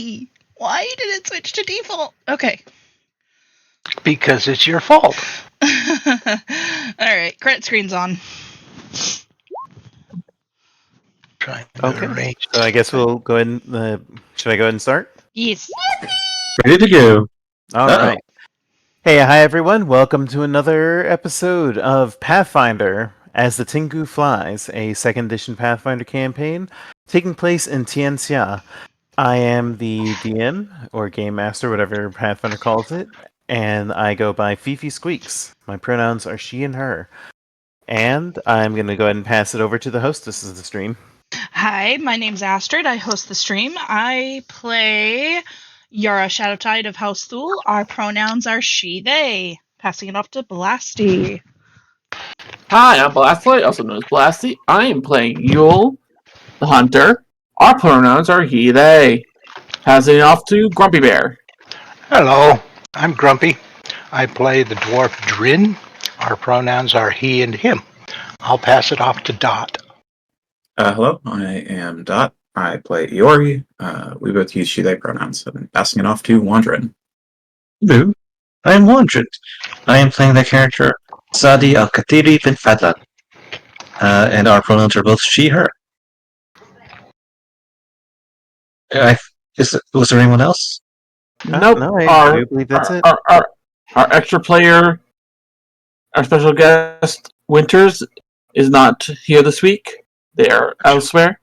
Why? Why did it switch to default? Okay. Because it's your fault. Alright, credit screen's on. Trying to Okay. arrange. So I guess we'll go ahead and... should I go ahead and start? Yes. Ready to go. All right. Hey, hi everyone. Welcome to another episode of Pathfinder As the Tengu Flies, a 2nd edition Pathfinder campaign taking place in Tianxia. I am the DM, or Game Master, whatever Pathfinder calls it, and I go by Fifi Squeaks. My pronouns are she and her. And I'm going to go ahead and pass it over to the hostess of the stream. Hi, my name's Astrid. I host the stream. I play Yarra, Shadowtide of House Thul. Our pronouns are she, they. Passing it off to Blasty. Hi, I'm Blastflight, also known as Blasty. I am playing Yule, the hunter. Our pronouns are he, they. Passing it off to Grumpybear. Hello, I'm Grumpy. I play the dwarf Drin. Our pronouns are he and him. I'll pass it off to Dot. Hello, I am Dot. I play Iori. We both use she, they pronouns. So I'm passing it off to Wandrin. Hello, I am Wandrin. I am playing the character Sadi Al-Katiri bin Fadlan. And our pronouns are both she, her. Was there anyone else? Nope. No, I believe that's it. Our extra player, our special guest, Winters, is not here this week. They are elsewhere.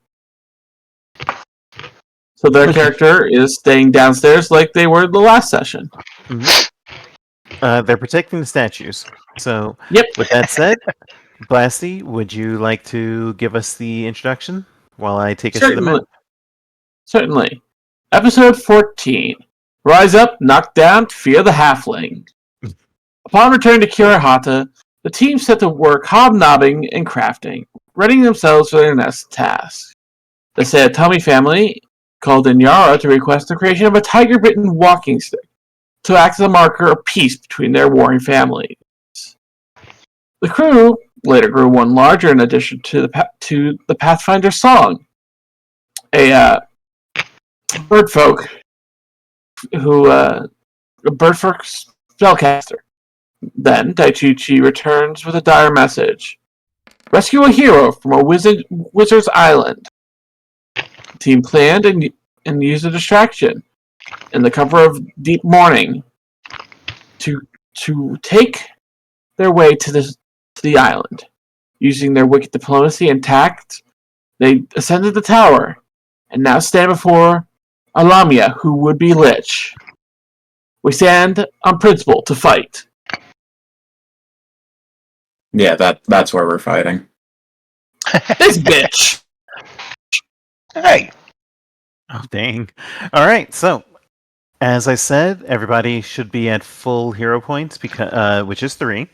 So their character is staying downstairs like they were the last session. Mm-hmm. They're protecting the statues. So, Yep. With that said, Blasty, would you like to give us the introduction while I take us to the map? Certainly. Episode 14. Rise up, knock down, fear the Halfling. Upon return to Kirahata, the team set to work hobnobbing and crafting, readying themselves for their next task. The Saotome family called in Yarra to request the creation of a tiger-bitten walking stick to act as a marker of peace between their warring families. The crew later grew one larger in addition to the Pathfinder song. A birdfolk spellcaster. Then Dichuchi returns with a dire message. Rescue a hero from a wizard's island. The team planned and used a distraction in the cover of deep mourning to take their way to the island. Using their wicked diplomacy and tact, they ascended the tower and now stand before a Lamia-would-be-lich. We stand on principle to fight. Yeah, that's where we're fighting. This bitch! Hey, Oh, dang. All right, so as I said, everybody should be at full hero points, which is 3,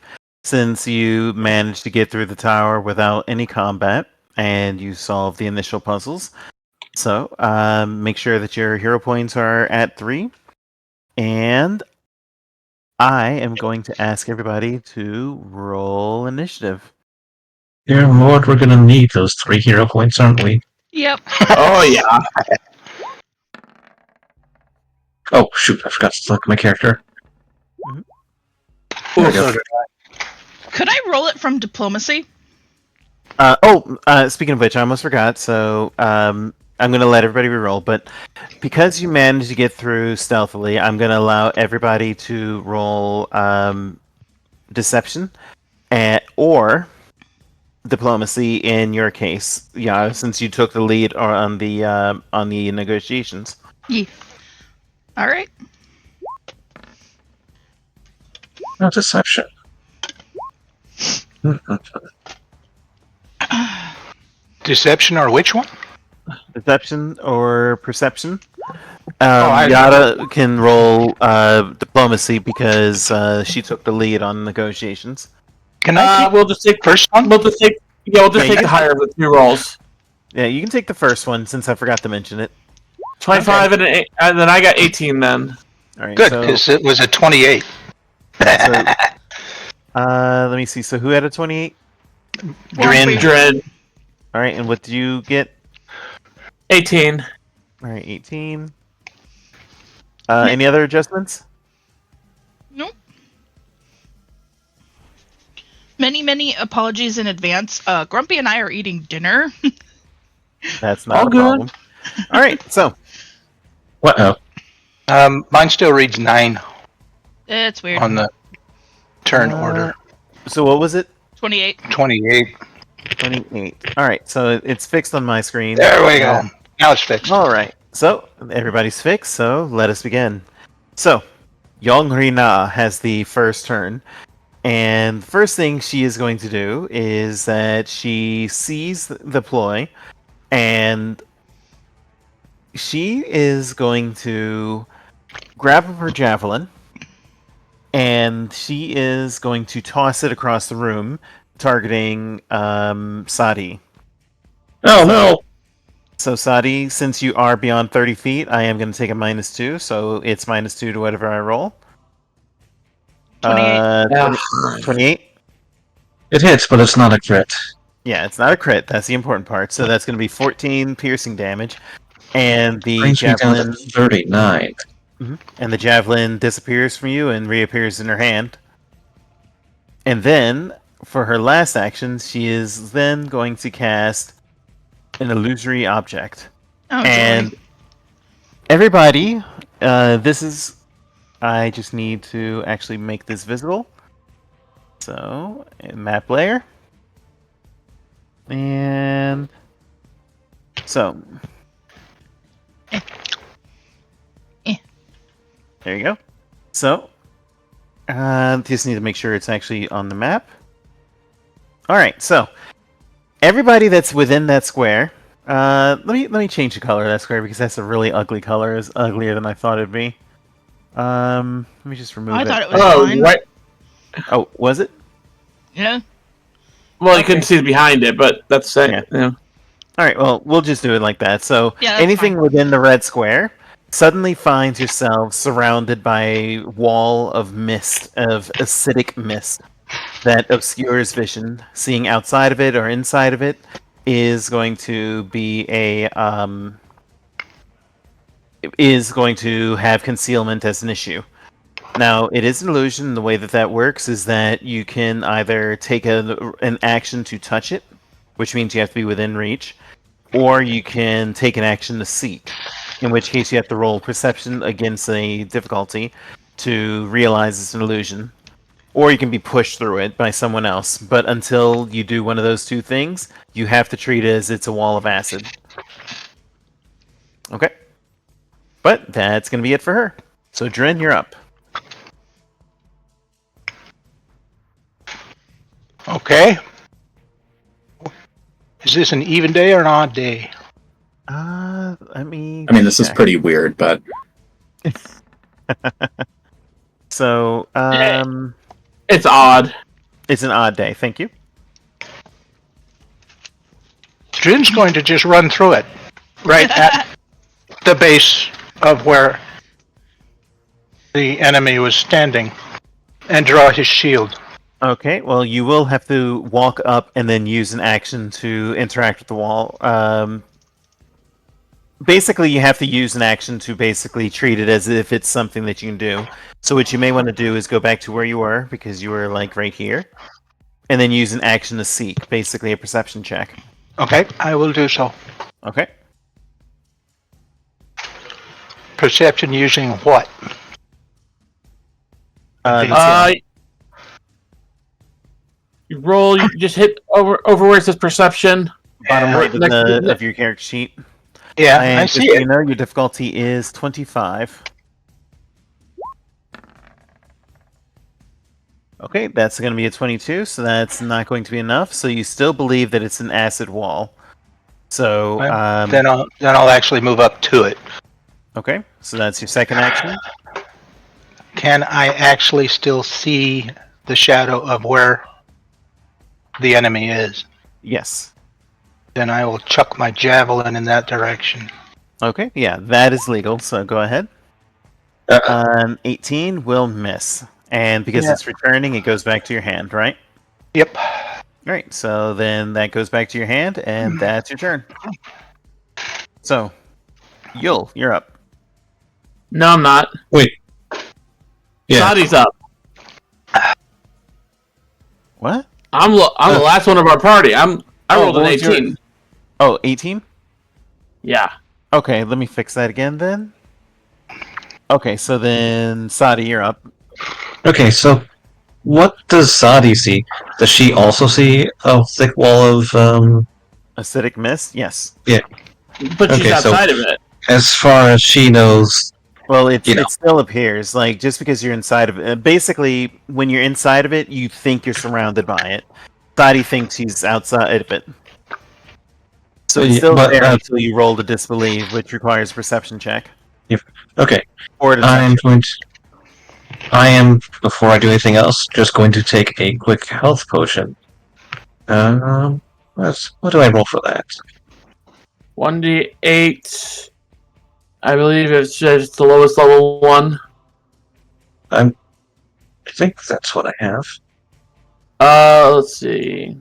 since you managed to get through the tower without any combat and you solved the initial puzzles. So make sure that your hero points are at 3, and I am going to ask everybody to roll initiative. Dear Lord, we're gonna need those 3 hero points, aren't we? Yep. Oh yeah. Oh, shoot, I forgot to select my character. so There we go. did Could I roll it from diplomacy? Speaking of which, I almost forgot, so I'm going to let everybody reroll, but because you managed to get through stealthily, I'm going to allow everybody to roll deception or diplomacy in your case, since you took the lead on the negotiations. Yeah. All right. No deception. Deception or which one? Deception or perception. I- Yara can roll diplomacy because she took the lead on negotiations. Can I keep We'll just take first one? the higher of the 2 rolls. Yeah, you can take the first one since I forgot to mention it. 25 and an 8, and then I got 18 then. All right, Good, so, because it was a 28. let me see. So who had a 28? Drin. All right, and what did you get? 18. All right, 18. Any other adjustments? Nope. Many apologies in advance. Grumpy and I are eating dinner. That's not All a good. problem. All right, so What? Mine still reads 9 It's weird. on the turn order. So what was it? 28. 28. 28. All right, so it's fixed on my screen. There we go. Now it's fixed. All right, so everybody's fixed, so let us begin. So, Yongrina has the first turn, and the first thing she is going to do is that she sees the ploy, and she is going to grab up her javelin, and she is going to toss it across the room, targeting Sadi. Oh no! So Sadi, since you are beyond 30 feet, I am going to take a -2, so it's -2 to whatever I roll. 28. 28? It hits, but it's not a crit. Yeah, it's not a crit. That's the important part. So that's going to be 14 piercing damage. And the Brings me down javelin to 39. and the javelin disappears from you and reappears in her hand. And then, for her last action, she is then going to cast an illusory object. Oh, And joy. everybody, this is... I just need to actually make this visible. So, map layer. And... So... There you go. So, just need to make sure it's actually on the map. Alright, so... Everybody that's within that square... let me change the color of that square because that's a really ugly color. It's uglier than I thought it'd be. Let me just remove I it. thought it was Oh, fine. right. Oh, was it? Yeah. Well, you couldn't see it behind it, but that's saying. Yeah. Yeah. Alright, well, we'll just do it like that. So, Yeah, that's anything fine. within the red square suddenly finds yourself surrounded by a wall of mist, of acidic mist, that obscures vision. Seeing outside of it or inside of it is going to be is going to have concealment as an issue. Now, it is an illusion. The way that works is that you can either take an action to touch it, which means you have to be within reach, or you can take an action to seek, in which case you have to roll perception against a difficulty to realize it's an illusion. Or you can be pushed through it by someone else. But until you do one of those two things, you have to treat it as it's a wall of acid. Okay. But that's going to be it for her. So, Drin, you're up. Okay. Is this an even day or an odd day? I mean, this is pretty weird, but So, It's odd. it's an odd day. Thank you. Drin's going to just run through it. Right at the base of where the enemy was standing. And draw his shield. Okay, well, you will have to walk up and then use an action to interact with the wall. Basically, you have to use an action to basically treat it as if it's something that you can do. So what you may want to do is go back to where you were, because you were, like, right here. And then use an action to seek, basically a perception check. Okay, I will do so. Okay. Perception using what? You roll. You just hit over where it says perception. Bottom right next to the- of your character sheet. Yeah, And I just see so it. you know, your difficulty is 25. Okay, that's going to be a 22, so that's not going to be enough. So you still believe that it's an acid wall. So, Then I'll actually move up to it. okay, so that's your second action. Can I actually still see the shadow of where the enemy is? Yes. Then I will chuck my javelin in that direction. Okay, yeah, that is legal, so go ahead. 18 will miss. And because Yeah. it's returning, it goes back to your hand, right? Yep. Alright, so then that goes back to your hand, and that's your turn. So, Yule, you're up. No, I'm not. Wait. Yeah. Sadi's up. What? I'm the last one of our party. I rolled an what was your- 18. Oh, 18? Yeah. Okay, let me fix that again then. Okay, so then Sadi, you're up. Okay, so what does Sadi see? Does she also see a thick wall of Acidic mist? Yes. But she's Okay, so- outside of it. as far as she knows? Well, it You know. still appears like just because you're inside of it. Basically, when you're inside of it, you think you're surrounded by it. Sadi thinks he's outside of it. So it's Yeah, still but, there until you roll to disbelieve, which requires a perception check. Okay, Or to I am, before I do anything else, just going to take a quick health potion. What do I roll for that? 1d8. I believe it's just the lowest level one. I think that's what I have. Let's see.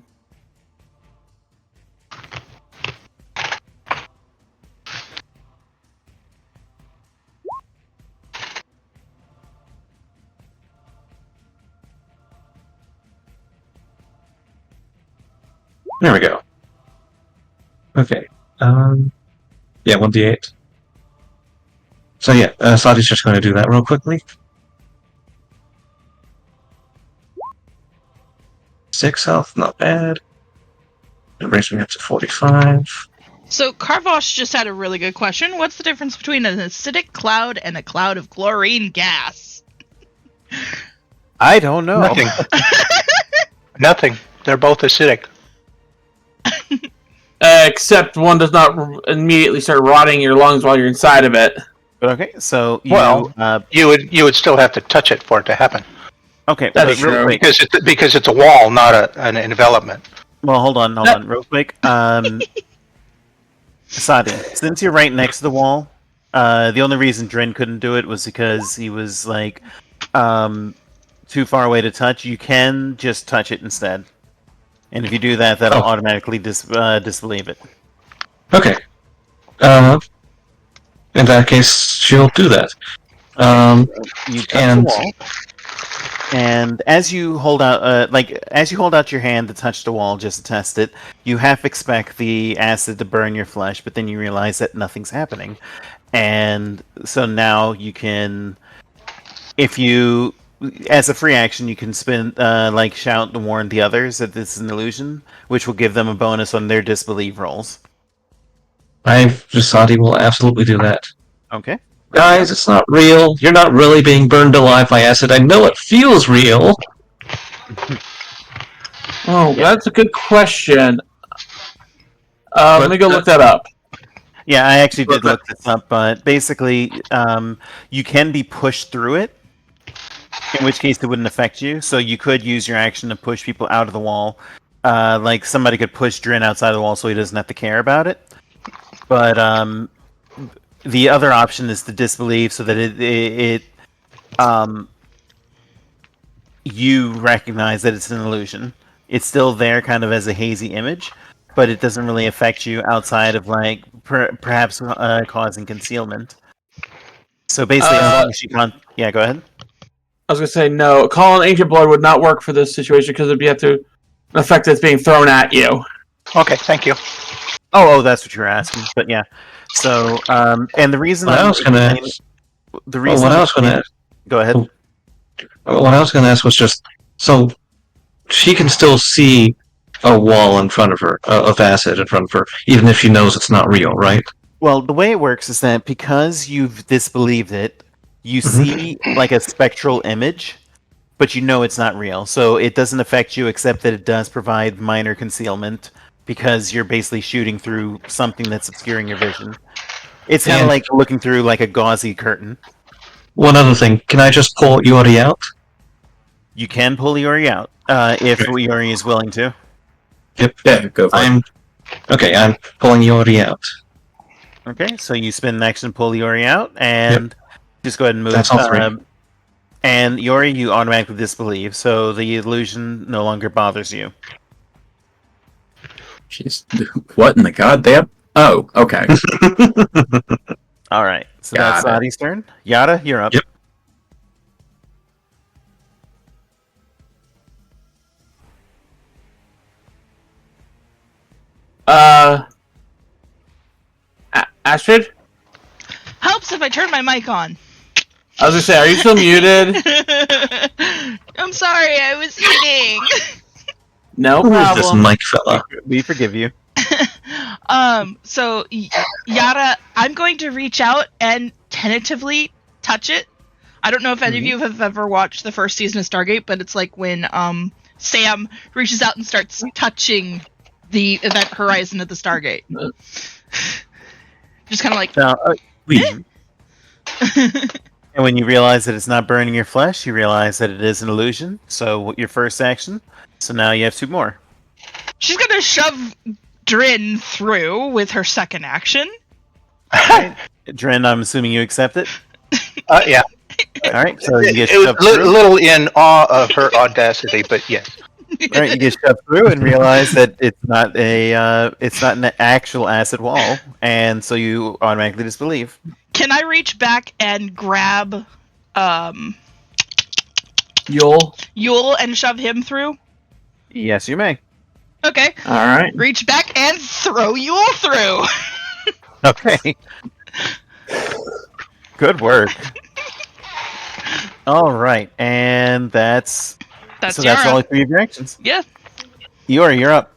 There we go. Okay. Yeah, 1d8. So yeah, Sadi's just going to do that real quickly. 6 health, not bad. It brings me up to 45. So Carvosh just had a really good question. What's the difference between an acidic cloud and a cloud of chlorine gas? I don't know. Nothing. Nothing. They're both acidic. Except one does not immediately start rotting your lungs while you're inside of it. Okay, so you. Well, you would still have to touch it for it to happen Okay, That is real true. quick. because it's a wall, not an envelopment. Well, hold on, real quick. Sadi, since you're right next to the wall, the only reason Drin couldn't do it was because he was like too far away to touch. You can just touch it instead, and if you do that, that'll automatically disbelieve it. Okay. In that case, she'll do that. You touch and- the wall, and as you hold out your hand to touch the wall just to test it, you half expect the acid to burn your flesh, but then you realize that nothing's happening, and so now you can, if you, as a free action, you can spin shout to warn the others that this is an illusion, which will give them a bonus on their disbelieve rolls. Sadi will absolutely do that. Okay. Guys, it's not real. You're not really being burned alive by acid. I know it feels real. Oh, that's a good question. Let me go look that up. Yeah, I actually did look this up, but basically, you can be pushed through it, in which case it wouldn't affect you. So you could use your action to push people out of the wall. Like somebody could push Drin outside of the wall so he doesn't have to care about it. But the other option is to disbelieve, so that you recognize that it's an illusion. It's still there, kind of as a hazy image, but it doesn't really affect you outside of like perhaps causing concealment. So basically, as long as you can't, yeah, go ahead. I was gonna say no. Calling Ancient Blood would not work for this situation because it'd have to affect it's being thrown at you. Okay, thank you. Oh, that's what you were asking. But yeah, so and the reason What I was going to ask. Go ahead. What I was going to ask was just, so she can still see a wall in front of her, of acid in front of her, even if she knows it's not real, right? Well, the way it works is that because you've disbelieved it, you see like a spectral image, but you know it's not real. So it doesn't affect you, except that it does provide minor concealment because you're basically shooting through something that's obscuring your vision. It's kind of like looking through like a gauzy curtain. One other thing, can I just pull Iori out? You can pull Iori out if Iori is willing to. Yep. Yeah, go for it. I'm pulling Iori out. Okay, so you spend an action to pull Iori out, and just go ahead and move. That's all three. And Iori, you automatically disbelieve, so the illusion no longer bothers you. Jeez. What in the goddamn? Oh, okay. All right. So Got that's it. Adi's turn. Yarra, you're up. Yep. Astrid? Helps if I turn my mic on. I was gonna say, are you still muted? I'm sorry, I was eating. No Who is this problem. Mike fella? We forgive you. So Yara, I'm going to reach out and tentatively touch it. I don't know if any of you have ever watched the first season of Stargate, but it's like when Sam reaches out and starts touching the event horizon of the Stargate. Just kind of like. Now, Please. and when you realize that it's not burning your flesh, you realize that it is an illusion. So your first action. So now you have 2 more. She's gonna shove Drin through with her second action. Drin, I'm assuming you accept it. Yeah. All right. So you get It was shoved a through. little in awe of her audacity, but yes. All right, you get shoved through and realize that it's not an actual acid wall, and so you automatically disbelieve. Can I reach back and grab Yule. Yule and shove him through? Yes, you may. Okay. All right. Reach back and throw Yule through. Okay. Good work. All right, and that's That's that's Yara. all 3 of your actions. Yeah. Iori, you're up.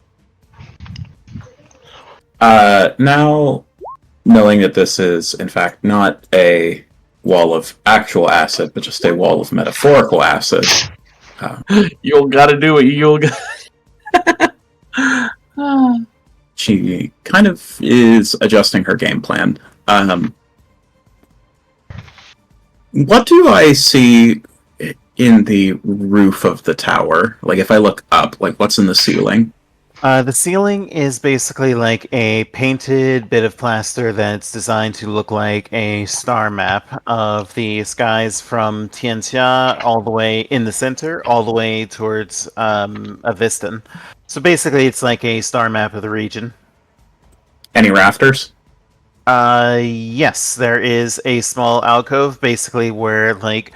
Now, knowing that this is, in fact, not a wall of actual acid, but just a wall of metaphorical acid, Yule gotta do it. Yule she kind of is adjusting her game plan. What do I see in the roof of the tower? Like, if I look up, like, what's in the ceiling? The ceiling is basically like a painted bit of plaster that's designed to look like a star map of the skies from Tianxia all the way in the center, all the way towards Avistan. So basically, it's like a star map of the region. Any rafters? Yes, there is a small alcove, basically where like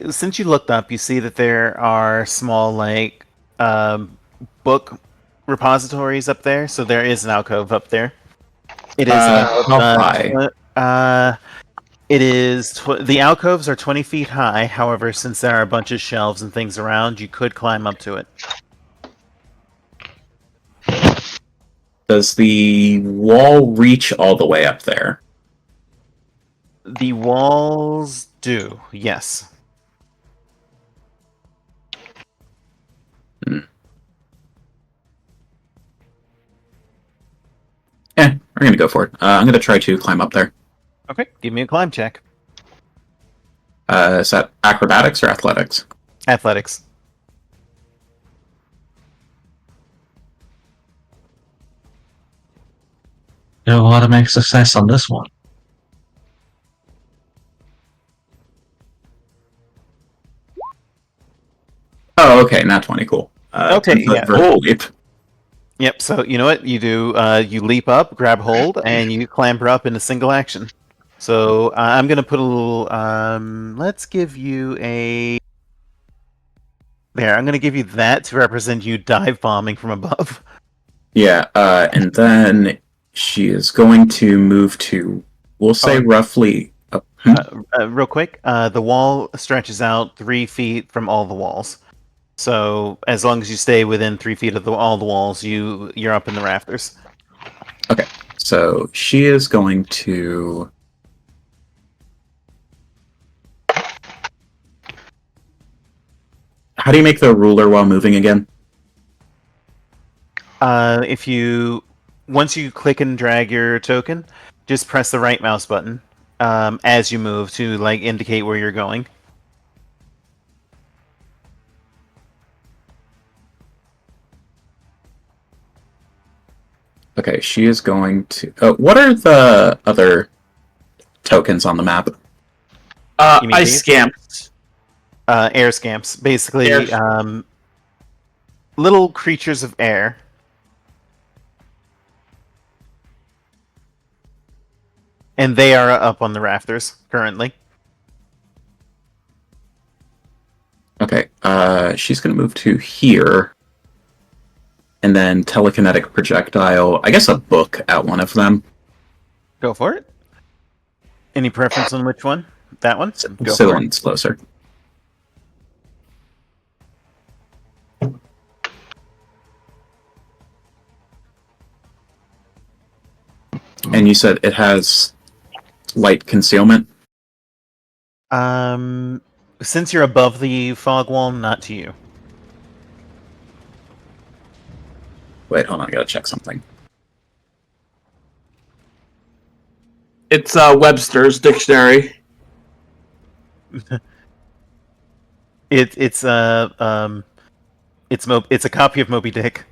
since you looked up, you see that there are small book repositories up there. So there is an alcove up there. It is How high? the alcoves are 20 feet high. However, since there are a bunch of shelves and things around, you could climb up to it. Does the wall reach all the way up there? The walls do, yes. We're gonna go for it. I'm gonna try to climb up there. Okay, give me a climb check. Is that acrobatics or athletics? Athletics. No automatic success on this one. Oh, okay, not 20, cool. Okay, 10-foot yeah. vertical leap. Yep, so you know what you do? You leap up, grab hold, and you clamber up in a single action. So I'm going to put a little... let's give you a... There, I'm going to give you that to represent you dive bombing from above. Yeah, and then she is going to move to, we'll say roughly... Real quick, the wall stretches out 3 feet from all the walls. So as long as you stay within 3 feet of all the walls, you're up in the rafters. Okay, so she is going to... How do you make the ruler while moving again? Once you click and drag your token, just press the right mouse button as you move to like indicate where you're going. Okay, she is going to... what are the other tokens on the map? You mean Ice these? scamps. Air scamps, basically little creatures of air. And they are up on the rafters currently. Okay, she's gonna move to here. And then telekinetic projectile, I guess a book at one of them. Go for it. Any preference on which one? That one? Go So the for one it. that's closer. And you said it has light concealment? Since you're above the fog wall, not to you. Wait, hold on, I gotta check something. It's Webster's dictionary. It's a copy of Moby Dick.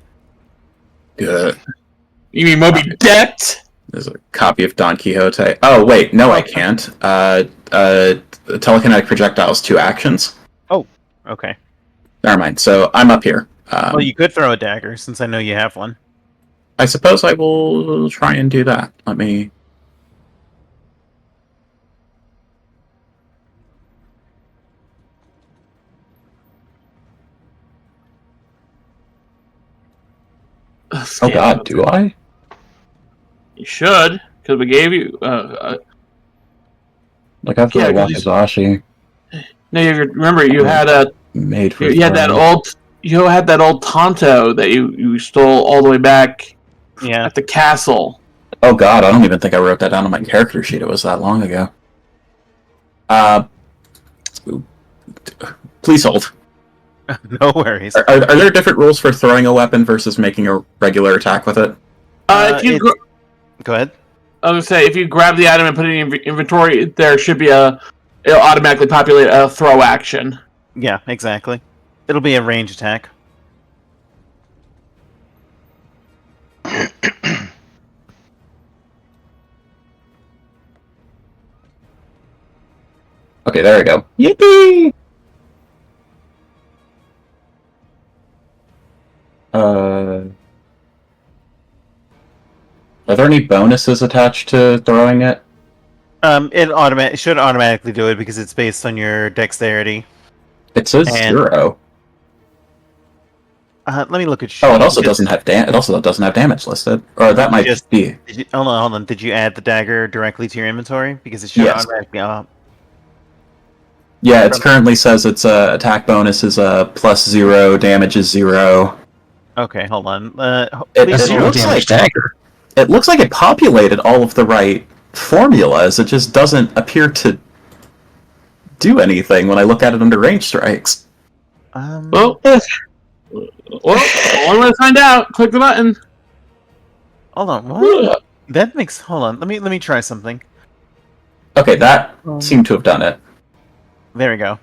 Good. You mean Moby Dick? There's a copy of Don Quixote. Oh, wait, no, I can't. Telekinetic projectiles, 2 actions. Oh, okay. Never mind, so I'm up here. Well, you could throw a dagger, since I know you have one. I suppose I will try and do that. Let me... Oh god, do I? You should, because we gave you. Like after Yeah, I got 'cause Hizashi No, remember you had a made for you had that old Tonto that you stole all the way back Yeah. at the castle. Oh god, I don't even think I wrote that down on my character sheet. It was that long ago. Please hold. No worries. Are there different rules for throwing a weapon versus making a regular attack with it? If you Go ahead. I was gonna say if you grab the item and put it in your inventory, there should be it'll automatically populate a throw action. Yeah, exactly. It'll be a range attack. Okay, there we go. Yippee! Are there any bonuses attached to throwing it? It should automatically do it because it's based on your dexterity. It says And- 0. Let me look at. Oh, it also doesn't have it also doesn't have damage listed, or that might just be. Hold on. Did you add the dagger directly to your inventory? Because it should Yes. automatically. Yeah, it currently says its attack bonus is +0, damage is 0. Okay, hold on. It please Zero looks damage dagger. It looks like it populated all of the right formulas. It just doesn't appear to do anything when I look at it under range strikes. Well, one way to find out. Click the button. Hold on. What? That makes. Hold on. Let me try something. Okay, that seemed to have done it. There we go.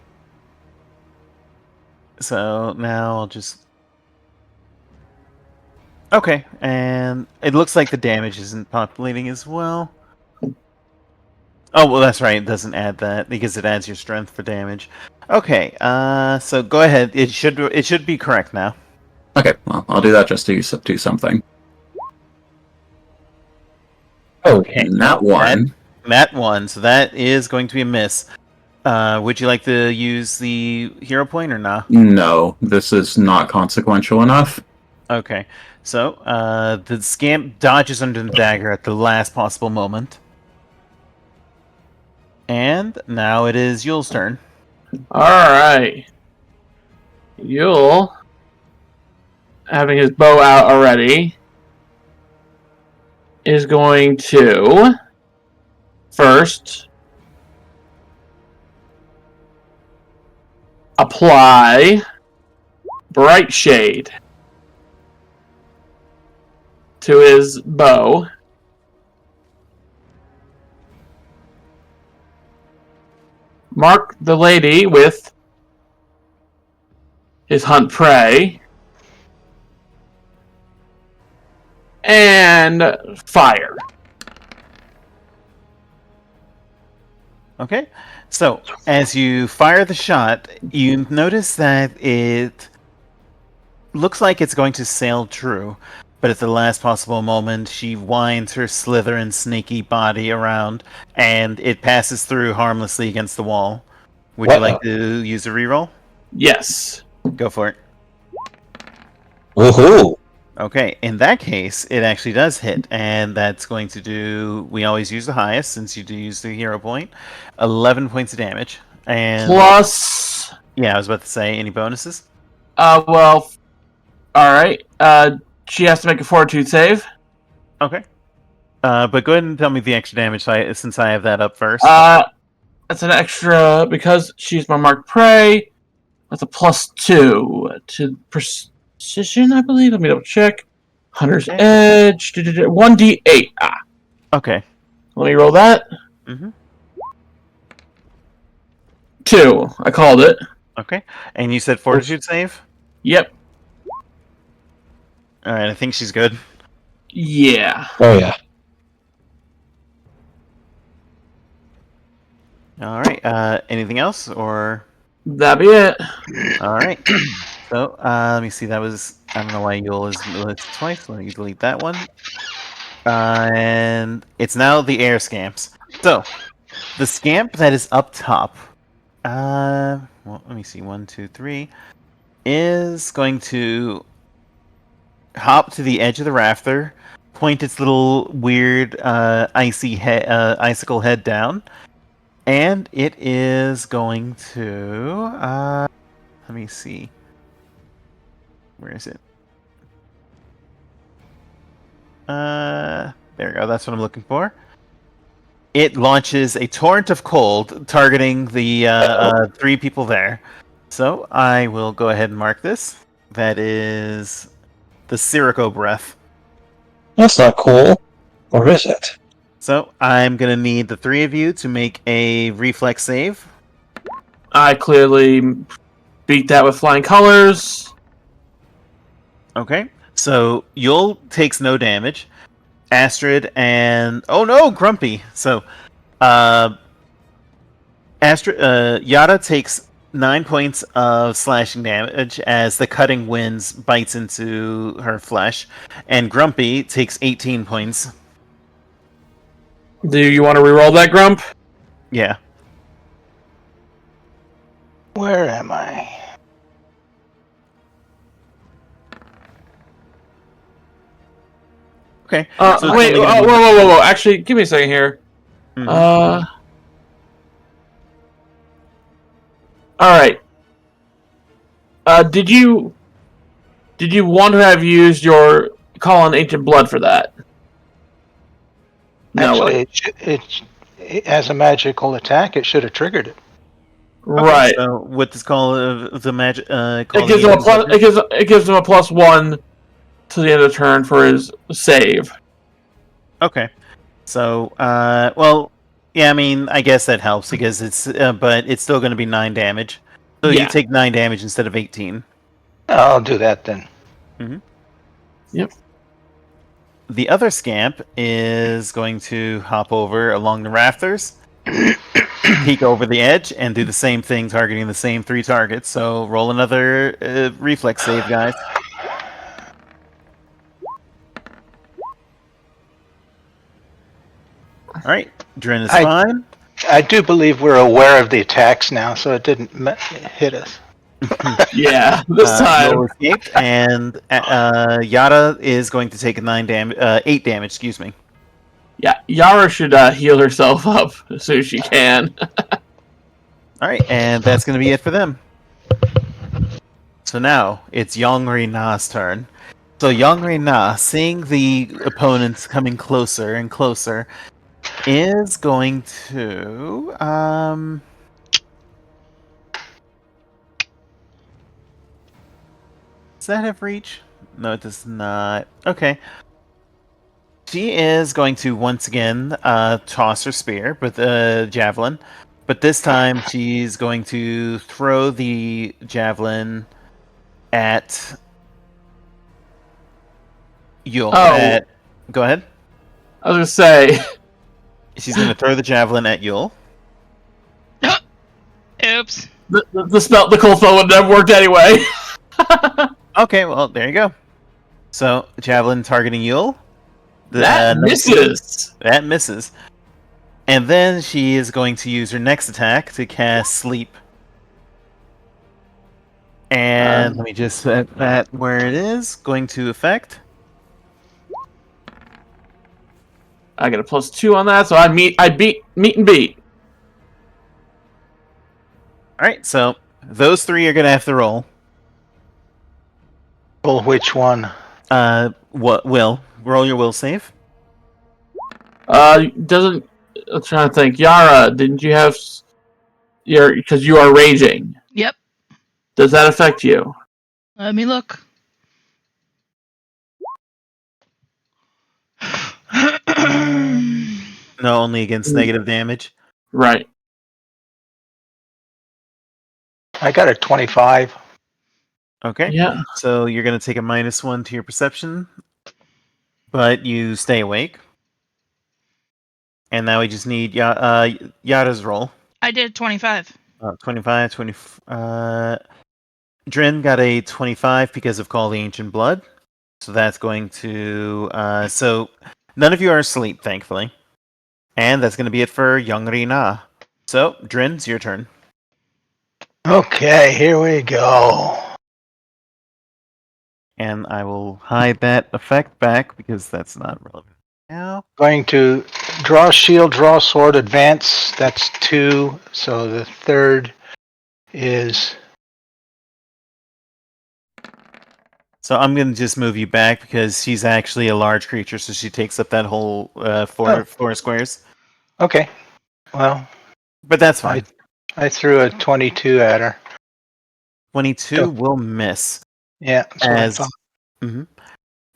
So now I'll just. Okay, and it looks like the damage isn't populating as well. Oh, well, that's right. It doesn't add that because it adds your strength for damage. Okay, so go ahead. It should be correct now. Okay, well, I'll do that just to do something. Okay, And that one. That one. So that is going to be a miss. Would you like to use the hero point or not? No, this is not consequential enough. Okay, so the scamp dodges under the dagger at the last possible moment. And now it is Yule's turn. Alright. Yule, having his bow out already, is going to first apply Bright Shade to his bow. Mark the lady with his hunt prey. And fire. Okay, so as you fire the shot, you notice that it looks like it's going to sail true, but at the last possible moment, she winds her slithering, snaky body around, and it passes through harmlessly against the wall. Would you like to use a reroll? Yes. Go for it. Woohoo! Okay, in that case, it actually does hit, and that's going to do... We always use the highest, since you do use the hero point. 11 points of damage. And Plus... yeah, I was about to say, any bonuses? Well... Alright. She has to make a fortitude save. Okay. But go ahead and tell me the extra damage, since I have that up first. That's an extra... Because she's my marked prey. That's a +2 to precision, I believe. Let me double check. Hunter's Edge. 1d8. Okay. Let me roll that. Mm-hmm. 2. I called it. Okay. And you said fortitude save? Yep. Alright, I think she's good. Yeah. Oh yeah. Alright, anything else, or... That'd be it. Alright. So, let me see, that was... I don't know why Yule is listed twice. Let me delete that one. And it's now the air scamps. So, the scamp that is up top... well, let me see, 1, 2, 3... is going to hop to the edge of the rafter, point its little weird icicle head down, and it is going to let me see, where is it? There we go, that's what I'm looking for. It launches a torrent of cold targeting the 3 people there. So I will go ahead and mark this. That is the Sirocco breath. That's not cool. Or is it? So I'm gonna need the 3 of you to make a reflex save. I clearly beat that with flying colors. Okay. So Yule takes no damage. Astrid and Grumpy. So Astrid Yarra takes 9 points of slashing damage as the cutting winds bites into her flesh, and Grumpy takes 18 points. Do you want to reroll that, Grump? Yeah. Where am I? Okay. So wait, whoa. Actually, give me a second here. Mm-hmm. Alright. Did you want to have used your Call on Ancient Blood for that? No. Actually, it as a magical attack, it should have triggered it. Right. Okay, so with this call of the magic, It gives him a plus. It gives him a +1 to the end of the turn for his save. Okay. So, well, yeah, I mean, I guess that helps because it's, but it's still going to be 9 damage. So Yeah. you take 9 damage instead of 18. I'll do that then. Mm-hmm. Yep. The other scamp is going to hop over along the rafters, peek over the edge, and do the same thing, targeting the same 3 targets. So roll another reflex save, guys. All right, Drin is fine. I do believe we're aware of the attacks now, so it didn't hit us. Yeah, this time. Yule escaped, and Yarra is going to take 8 damage. Excuse me. Yeah, Yarra should heal herself up as soon as she can. All right, and that's going to be it for them. So now it's Yongri Na's turn. So Yongri Na, seeing the opponents coming closer and closer, is going to does that have reach? No, it does not. Okay. She is going to once again toss her spear with a javelin, but this time she's going to throw the javelin at Yule. Oh. Go ahead. I was gonna say. She's going to throw the javelin at Yule. Oops. The cold spell would have worked anyway. Okay, well, there you go. So, javelin targeting Yule. That misses. That misses. And then she is going to use her next attack to cast Sleep. And let me just set that where it is. Going to effect. I get a +2 on that, so I meet and beat. Alright, so those three are going to have to roll. Well, which one? What will? Roll your will save. Doesn't. I'm trying to think. Yarra, didn't you have because you are raging? Yep. Does that affect you? Let me look. No, only against negative damage. Right. I got a 25. Okay. Yeah. So you're going to take a -1 to your perception, but you stay awake. And now we just need Yada's roll. I did 25. 25, 20. Drin got a 25 because of Call the Ancient Blood. So that's going to... so none of you are asleep, thankfully. And that's going to be it for Young Rina. So, Drin, it's your turn. Okay, here we go. And I will hide that effect back because that's not relevant now. Going to draw shield, draw sword, advance. That's 2. So the third is... So I'm going to just move you back because she's actually a large creature, so she takes up that whole four squares. Okay. Well, But that's fine. I threw a 22 at her. 22 Go. will miss. Yeah. As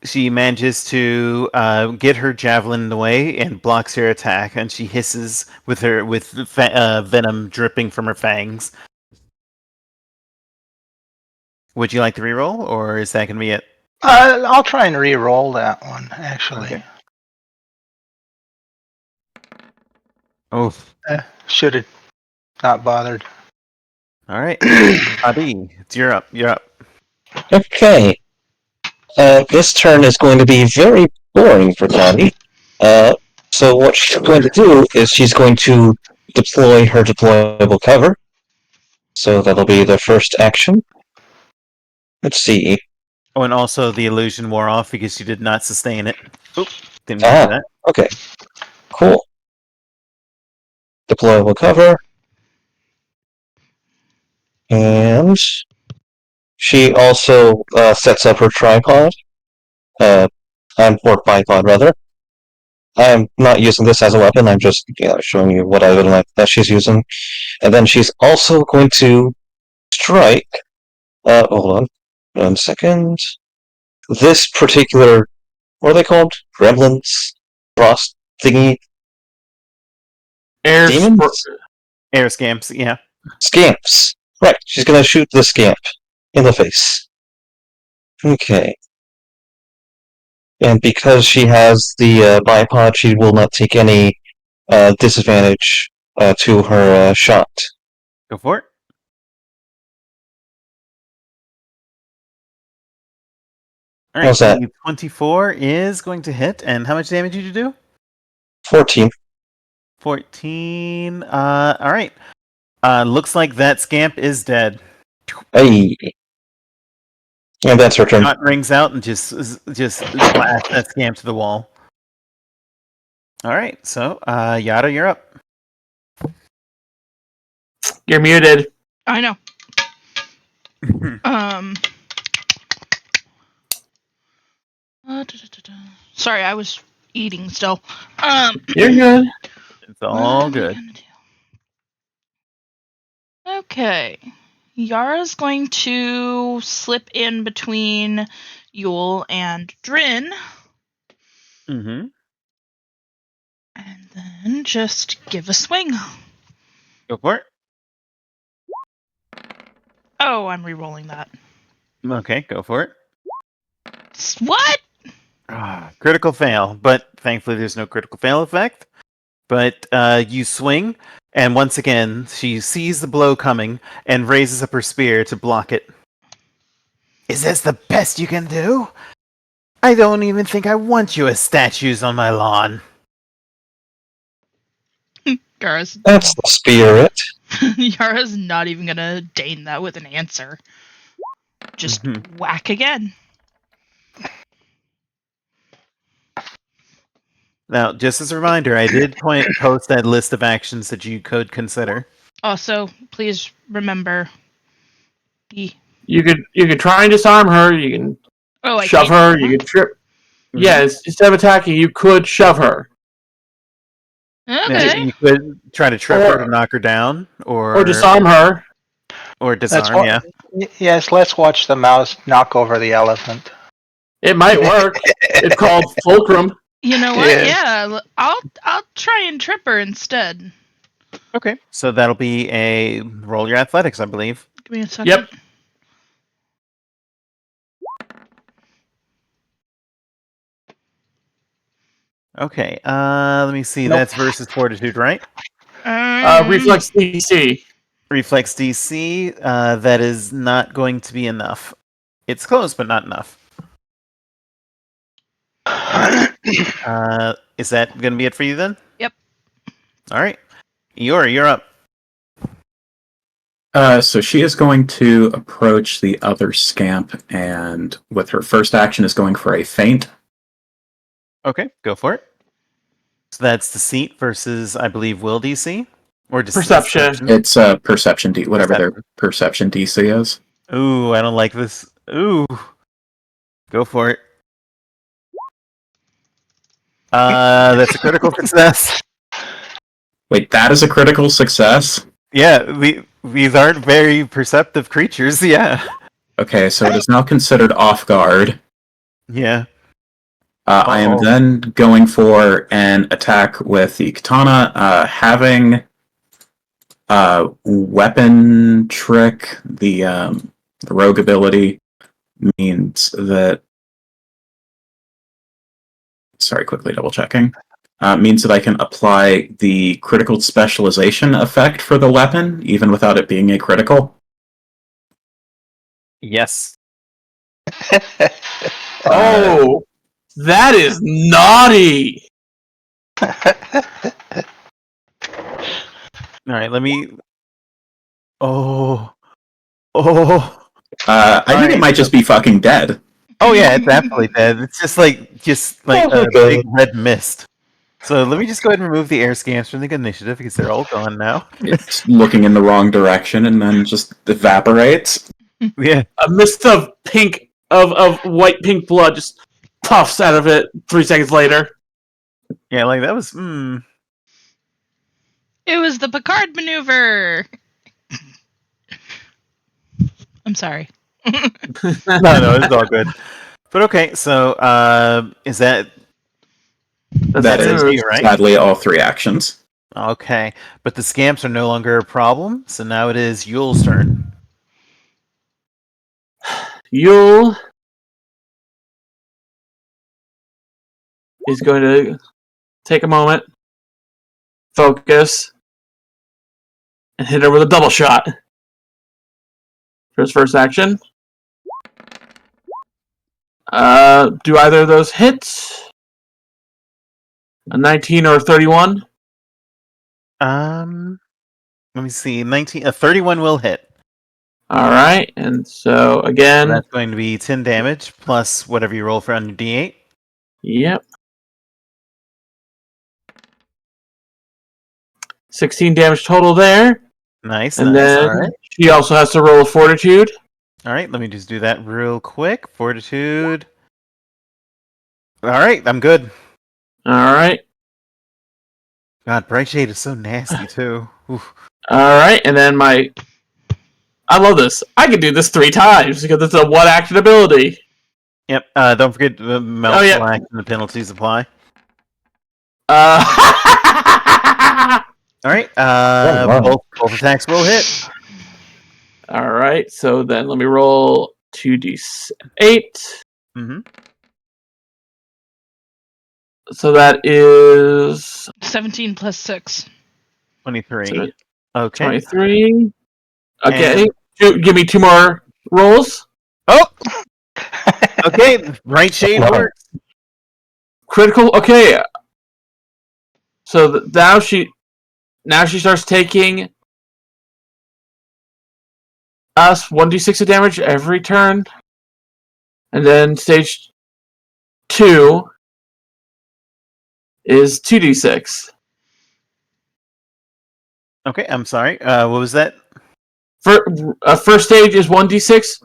she manages to get her javelin in the way and blocks her attack, and she hisses with venom dripping from her fangs. Would you like to reroll, or is that going to be it? I'll try and re-roll that one, actually. Okay. Oh. Should have not bothered. All right. Adi, you're up. You're up. Okay. This turn is going to be very boring for Connie. So what she's going to do is she's going to deploy her deployable cover. So that'll be the first action. Let's see. Oh, and also the illusion wore off because you did not sustain it. Oop, didn't mean to do that. Okay. Cool. Deployable cover. And she also sets up her tripod. Or bipod, rather. I'm not using this as a weapon, I'm just showing you what I would like that she's using. And then she's also going to strike. Hold on. 1 second. This particular. What are they called? Gremlins? Frost thingy? Demons? Air scamps, yeah. Scamps. Right, she's gonna shoot the scamp in the face. Okay. And because she has the bipod, she will not take any disadvantage to her shot. Go for it. All right, How's that? 24 is going to hit, and how much damage did you do? 14. 14. All right. Looks like that scamp is dead. Hey. And that's her turn. Shot rings out and just blast that scamp to the wall. All right, so Yada, you're up. You're muted. I know. Sorry, I was eating still. You're good. It's all good. Okay. Yara's going to slip in between Yule and Drin. Mm-hmm. And then just give a swing. Go for it. Oh, I'm re-rolling that. Okay, go for it. What? Critical fail, but thankfully there's no critical fail effect. But you swing, and once again, she sees the blow coming and raises up her spear to block it. Is this the best you can do? I don't even think I want you as statues on my lawn. Yara's That's the spirit. Yara's not even gonna deign that with an answer. Just whack again. Now, just as a reminder, I did post that list of actions that you could consider. Also, please remember the. You could try and disarm her. You can I shove can't. her. You could trip. Yes, instead of attacking, you could shove her Okay. You could try to trip her to knock her down, or disarm her. Or That's disarm, yeah. Yes, let's watch the mouse knock over the elephant. It might work. It's called fulcrum. You know what? Yeah. Yeah, I'll try and trip her instead. Okay. So that'll be a roll your athletics, I believe. Give me a second. Yep. Okay. Let me see. Nope. That's versus fortitude, right? Reflex DC. Reflex DC. That is not going to be enough. It's close, but not enough. Is that going to be it for you then? Yep. All right. Iori, you're up. So she is going to approach the other scamp, and with her first action is going for a feint. Okay, go for it. So that's deceit versus, I believe, will DC? Or Perception. It's perception D, whatever their perception DC is. Ooh, I don't like this. Ooh. Go for it. That's a critical success. Wait, that is a critical success? Yeah, these aren't very perceptive creatures, yeah. Okay, so it is now considered off guard. Yeah. I am then going for an attack with the katana, having weapon trick, the rogue ability means that. Sorry, quickly double checking. Means that I can apply the critical specialization effect for the weapon, even without it being a critical. Yes. Oh, that is naughty. Alright, let me... Oh. I think it might just be fucking dead. Oh yeah, it's absolutely dead. It's just like a big red mist. So let me just go ahead and remove the air scans from the initiative because they're all gone now. It's looking in the wrong direction and then just evaporates. Yeah. A mist of pink, of white pink blood just puffs out of it 3 seconds later. Yeah, like that was... It was the Picard maneuver. I'm sorry. No, it's all good. But okay, so is that... That is, you, right? sadly, all 3 actions. Okay, but the scamps are no longer a problem, so now it is Yule's turn. Yule is going to take a moment, focus, and hit her with a double shot for his first action. Do either of those hit? A 19 or a 31? Let me see. 31 will hit. Alright, and so again... So that's going to be 10 damage, plus whatever you roll for on your d8. Yep. 16 damage total there. Nice, And nice. then Alright. she also has to roll a fortitude. Alright, let me just do that real quick. Fortitude. Alright, I'm good. Alright. God, Bright Shade is so nasty, too. Oof. Alright, and then I love this. I can do this 3 times because it's a 1-action ability. Yep, don't forget the melt black and the penalties apply. Alright, both attacks will hit. Alright, so then let me roll 2d8. Mm-hmm. So that is 17 plus 6. 23. Okay. 23. Okay, give me 2 more rolls. Oh! Okay, right shade Wow. works. Critical. Okay. So now she starts taking us 1d6 of damage every turn, and then stage 2 is 2d6. Okay, I'm sorry. What was that? First stage is 1d6.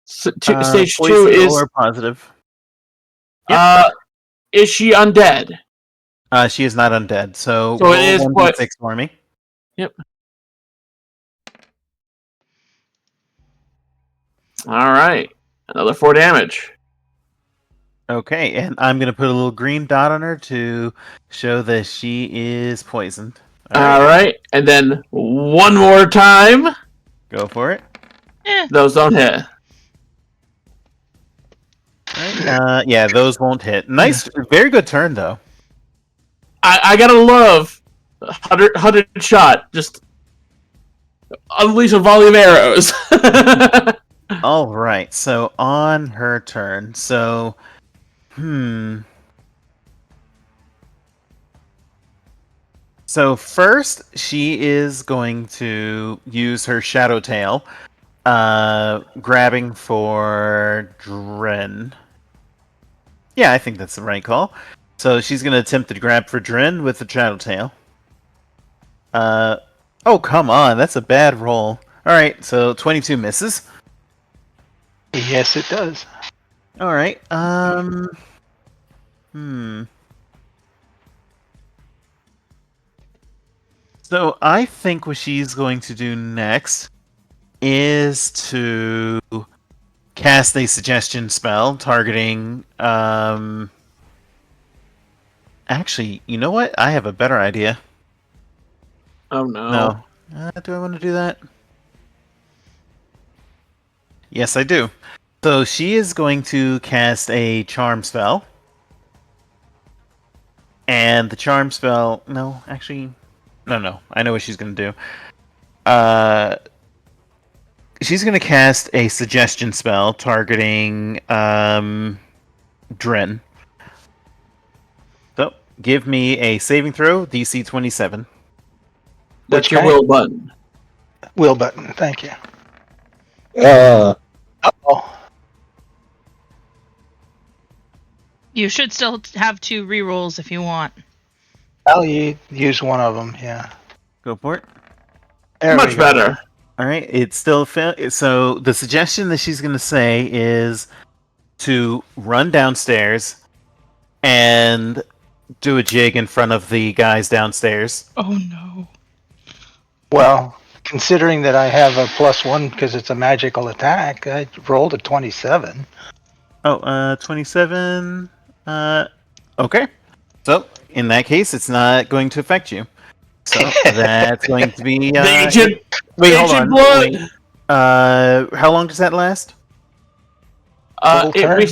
Stage 2 Poison is or positive. Yep. Is she undead? She is not undead, so So roll it is 1d6 for me. Yep. All right. Another 4 damage. Okay, and I'm going to put a little green dot on her to show that she is poisoned. All right. And then one more time. Go for it. Those don't hit. Right. Yeah, those won't hit. Nice, very good turn, though. I gotta love 100 shot. Just unleash a volley of arrows. All right, so on her turn. So, So first, she is going to use her Shadow Tail, grabbing for Drin. Yeah, I think that's the right call. So she's going to attempt to grab for Drin with the Shadow Tail. Oh, come on, that's a bad roll. All right, so 22 misses. Yes, it does. All right. So I think what she's going to do next is to cast a suggestion spell targeting. Actually, you know what? I have a better idea. Oh no. No. Do I want to do that? Yes, I do. So she is going to cast a charm spell. And the charm spell... No, actually... No. I know what she's going to do. She's going to cast a suggestion spell targeting Drin. So, give me a saving throw, DC 27. That's your will button. Will button, thank you. Uh-oh. You should still have 2 rerolls if you want. I'll use one of them, yeah. Go for it. There Much we go. better. All right, it's still so the suggestion that she's going to say is to run downstairs and do a jig in front of the guys downstairs. Oh no. Well, considering that I have a +1 because it's a magical attack, I rolled a 27. Oh, 27. Okay. So in that case, it's not going to affect you. So that's going to be. The ancient, wait, hold ancient on. blood. Wait. How long does that last? Full turn?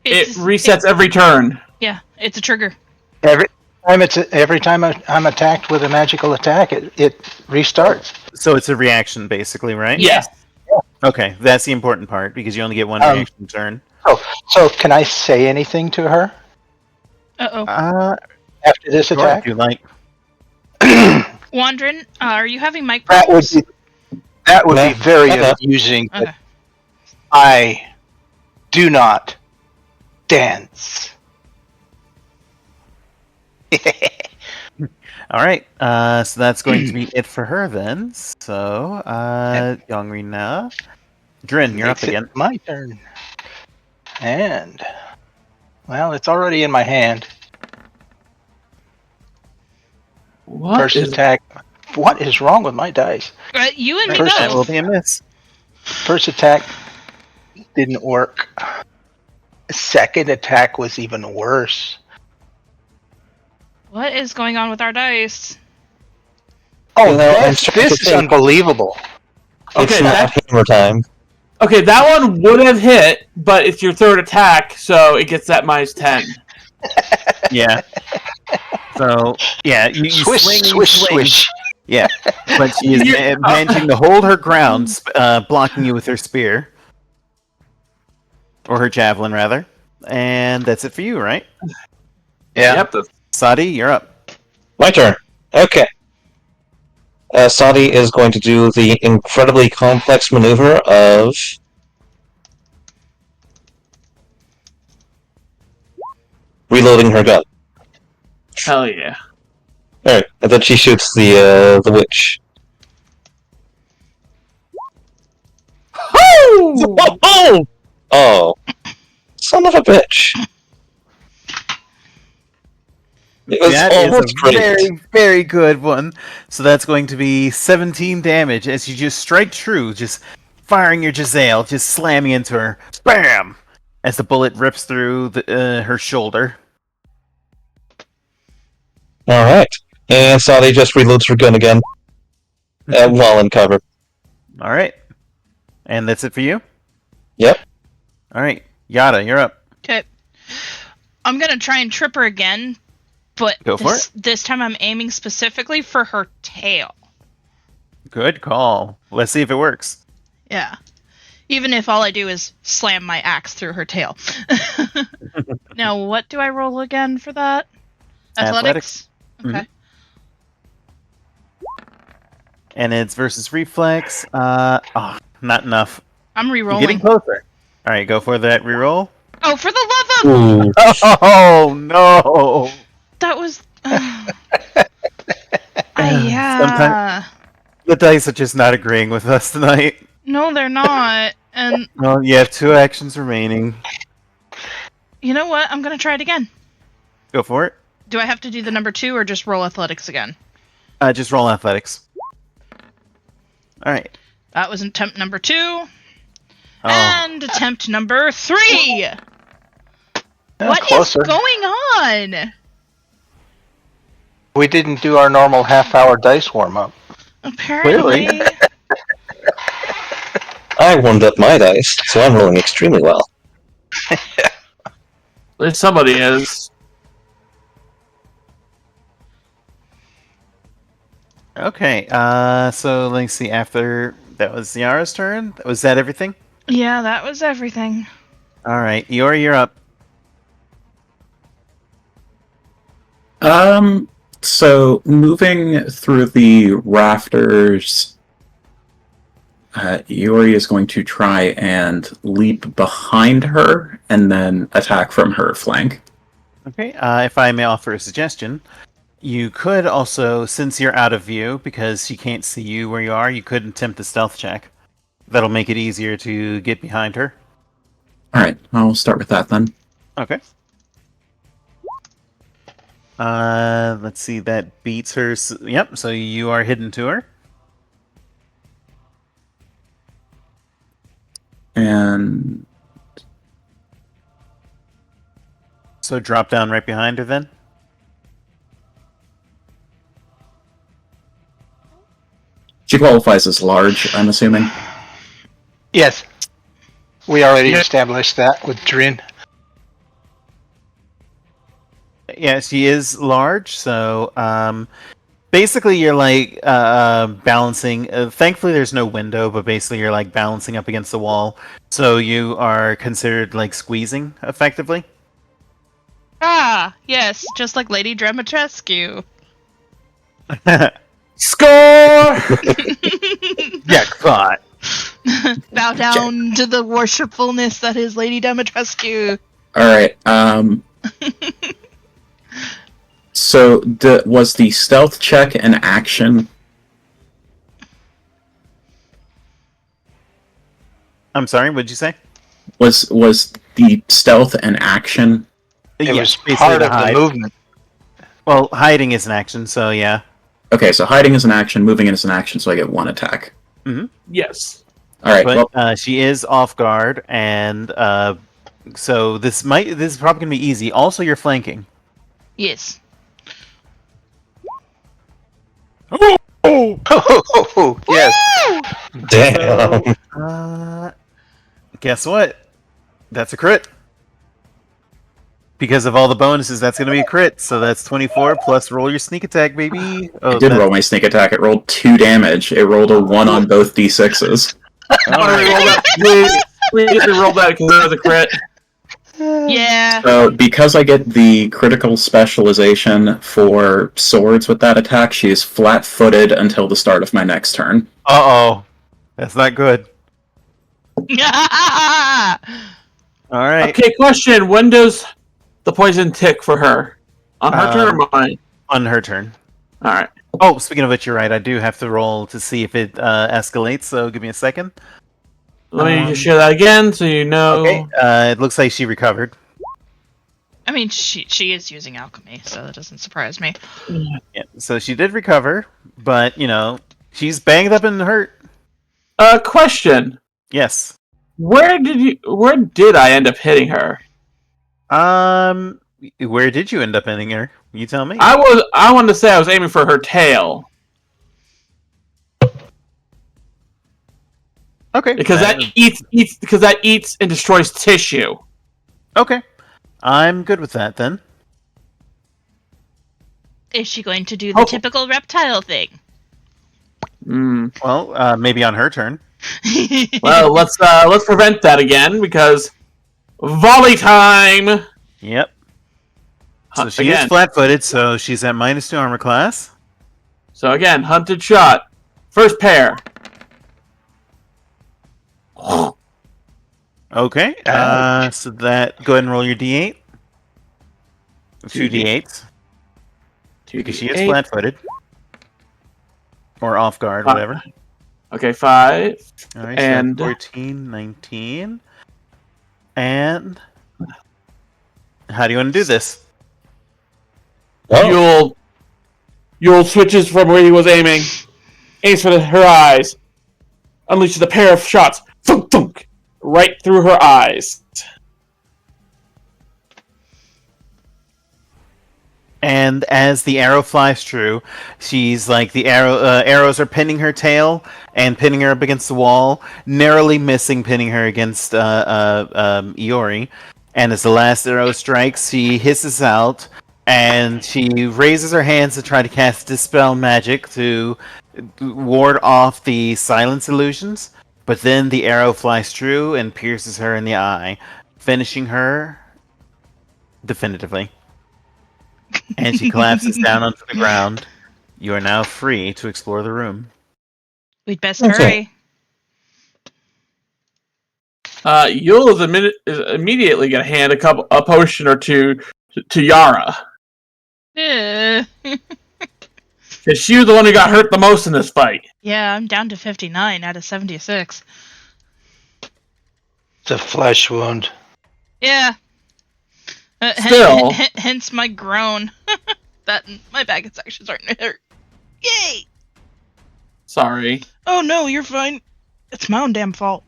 It resets every turn. Yeah, it's a trigger. Every time I'm attacked with a magical attack, it restarts. So it's a reaction, basically, right? Yes. Okay, that's the important part because you only get one reaction turn. So can I say anything to her Uh-oh. after this Sure, attack? if you like. Wandrin, are you having mic That would problems? be very Okay. amusing. But Okay. I do not dance. All right, so that's going to be it for her then. So, Yongrina, Drin, you're up Makes it again. my turn. And, well, it's already in my hand. First attack. What is wrong with my dice? You and me First That will both. be a miss. First attack didn't work. Second attack was even worse. What is going on with our dice? Oh, You know, I'm this starting to is think- unbelievable. It's Okay, not hammer time. Okay, that one would have hit, but it's your third attack, so it gets that -10. Yeah. So, yeah, you Swish, swing, swish, swing. swish. Yeah, but she is managing to hold her ground, blocking you with her spear. Or her javelin, rather. And that's it for you, right? Yeah. Yep. Sadi, you're up. My turn. Okay. Sadi is going to do the incredibly complex maneuver of reloading her gun. Hell yeah. Alright, and then she shoots the witch. Oh! Oh. Son of a bitch. It was That is almost a great. very, very good one. So that's going to be 17 damage as you just strike true, just firing your Giselle, just slamming into her. Bam! As the bullet rips through her shoulder. Alright. And Sadi just reloads her gun again. While in cover. Alright. And that's it for you? Yep. Alright. Yarra, you're up. Okay. I'm gonna try and trip her again, but Go for this time I'm aiming specifically for her tail. Good call. Let's see if it works. Yeah. Even if all I do is slam my axe through her tail. Now, what do I roll again for that? Athletics? Okay. And it's versus reflex. Not enough. I'm You're re-rolling. getting closer. Alright, go for that reroll. Oh, for the love of... Ooh. Oh, no! That was... yeah. The dice are just not agreeing with us tonight. No, they're not. And Well, you have 2 actions remaining. you know what? I'm going to try it again. Go for it. Do I have to do the number 2 or just roll athletics again? Just roll athletics. Alright. That was attempt number 2. Oh. And attempt number 3! What is closer. going on? We didn't do our normal half-hour dice warm-up. Apparently. Really? I warmed up my dice, so I'm rolling extremely well. At least somebody is. Okay, so let's see, after that was Yarra's turn? Was that everything? Yeah, that was everything. Alright, Iori, you're up. So moving through the rafters, Iori is going to try and leap behind her and then attack from her flank. Okay, if I may offer a suggestion, you could also, since you're out of view, because she can't see you where you are, you could attempt a stealth check. That'll make it easier to get behind her. Alright, I'll start with that then. Okay. Let's see, that beats her. Yep, so you are hidden to her. And So drop down right behind her then. she qualifies as large, I'm assuming. Yes. We already established that with Drin. Yeah, she is large, so basically you're like balancing. Thankfully, there's no window, but basically you're like balancing up against the wall, so you are considered like squeezing effectively. Ah, yes, just like Lady Dramatrescu. Score! Yeah, caught. Bow down to the worshipfulness that is Lady Dimitrescu. Alright, so was the stealth check an action? I'm sorry, what'd you say? Was the stealth an action? It Yeah, was basically part to of hide. the movement. Well, hiding is an action, so yeah. Okay, so hiding is an action, moving is an action, so I get 1 attack. Yes. Alright, But well, she is off guard, and so this is probably gonna be easy. Also, you're flanking. Yes. Oh, yes. Damn. Guess what? That's a crit. Because of all the bonuses, that's going to be a crit. So that's 24 plus roll your sneak attack, baby. I did roll my sneak attack. It rolled 2 damage. It rolled a 1 on both d6s. All right. completely rolled that because it was a crit. Yeah. So, because I get the critical specialization for swords with that attack, she is flat-footed until the start of my next turn. Uh-oh. That's not good. Yeah. All right. Okay, question. When does the poison tick for her? On her turn or mine? On her turn. Alright. Oh, speaking of which, you're right. I do have to roll to see if it escalates, so give me a second. Let me just share that again so you know. Okay, it looks like she recovered. I mean, she is using alchemy, so that doesn't surprise me. Yeah, so she did recover, but, she's banged up and hurt. Question. Yes. Where did I end up hitting her? Where did you end up ending her? You tell me. I wanted to say I was aiming for her tail. Okay. Because that eats and destroys tissue. Okay. I'm good with that then. Is she going to do the typical reptile thing? Well, maybe on her turn. Well, let's prevent that again because volley time. Yep. So she is flat-footed, so she's at -2 armor class. So again, hunted shot. First pair. Okay. So that go ahead and roll your d8. 2 d8s. Because she is flat-footed. Or off guard, whatever. Okay, 5. Alright, and so 14, 19. And how do you want to do this? Oh, Yule switches from where he was aiming. Aims for her eyes. Unleashes a pair of shots. Thunk, thunk, right through her eyes. And as the arrow flies through, she's like the arrows are pinning her tail and pinning her up against the wall, narrowly missing pinning her against Iori. And as the last arrow strikes, she hisses out and she raises her hands to try to cast Dispel Magic to ward off the silence illusions. But then the arrow flies through and pierces her in the eye, finishing her definitively. And she collapses down onto the ground. You are now free to explore the room. We'd best hurry. Yule is immediately going to hand a potion or two to Yarra. Yeah, Because she was the one who got hurt the most in this fight. I'm down to 59 out of 76. It's a flesh wound. Yeah. Still. Hence my groan. That my back is actually starting to hurt. Yay! Sorry. Oh no, you're fine. It's my own damn fault.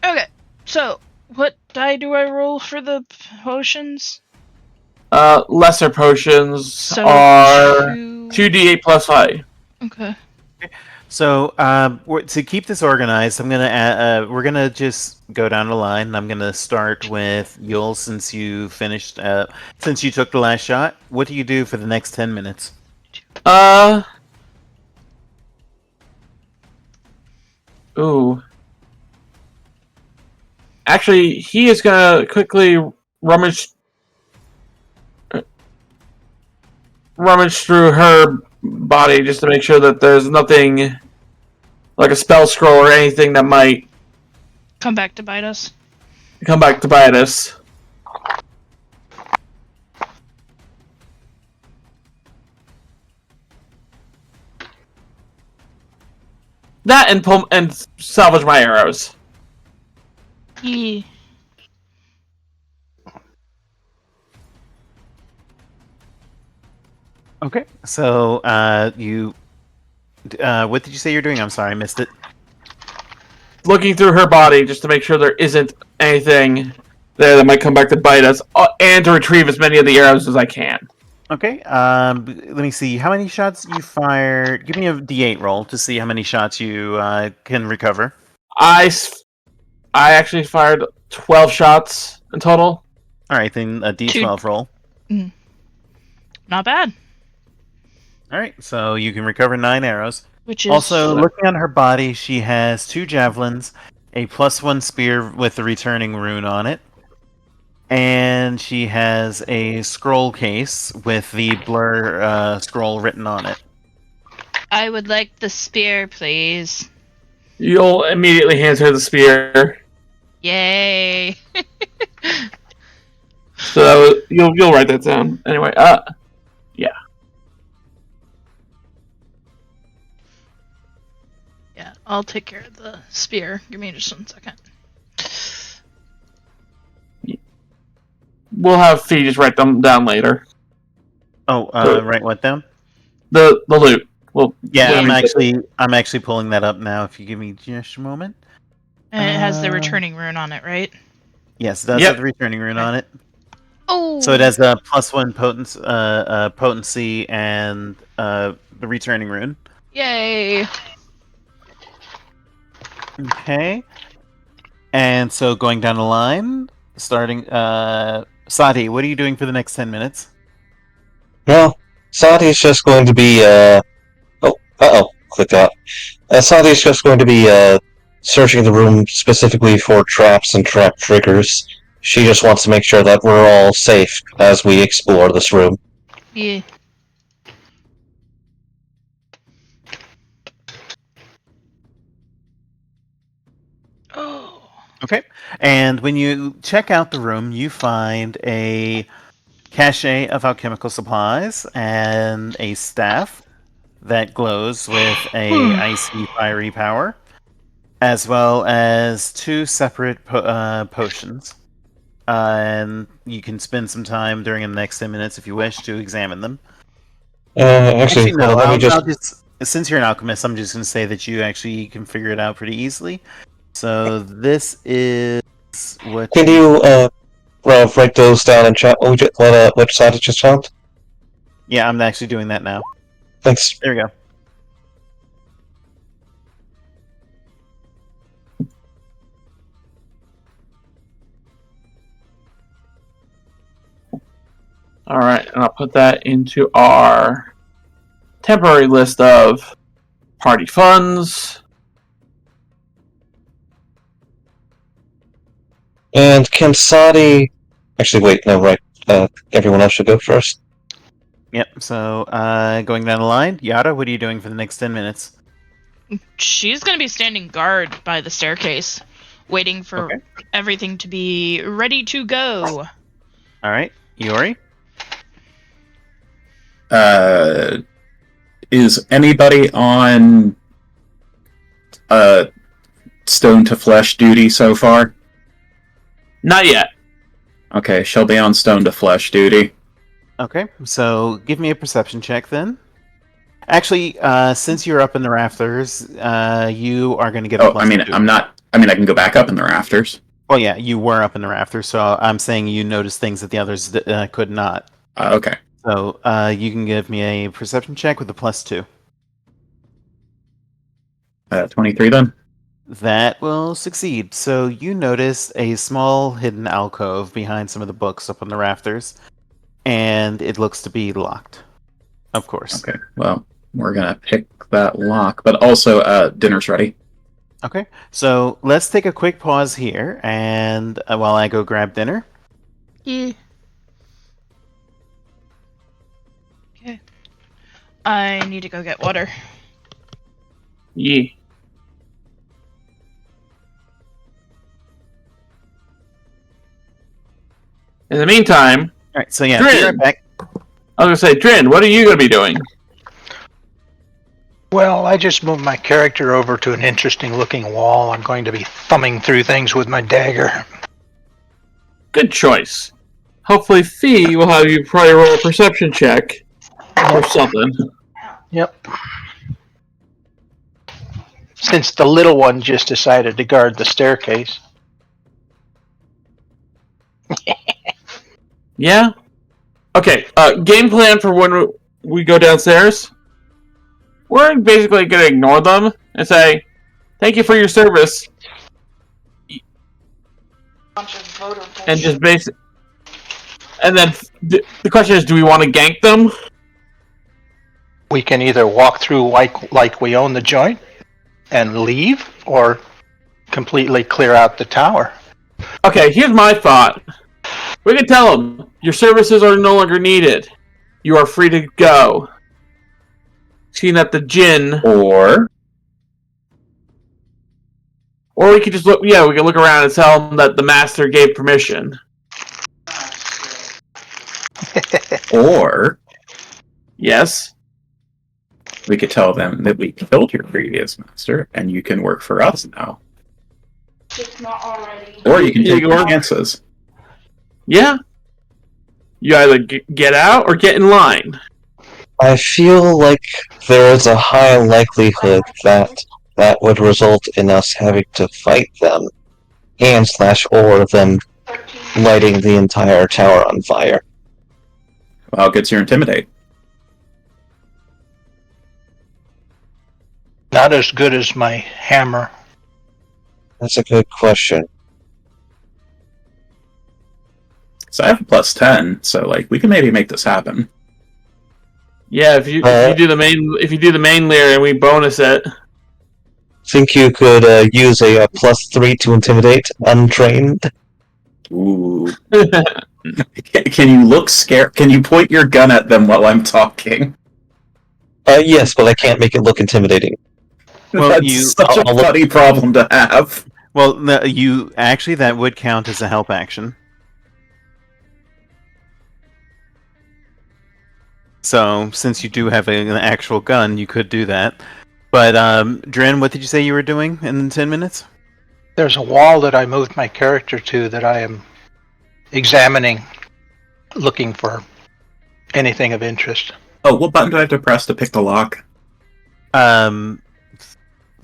Okay, so what die do I roll for the potions? Lesser potions So are 2... 2d8 plus 5. Okay. So, to keep this organized, we're gonna just go down the line. And I'm gonna start with Yule since you finished. Since you took the last shot, what do you do for the next 10 minutes? Ooh. Actually, he is gonna quickly rummage through her body just to make sure that there's nothing like a spell scroll or anything that might Come back to bite us. come back to bite us. That and salvage my arrows. Yeah. Okay. So, what did you say you're doing? I'm sorry, I missed it. Looking through her body just to make sure there isn't anything there that might come back to bite us, and to retrieve as many of the arrows as I can. Okay. Let me see. How many shots you fired? Give me a D8 roll to see how many shots you can recover. I actually fired 12 shots in total. All right, then a D12 roll. Not bad. All right, so you can recover 9 arrows. Which is Also, looking on her body, she has 2 javelins, a +1 spear with the returning rune on it, and she has a scroll case with the blur scroll written on it. I would like the spear, please. You'll immediately hand her the spear. Yay! So you'll write that down. Anyway, yeah. Yeah, I'll take care of the spear. Give me just 1 second. We'll have Fee just write them down later. Oh, write what down? The loot. Well, Yeah, yeah, I'm actually pulling that up now. If you give me just a moment. And it has the returning rune on it, right? Yes, it does Yep. have the returning rune on it. Oh! So it has a +1 potency and the returning rune. Yay! Okay. And so going down the line, starting Sati, what are you doing for the next 10 minutes? Well, Sadi's just going to be, click that. Sadi's just going to be, searching the room specifically for traps and trap triggers. She just wants to make sure that we're all safe as we explore this room. Yeah. Oh. Okay. And when you check out the room, you find a cache of alchemical supplies and a staff that glows with a icy fiery power, as well as 2 separate potions. And you can spend some time during the next 10 minutes if you wish to examine them. Actually, no, let me just... I'll just... Since you're an alchemist, I'm just going to say that you actually can figure it out pretty easily. So this is what... Can you, write those down in chat? What Sadi just found? Yeah, I'm actually doing that now. Thanks. There we go. Alright, and I'll put that into our temporary list of party funds. And can Sadi... Actually, wait, no, right. Everyone else should go first. Yep, so going down the line, Yarra, what are you doing for the next 10 minutes? She's gonna be standing guard by the staircase, waiting for everything to be ready to go. Alright, Iori? Is anybody on stone to flesh duty so far? Not yet. Okay, she'll be on stone to flesh duty. Okay, so give me a perception check then. Actually, since you're up in the rafters, you are going to get a plus two. I'm not... I mean, I can go back up in the rafters. Well, yeah, you were up in the rafters, so I'm saying you noticed things that the others could not. Okay. So you can give me a perception check with a +2. 23 then? That will succeed. So you notice a small hidden alcove behind some of the books up on the rafters, and it looks to be locked. Of course. Okay, well, we're gonna pick that lock, but also, dinner's ready. Okay, so let's take a quick pause here, and while I go grab dinner. Yeah. Okay. I need to go get water. Yeah. In the meantime, Alright, so yeah, Drin! be right back. I was gonna say, Drin, what are you gonna be doing? Well, I just moved my character over to an interesting looking wall. I'm going to be thumbing through things with my dagger. Good choice. Hopefully, Fee will have you probably roll a perception check or something. Yep. Since the little one just decided to guard the staircase. Yeah. Okay. Game plan for when we go downstairs. We're basically gonna ignore them and say, "Thank you for your service," and just and then the question is, do we want to gank them? We can either walk through like we own the joint and leave, or completely clear out the tower. Okay, here's my thought. We can tell them your services are no longer needed. You are free to go. Seeing that the Jinn, Or we could just look. Yeah, we can look around and tell them that the master gave permission. or Yes. we could tell them that we killed your previous master and you can work for us now. It's not already. Or you can You take can your work- chances. Yeah. You either get out or get in line. I feel like there is a high likelihood that would result in us having to fight them, or them 13. lighting the entire tower on fire. Well, how good's your intimidate? Not as good as my hammer. That's a good question. So I have a +10, so like we can maybe make this happen. Yeah, if you do the main layer and we bonus it. Think you could use a +3 to intimidate untrained? Ooh. Can you look scared? Can you point your gun at them while I'm talking? Yes, but I can't make it look intimidating. Well, That's such a I'll look- funny problem to have. Well, no, you actually that would count as a help action. So, since you do have an actual gun, you could do that. But, Drin, what did you say you were doing in 10 minutes? There's a wall that I moved my character to that I am examining, looking for anything of interest. Oh, what button do I have to press to pick the lock?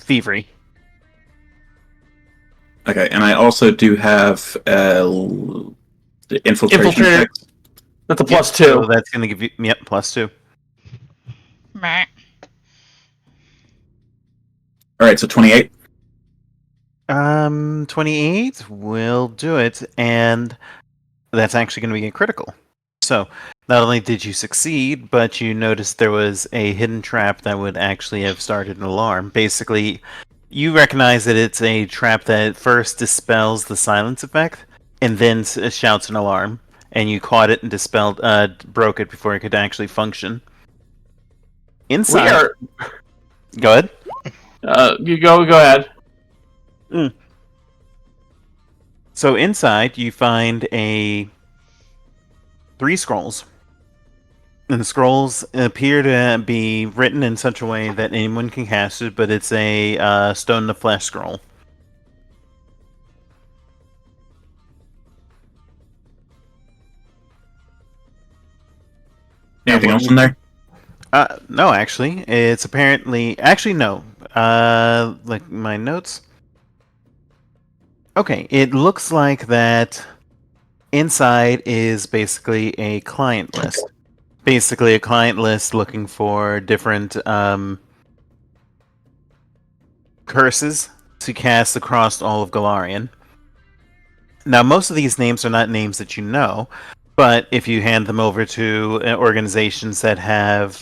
Thievery. Okay, and I also do have the infiltration. Infiltrator. check. That's a +2. So that's going to give you, yep, +2. Meh. Alright, so 28. 28 will do it, and that's actually going to be a critical. So, not only did you succeed, but you noticed there was a hidden trap that would actually have started an alarm. Basically, you recognize that it's a trap that first dispels the silence effect, and then shouts an alarm. And you caught it and broke it before it could actually function. Inside, go ahead. You go ahead. So inside, you find 3 scrolls. And the scrolls appear to be written in such a way that anyone can cast it, but it's a stone to flesh scroll. Anything else in there? No, actually. It's apparently... Actually, no. Like my notes. Okay, it looks like that inside is basically a client list. Basically a client list looking for different curses to cast across all of Galarian. Now, most of these names are not names that you know, but if you hand them over to organizations that have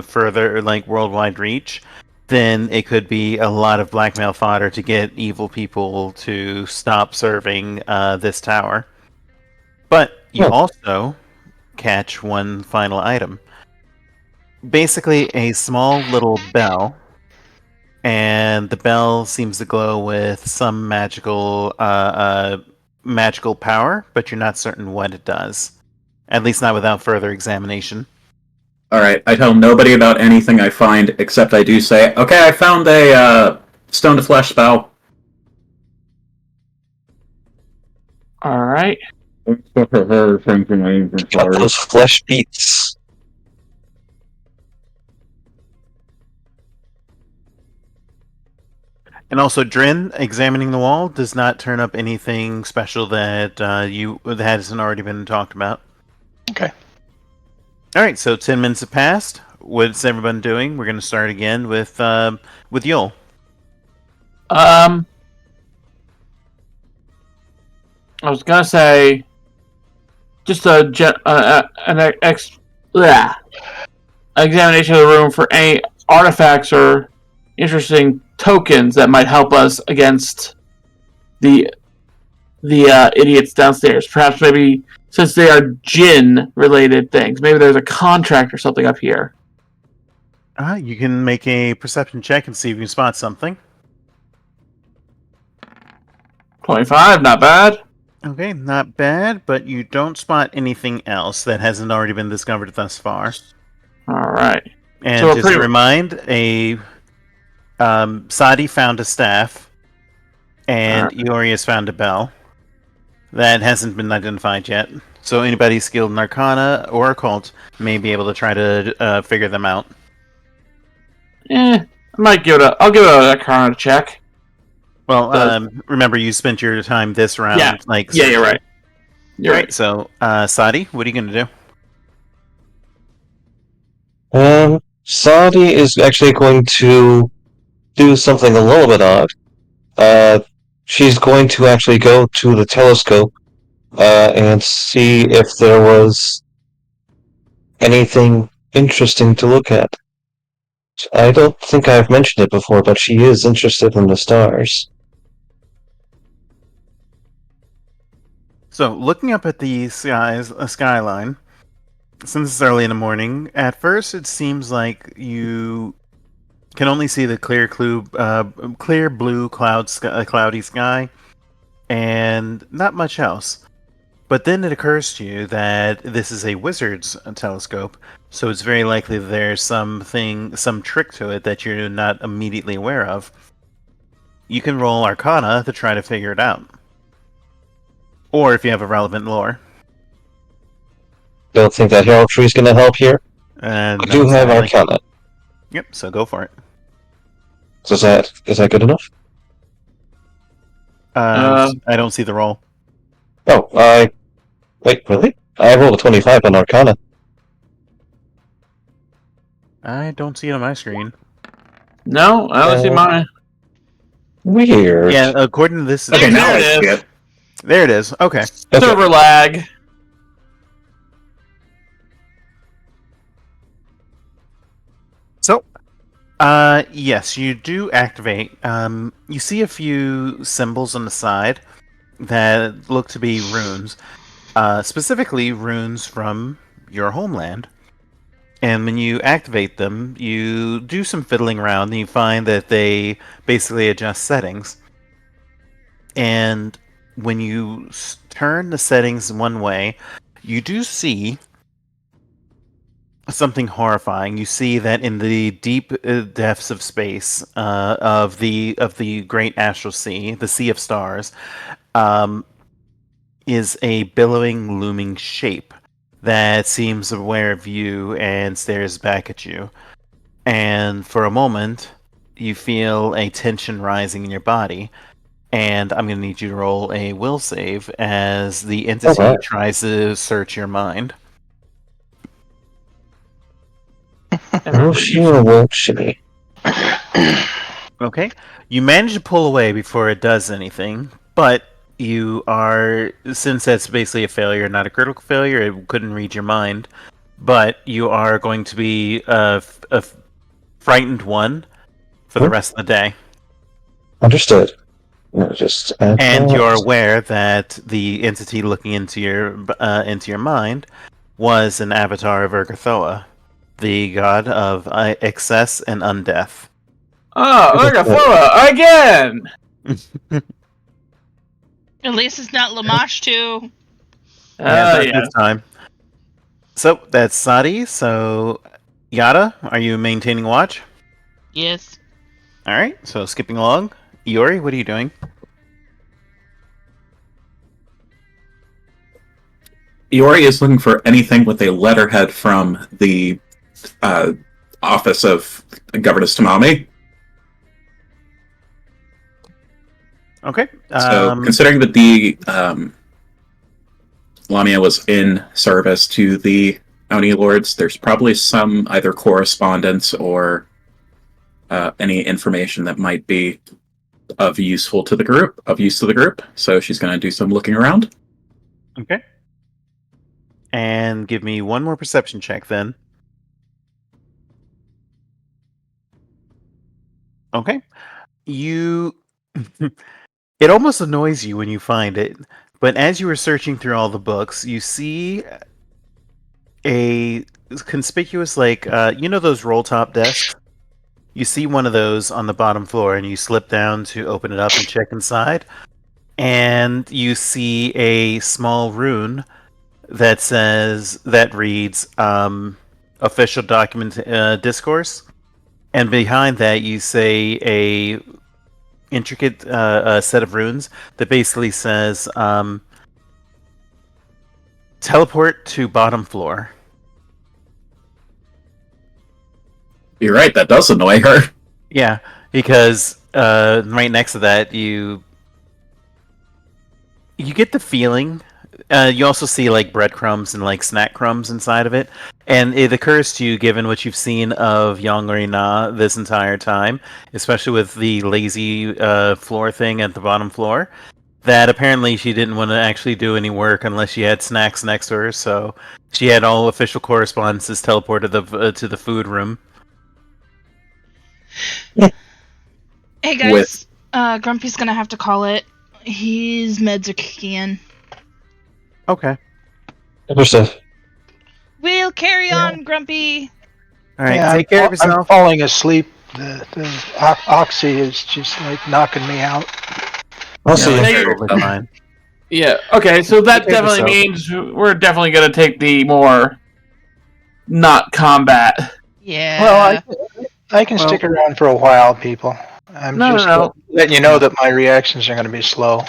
further, like, worldwide reach, then it could be a lot of blackmail fodder to get evil people to stop serving this tower. But you also catch one final item. Basically, a small little bell, and the bell seems to glow with some magical power, but you're not certain what it does. At least not without further examination. Alright, I tell nobody about anything I find, except I do say, okay, I found a stone to flesh spell. Alright. Got those flesh beats. And also, Drin, examining the wall does not turn up anything special that that hasn't already been talked about. Okay. Alright, so 10 minutes have passed. What's everyone doing? We're going to start again with Yule. I was gonna say, just examination of the room for any artifacts or interesting tokens that might help us against the idiots downstairs. Perhaps maybe since they are Jinn-related things, maybe there's a contract or something up here. You can make a perception check and see if you spot something. 25, not bad. Okay, not bad, but you don't spot anything else that hasn't already been discovered thus far. All right. And So we're just to remind, Sadi found a staff, and Iori has found a bell. That hasn't been identified yet. So anybody skilled in Arcana or Occult may be able to try to figure them out. I might give it I'll give it a Arcana check. Well, remember you spent your time this round. Yeah, Searching. you're right. You're right. So, Sadi, what are you going to do? Sadi is actually going to do something a little bit odd. She's going to actually go to the telescope and see if there was anything interesting to look at. I don't think I've mentioned it before, but she is interested in the stars. So, looking up at the skyline, since it's early in the morning, at first it seems like you can only see the clear blue cloudy sky, and not much else. But then it occurs to you that this is a wizard's telescope, so it's very likely that there's some trick to it that you're not immediately aware of. You can roll Arcana to try to figure it out. Or if you have a relevant lore. Don't think that heraldry is going to help here. I do have Arcana. Yep, so go for it. So is that good enough? I don't see the roll. Oh, wait, really? I rolled a 25 on Arcana. I don't see it on my screen. No, I don't see mine. Weird. Yeah, according to this... Okay, now There I it see is. it. There it is. Okay. Server lag. So, yes, you do activate. You see a few symbols on the side that look to be runes. Specifically, runes from your homeland. And when you activate them, you do some fiddling around, and you find that they basically adjust settings. And when you turn the settings one way, you do see something horrifying. You see that in the deep depths of space of the great astral sea, the sea of stars, is a billowing, looming shape that seems aware of you and stares back at you. And for a moment, you feel a tension rising in your body. And I'm going to need you to roll a will save as the entity tries to search your mind. Oh, sure, won't she? Okay. You manage to pull away before it does anything, but you are, since that's basically a failure, not a critical failure, it couldn't read your mind, but you are going to be a frightened one for the rest of the day. Understood. And you're aware that the entity looking into your mind was an avatar of Urgathoa, the god of excess and undeath. Oh, Urgathoa again! At least it's not Lamash too. Yeah, this time. So that's Sadi. So Yarra, are you maintaining watch? Yes. All right. So skipping along, Iori, what are you doing? Iori is looking for anything with a letterhead from the office of Governess Tamami. Okay. So, considering that the Lamia was in service to the Oni Lords, there's probably some either correspondence or any information that might be of use to the group. So she's going to do some looking around. Okay. And give me one more perception check then. Okay. You. It almost annoys you when you find it, but as you were searching through all the books, you see a conspicuous, those roll top desks? You see one of those on the bottom floor, and you slip down to open it up and check inside, and you see a small rune that reads official document discourse, and behind that you say a intricate set of runes that basically says teleport to bottom floor. You're right, that does annoy her. Yeah, because right next to that you get the feeling. You also see like breadcrumbs and like snack crumbs inside of it, and it occurs to you, given what you've seen of Yongri Na this entire time, especially with the lazy floor thing at the bottom floor, that apparently she didn't want to actually do any work unless she had snacks next to her. So she had all official correspondences teleported to the food room. Hey guys, Grumpy's gonna have to call it. His meds are kicking in. Okay. Understood. We'll carry on, Grumpy. All right. Yeah, take care of I'm yourself. falling asleep. The oxy is just like knocking me out. I'll see No, you. it's totally fine. Yeah. Okay. So that Take care of definitely yourself. means we're definitely going to take the more not combat. Yeah. Well, I can stick around for a while, people. I'm just letting you know that my reactions are going to be slow.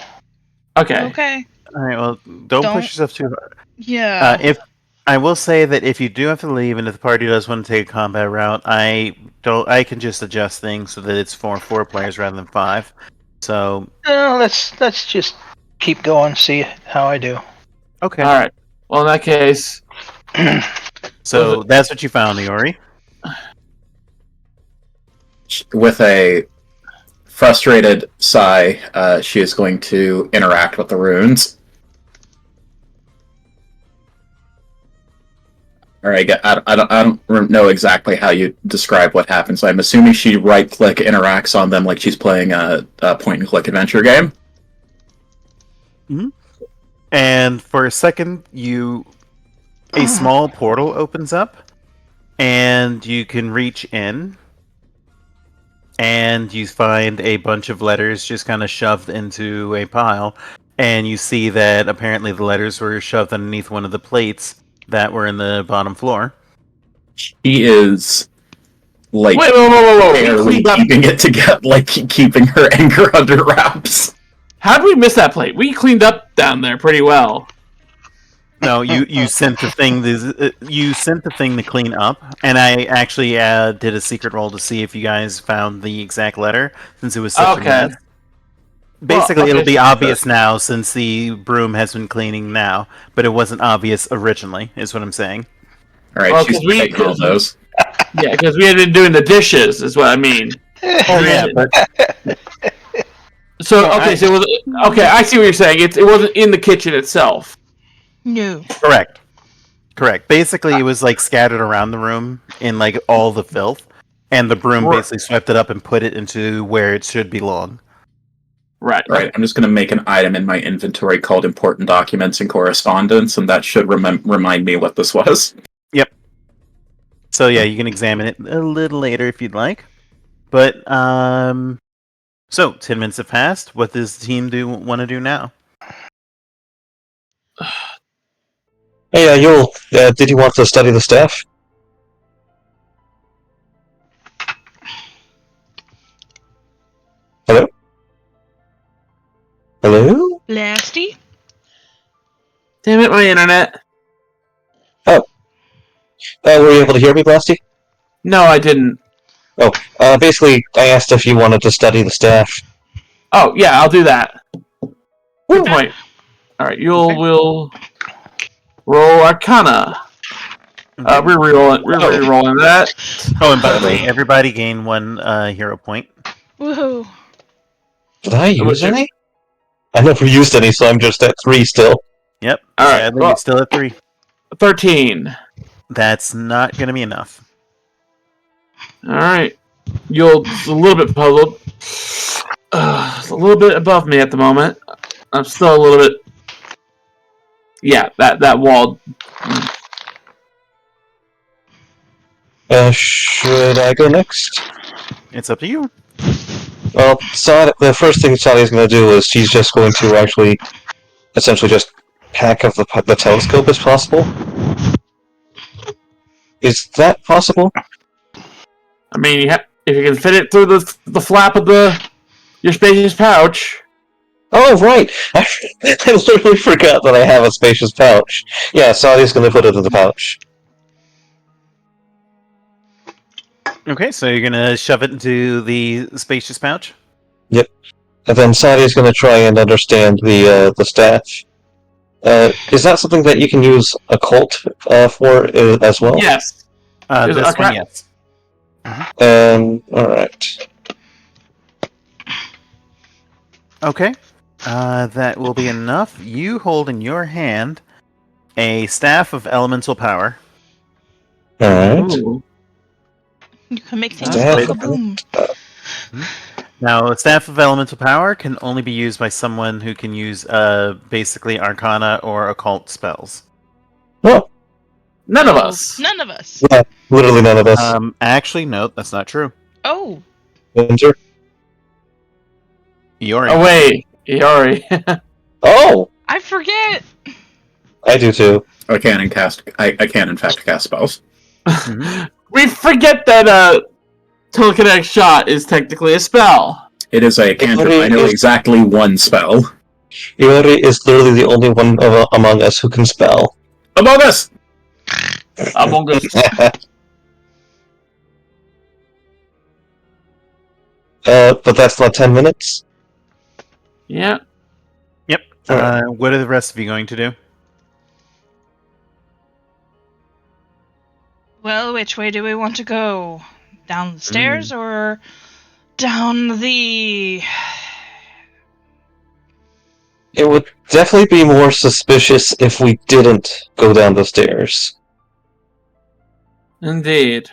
Okay. Okay. All right. Well, don't push yourself too hard. Yeah. If I will say that if you do have to leave, and if the party does want to take a combat route, I can just adjust things so that it's for 4 players rather than 5. So Let's just keep going, see how I do. okay. All right. Well, in that case, So that's what you found, Iori. With a frustrated sigh, she is going to interact with the runes. Alright, I don't know exactly how you describe what happens. I'm assuming she right-click interacts on them like she's playing a point-and-click adventure game. Mm-hmm. And for a second, a small portal opens up, and you can reach in, and you find a bunch of letters just kind of shoved into a pile, and you see that apparently the letters were shoved underneath one of the plates that were in the bottom floor. She is like whoa. barely keeping it together, like keeping her anger under wraps. How did we miss that plate? We cleaned up down there pretty well. No, you sent the thing. You sent the thing to clean up, and I actually did a secret roll to see if you guys found the exact letter, since it was such a mess. Basically, it'll be obvious now since the broom has been cleaning now, but it wasn't obvious originally, is what I'm saying. All right, she's taking all those. Yeah, because we had been doing the dishes, is what I mean. Oh yeah, but so okay, so it was okay. I see what you're saying. It wasn't in the kitchen itself. No. Correct. Basically, it was like scattered around the room in like all the filth, and the broom basically swept it up and put it into where it should belong. Right. I'm just going to make an item in my inventory called important documents and correspondence, and that should remind me what this was. Yep. So yeah, you can examine it a little later if you'd like. But so 10 minutes have passed. What does the team want to do now? Hey, Yule, did you want to study the staff? Hello? Hello? Blasty? Damn it, my internet. Were you able to hear me, Blasty? No, I didn't. Oh, basically, I asked if you wanted to study the staff. Oh, yeah, I'll do that. Good point. Alright, will roll Arcana. We're re-rolling that. Oh, and by the way, everybody gain 1 hero point. Woohoo. Did I use any? I never used any, so I'm just at 3 still. Yep. Alright, Sadly, well, you're still at 3. 13. That's not going to be enough. Alright. Yule's a little bit puzzled. It's a little bit above me at the moment. I'm still a little bit. Yeah, that wall. Should I go next? It's up to you. Well, the first thing Sally's going to do is she's just going to actually, essentially just hack of the telescope as possible. Is that possible? I mean, if you can fit it through the flap of your spacious pouch. Oh, right! I literally forgot that I have a spacious pouch. Yeah, Sally's going to put it in the pouch. Okay, so you're gonna shove it into the spacious pouch. Yep. And then Sally's going to try and understand the staff. Is that something that you can use occult for as well? Yes. This one, yes. Alright. Okay. That will be enough. You hold in your hand a staff of elemental power. Alright. Ooh. You can make things Staff. go boom. Now, a staff of elemental power can only be used by someone who can use basically arcana or occult spells. Oh, None of us. None of us. yeah, literally none of us. Actually, no, that's not true. Oh, Winter? Iori. Oh wait, Iori. Oh! I forget. I do too. I can in fact cast spells. Mhm. We forget that telekinetic shot is technically a spell. It is a cantrip. I know exactly one spell. Iori is literally the only one among us who can spell. Among Us! Among Us. But that's not 10 minutes? Yeah. Yep. Alright. What are the rest of you going to do? Well, which way do we want to go? Down the stairs or down the... It would definitely be more suspicious if we didn't go down the stairs. Indeed.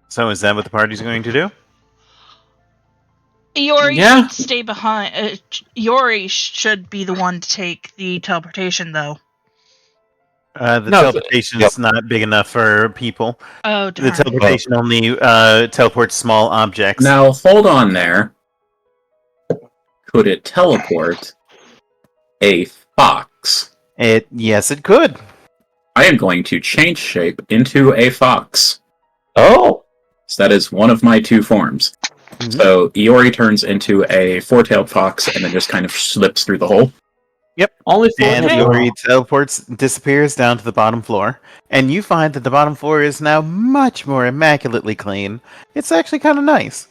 So is that what the party's going to do? Iori Yeah. should stay behind. Iori should be the one to take the teleportation, though. The No, teleportation yep. is not big enough for people. Oh, The darn. teleportation only teleports small objects. Now, hold on there. Could it teleport a fox? Yes, it could. I am going to change shape into a fox. Oh! So that is one of my two forms. Mhm. So Iori turns into a four-tailed fox and then just kind of slips through the hole. Only four. And Iori disappears down to the bottom floor, and you find that the bottom floor is now much more immaculately clean. It's actually kind of nice.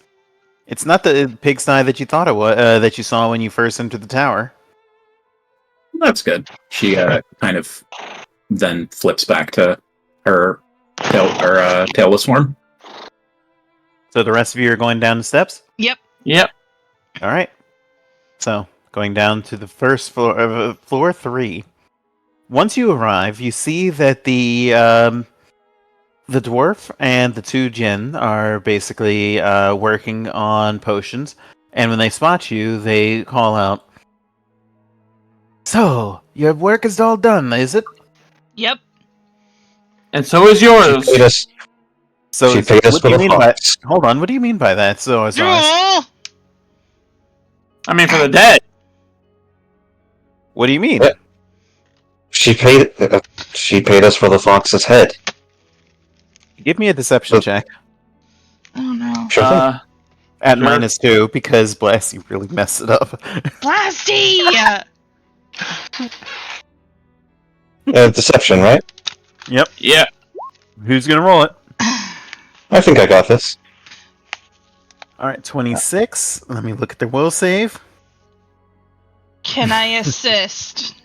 It's not the pigsty that you thought it was, that you saw when you first entered the tower. That's good. She kind of then flips back to her tailless form. So the rest of you are going down the steps? Yep. Yep. All right. So, going down to the first floor, floor 3. Once you arrive, you see that the dwarf and the two djinn are basically working on potions, and when they spot you, they call out, "So, your work is all done, is it?" Yep. And so is yours. She paid us, So, she paid us what for do you the mean by? fox. Hold on, what do you mean by that? So, as Aw! I mean, for the dead. what do you mean? What? She paid us for the fox's head. Give me a deception check Oh no. Sure thing. at Sure. -2 because Blasty really messed it up. Blasty! Deception, right? Yep. Yeah. Who's gonna roll it? I think I got this. All right, 26. Let me look at the will save. Can I assist?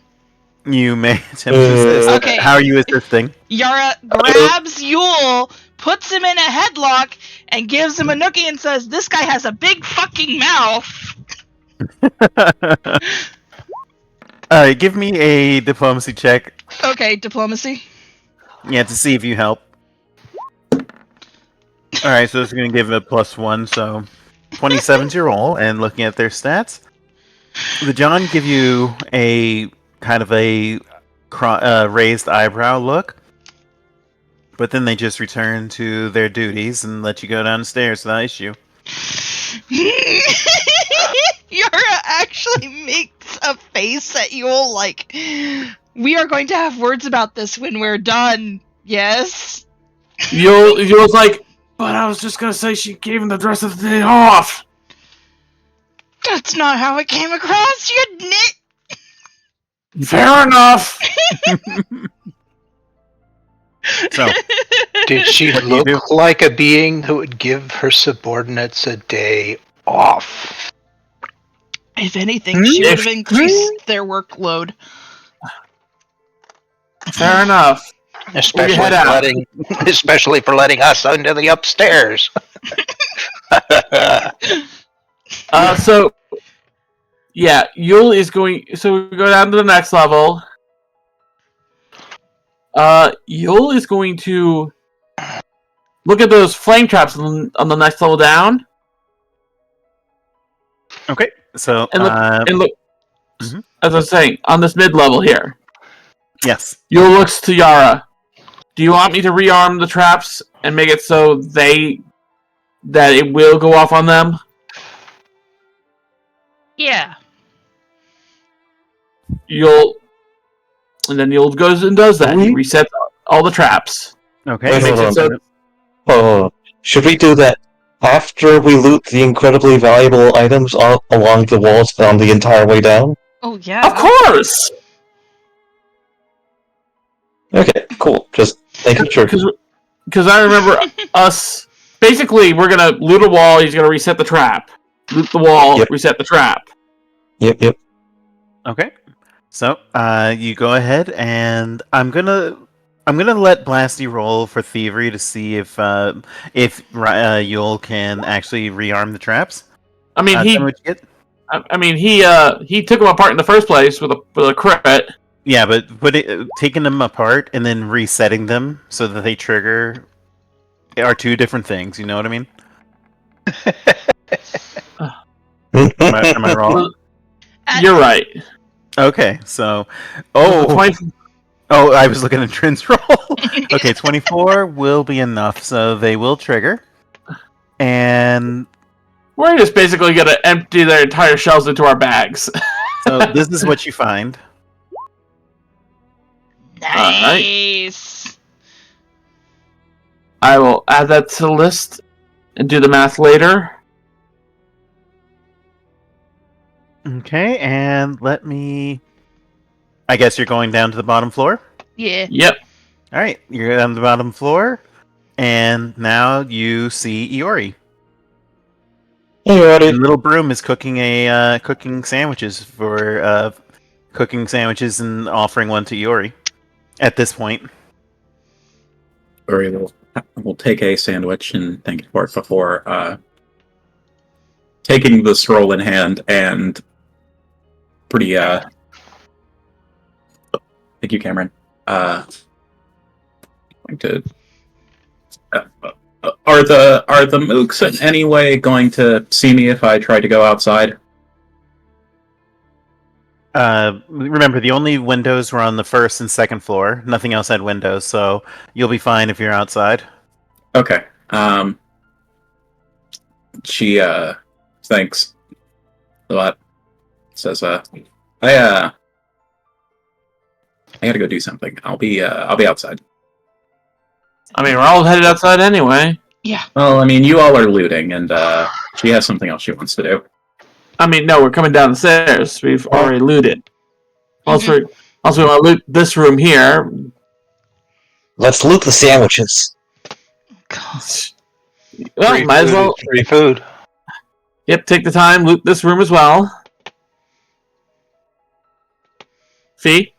You may attempt to assist. Okay. How are you assisting? Yarra grabs Yule, puts him in a headlock, and gives him a nookie and says, "This guy has a big fucking mouth." Alright, give me a diplomacy check. Okay, diplomacy. Yeah, to see if you help. All right, so this is going to give it a +1, so 27's your roll. And looking at their stats, the John give you a kind of a raised eyebrow look, but then they just return to their duties and let you go down the stairs without issue. Yarra actually makes a face at Yule like, we are going to have words about this when we're done. Yes? Yule's like, but I was just gonna say she gave him the rest of the day off. That's not how it came across, you nit! Fair enough. So, Did she What do you do? look like a being who would give her subordinates a day off? If anything, she would have increased their workload. Fair enough. Especially head for out. especially for letting us into the upstairs. So, yeah, Yule is going. So we go down to the next level. Yule is going to look at those flame traps on the next level down, okay, so and look. Mhm. As I was saying, on this mid level here, yes. Yule looks to Yarra. Do you want me to rearm the traps and make it so that it will go off on them? Yeah. And then Yule goes and does that. He resets all the traps. Okay, Wait, makes hold it so- Oh, should we do that after we loot the incredibly valuable items along the walls on the entire way down? Oh, yeah. Of course! Okay, cool. Just making sure. Because I remember us... Basically, we're going to loot a wall, he's going to reset the trap. Loot the wall, Yep. reset the trap. Yep. Okay, so you go ahead, and I'm gonna let Blasty roll for thievery to see if Yule can actually rearm the traps. I mean, Tell me what you get. he took them apart in the first place with a crit. Yeah, but taking them apart and then resetting them so that they trigger are two different things. You know what I mean? Am I wrong? You're right. Okay, so Oh, I was looking at Drin's roll. Okay, 24 will be enough, so they will trigger. And we're just basically going to empty their entire shells into our bags. so this is what you find. Nice. I will add that to the list and do the math later. Okay, and let me... I guess you're going down to the bottom floor? Yeah. Yep. Alright, you're on the bottom floor, and now you see Iori. Hey, The Roddy. little broom is cooking cooking sandwiches and offering one to Iori at this point. Or we'll take a sandwich and thank you for it before taking the scroll in hand and pretty thank you, Cameron. Going to are the mooks in any way going to see me if I try to go outside? Remember, the only windows were on the first and second floor. Nothing else had windows, so you'll be fine if you're outside. Okay. She thanks a lot. Says I gotta go do something. I'll be outside. I mean, we're all headed outside anyway. Yeah. Well, I mean, you all are looting, and she has something else she wants to do. I mean, no, we're coming down the stairs. We've already looted. Also, we want to loot this room here. Let's loot the sandwiches. God. Well, Free might as food, well. Free food. Yep, take the time, loot this room as well. Fee?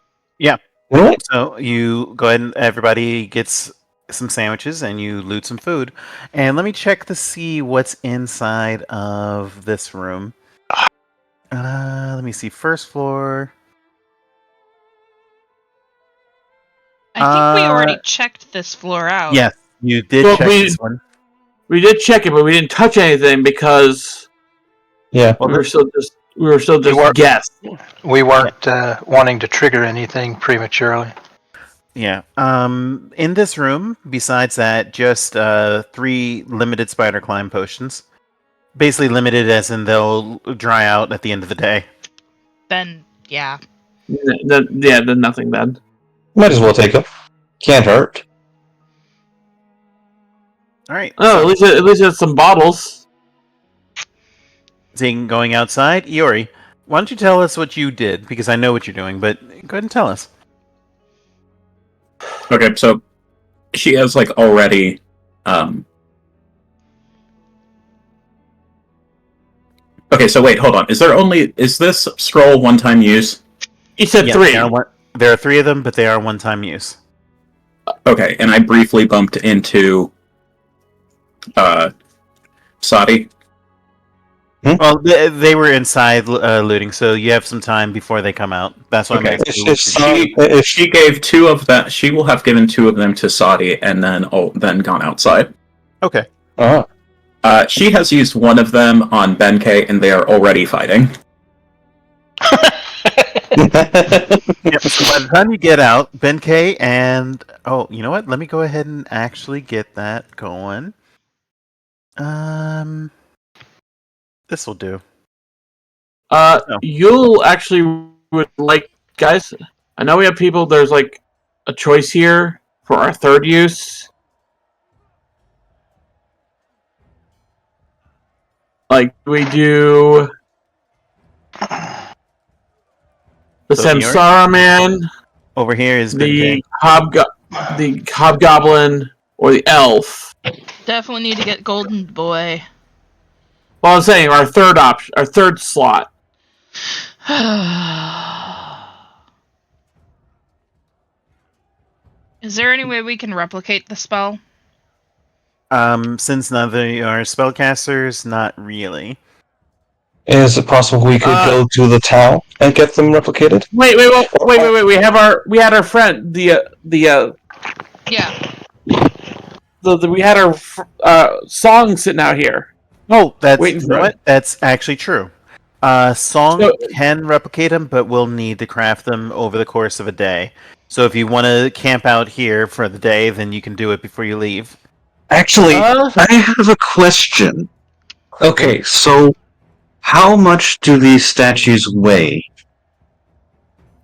What? So you go ahead and everybody gets some sandwiches and you loot some food. And let me check to see what's inside of this room. Let me see. First floor. I think we already checked this floor out. Yes, you did Well, check we- this one. We did check it, but we didn't touch anything because Yeah. we were still just weren't- guessed. We weren't wanting to trigger anything prematurely. Yeah. In this room, besides that, just 3 limited spider climb potions. Basically limited as in they'll dry out at the end of the day. Then, yeah. Then nothing then. Might as well take them. Can't hurt. Alright. Oh, at least it's some bottles. Going outside, Iori, why don't you tell us what you did? Because I know what you're doing, but go ahead and tell us. Okay, so she has like already Okay, so wait, hold on. Is this scroll one-time use? You said Yeah, 3. there are 3 of them, but they are one-time use. Okay, and I briefly bumped into Sadi. Well, they were inside looting, so you have some time before they come out. That's what Okay. I'm asking. If She gave 2 of them. She will have given 2 of them to Sadi, and then gone outside. Okay. She has used 1 of them on Benkei, and they are already fighting. Yep, so by the time you get out, Benkei and... Oh, you know what? Let me go ahead and actually get that going. This will do. Yule actually would like, guys. I know we have people. There's like a choice here for our 3rd use. Like we do the So, Samsara man, Over here is the Benkei. hobgoblin, or the elf. Definitely need to get Golden Boy. Well, I'm saying our 3rd option, our 3rd slot. Is there any way we can replicate the spell? Since none of them are spellcasters, not really. Is it possible we could go to the town and get them replicated? Wait! We had our friend, Yeah. we had our song sitting out here. Oh, that's Waiting you for know it. what? That's actually true. Song So- can replicate them, but we'll need to craft them over the course of a day. So if you want to camp out here for the day, then you can do it before you leave. Actually, I have a question. Okay, so how much do these statues weigh?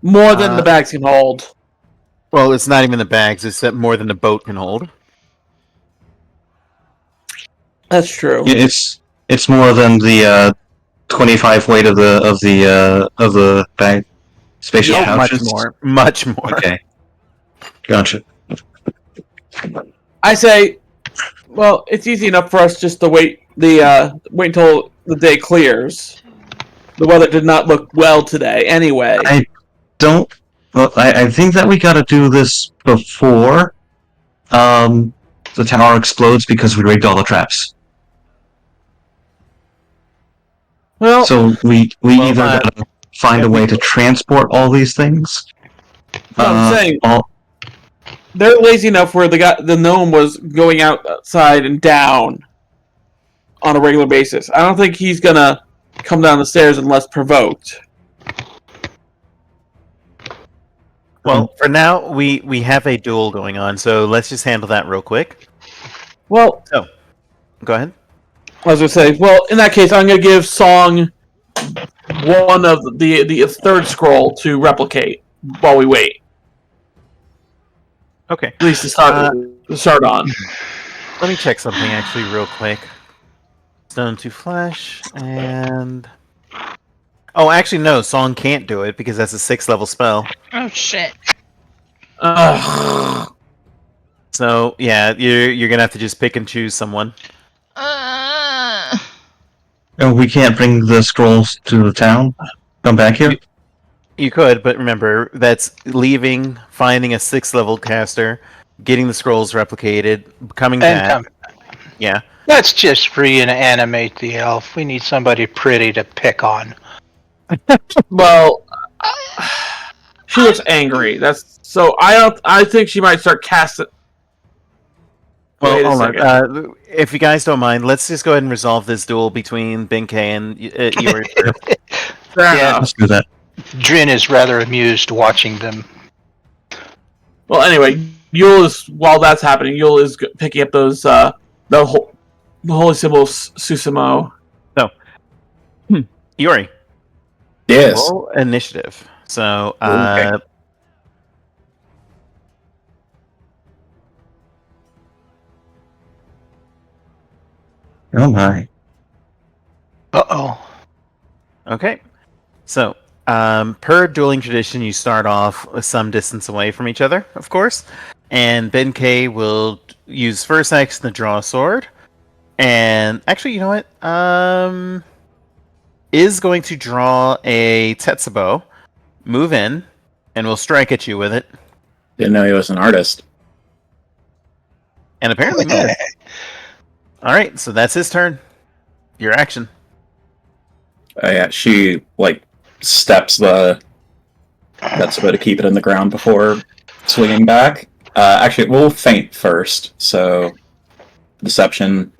More than the bags can hold. Well, it's not even the bags; it's more than the boat can hold. That's true. It's more than the 25 weight of the bag spatial Yeah, much pouches. much more. Okay, gotcha. I say, well, it's easy enough for us just to wait until the day clears. The weather did not look well today, anyway. I don't. Well, I think that we got to do this before the tower explodes because we rigged all the traps. Well, So we Well, either gotta find a way to transport all these things. I'm saying they're lazy enough where the gnome was going outside and down on a regular basis. I don't think he's gonna come down the stairs unless provoked. Well, for now, we have a duel going on, so let's just handle that real quick. Well, Go ahead. I was gonna say, well, in that case, I'm gonna give Song one of the 3rd scroll to replicate while we wait. Okay. At least to start on. Let me check something actually real quick. Stone to flash and. Oh, actually, no. Song can't do it because that's a 6th level spell. Oh shit. Ugh. So yeah, you're gonna have to just pick and choose someone. we can't bring the scrolls to the town. Come back here. You could, but remember that's leaving, finding a 6th level caster, getting the scrolls replicated, coming back. Yeah. Let's just reanimate the elf. We need somebody pretty to pick on. Well, she looks angry. I think she might start casting. Well, Wait a hold on. second. If you guys don't mind, let's just go ahead and resolve this duel between Benkei and Iori first. Fair Yeah. enough. Let's do that. Drin is rather amused watching them. Well, anyway, Yule is while that's happening. Yule is picking up those the holy symbol Susumo. Iori, Yes. roll initiative. So, Okay. Oh my. Uh-oh. okay. So, per dueling tradition, you start off some distance away from each other, of course. And Benkei will use first action to draw a sword. And actually, you know what? Is going to draw a Tetsubo, move in, and will strike at you with it. Didn't know he was an artist. And apparently missed. Alright, so that's his turn. Your action. Yeah, she steps that's to keep it in the ground before swinging back. Actually, we'll feint first. So, deception.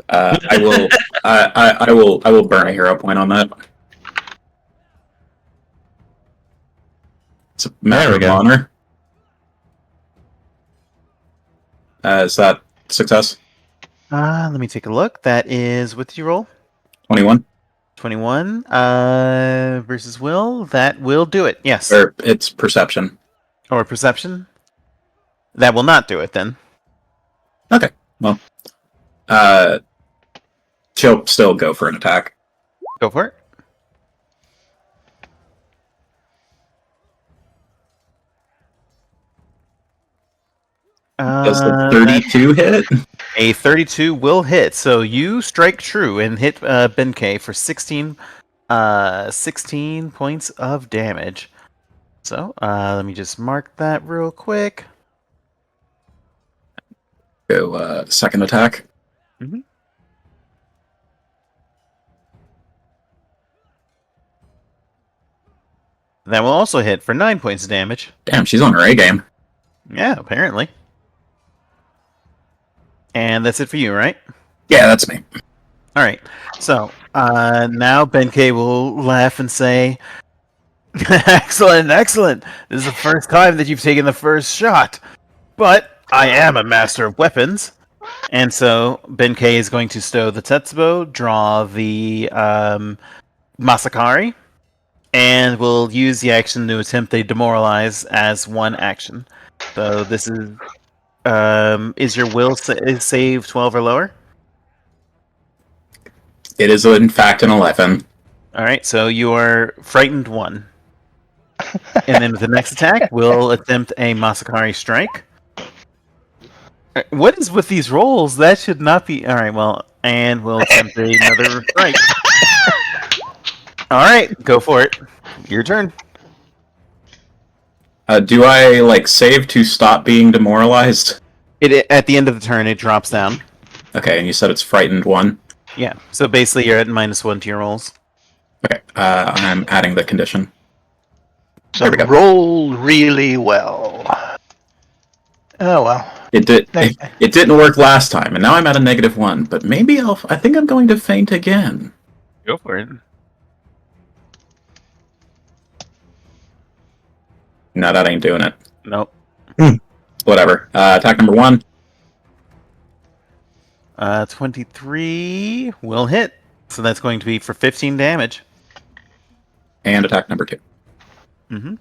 I will. I will burn a hero point on that. It's a matter of honor. Is that success? Let me take a look. That is, what did you roll? 21. 21 versus will. That will do it, yes. Or it's perception. Or perception. That will not do it then. Okay. Well, she'll still go for an attack. Go for it. Does the 32 hit? A 32 will hit, so you strike true and hit Benkei for 16 points of damage. So, let me just mark that real quick. Go second attack. Mhm. That will also hit for 9 points of damage. Damn, she's on her A game. Yeah, apparently. And that's it for you, right? Yeah, that's me. Alright, so now Benkei will laugh and say, excellent, excellent! This is the first time that you've taken the first shot. But I am a master of weapons. And so Benkei is going to stow the Tetsubo, draw the Masakari, and will use the action to attempt a demoralize as one action. So this is your will save 12 or lower? It is, in fact, an 11. Alright, so you are frightened 1. And then with the next attack, we'll attempt a Masakari strike. What is with these rolls? That should not be... Alright, well, and we'll attempt another strike. Alright, go for it. Your turn. Do I, save to stop being demoralized? At the end of the turn, it drops down. Okay, and you said it's frightened 1? Yeah, so basically you're at -1 to your rolls. Okay, I'm adding the condition. So There we go. roll really well. Oh well. It didn't work last time, and now I'm at a -1. But maybe I think I'm going to feint again. Go for it. No, that ain't doing it. Nope. Whatever. Attack number 1. 23 will hit. So that's going to be for 15 damage. And attack number 2. Mm-hmm.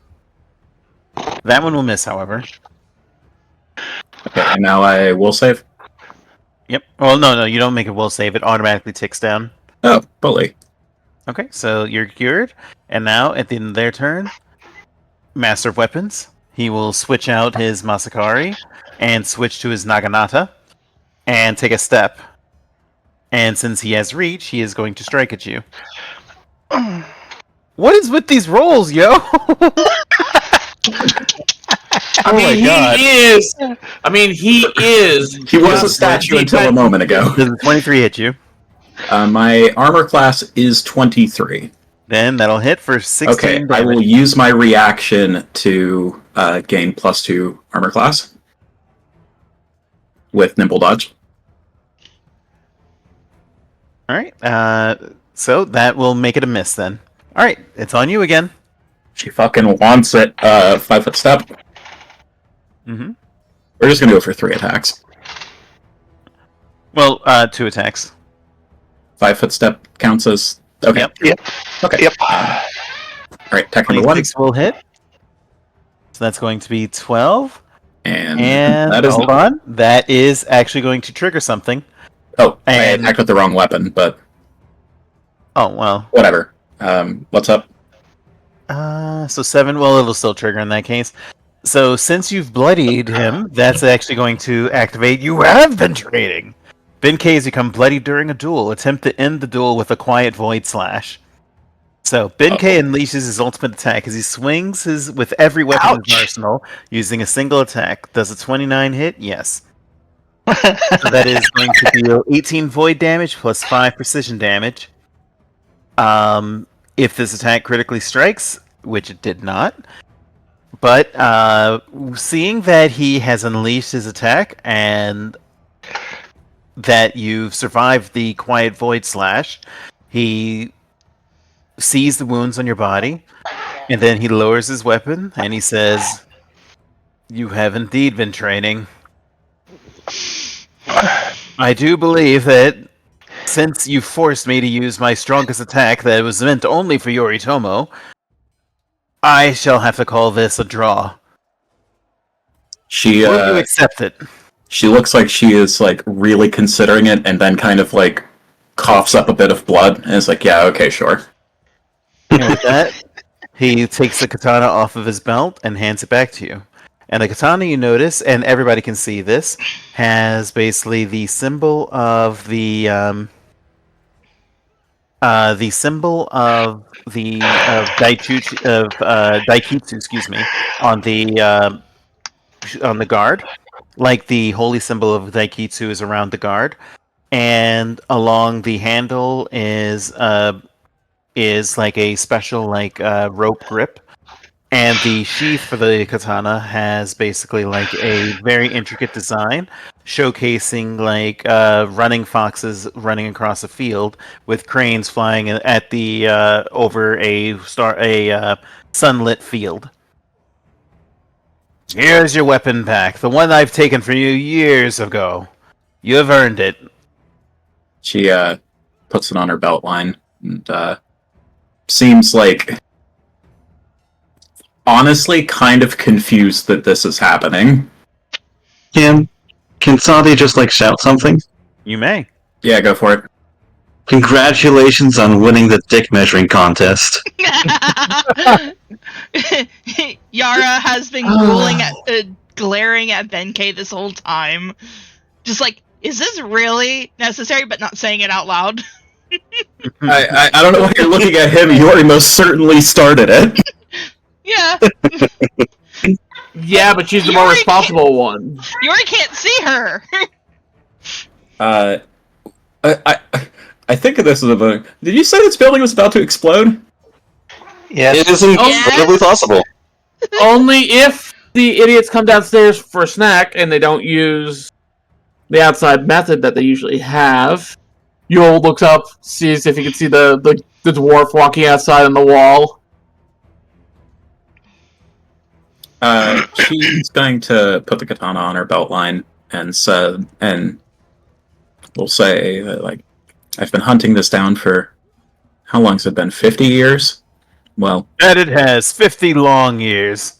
That one will miss, however. Okay, and now I will save. Yep. Well, no, you don't make a will save. It automatically ticks down. Oh, bully. Okay, so you're cured. And now, at the end of their turn, Master of Weapons. He will switch out his Masakari and switch to his Naginata and take a step. And since he has reach, he is going to strike at you. What is with these rolls, yo? He is. He was a statue until a moment ago. Does the 23 hit you? My armor class is 23. Then that'll hit for 16 Okay, damage. I will use my reaction to gain +2 armor class. with Nimble Dodge. All right. So that will make it a miss then. All right, it's on you again. She fucking wants it. 5-foot step. Mm-hmm. We're just gonna go for 3 attacks. Well, 2 attacks. 5-foot step counts as okay. Yep. Okay. Yep. All right, attack number 1, 26 will hit. So that's going to be 12. and And that is hold on, that is actually going to trigger something. Oh, I And- attacked with the wrong weapon, but Oh well. whatever. What's up? So 7. Well, it'll still trigger in that case. So since you've bloodied him, that's actually going to activate. You have been trading. Benkei has become bloodied during a duel. Attempt to end the duel with a quiet void slash. So Benkei unleashes his ultimate attack as he swings with every weapon in his arsenal using a single attack. Does a 29 hit? Yes. So that is going to deal 18 void damage plus 5 precision damage. If this attack critically strikes, which it did not, but seeing that he has unleashed his attack and that you've survived the quiet void slash, he sees the wounds on your body, and then he lowers his weapon and he says, "You have indeed been training. I do believe that since you forced me to use my strongest attack that was meant only for Yoritomo, I shall have to call this a draw. She Will you accept it?" she looks like she is like really considering it, and then kind of like coughs up a bit of blood, and is like, "Yeah, okay, sure." And with that, he takes the katana off of his belt and hands it back to you. And the katana, you notice, and everybody can see this, has basically the symbol of the Dichuchi of Daikitsu, excuse me, on the guard, like the holy symbol of Daikitsu is around the guard, and along the handle is like a special rope grip. And the sheath for the katana has basically like a very intricate design, showcasing like running foxes running across a field with cranes flying at the over a sunlit field. Here's your weapon back, the one I've taken from you years ago. You have earned it. She puts it on her belt line and seems like honestly kind of confused that this is happening. Can Sadi just shout something? You may. Yeah, go for it. Congratulations on winning the dick measuring contest. Yarra has been glaring at Benkei this whole time. Just like, is this really necessary? But not saying it out loud. I don't know why you're looking at him. Iori most certainly started it. Yeah. Yeah, but she's the more responsible one. Iori can't see her. I think of this as a. Did you say this building was about to explode? Yes. It is incredibly possible. Only if the idiots come downstairs for a snack and they don't use the outside method that they usually have. Yule looks up, sees if he can see the dwarf walking outside on the wall. She's going to put the katana on her belt line and we'll say that, I've been hunting this down for how long has it been? 50 years? Well, And it has 50 long years.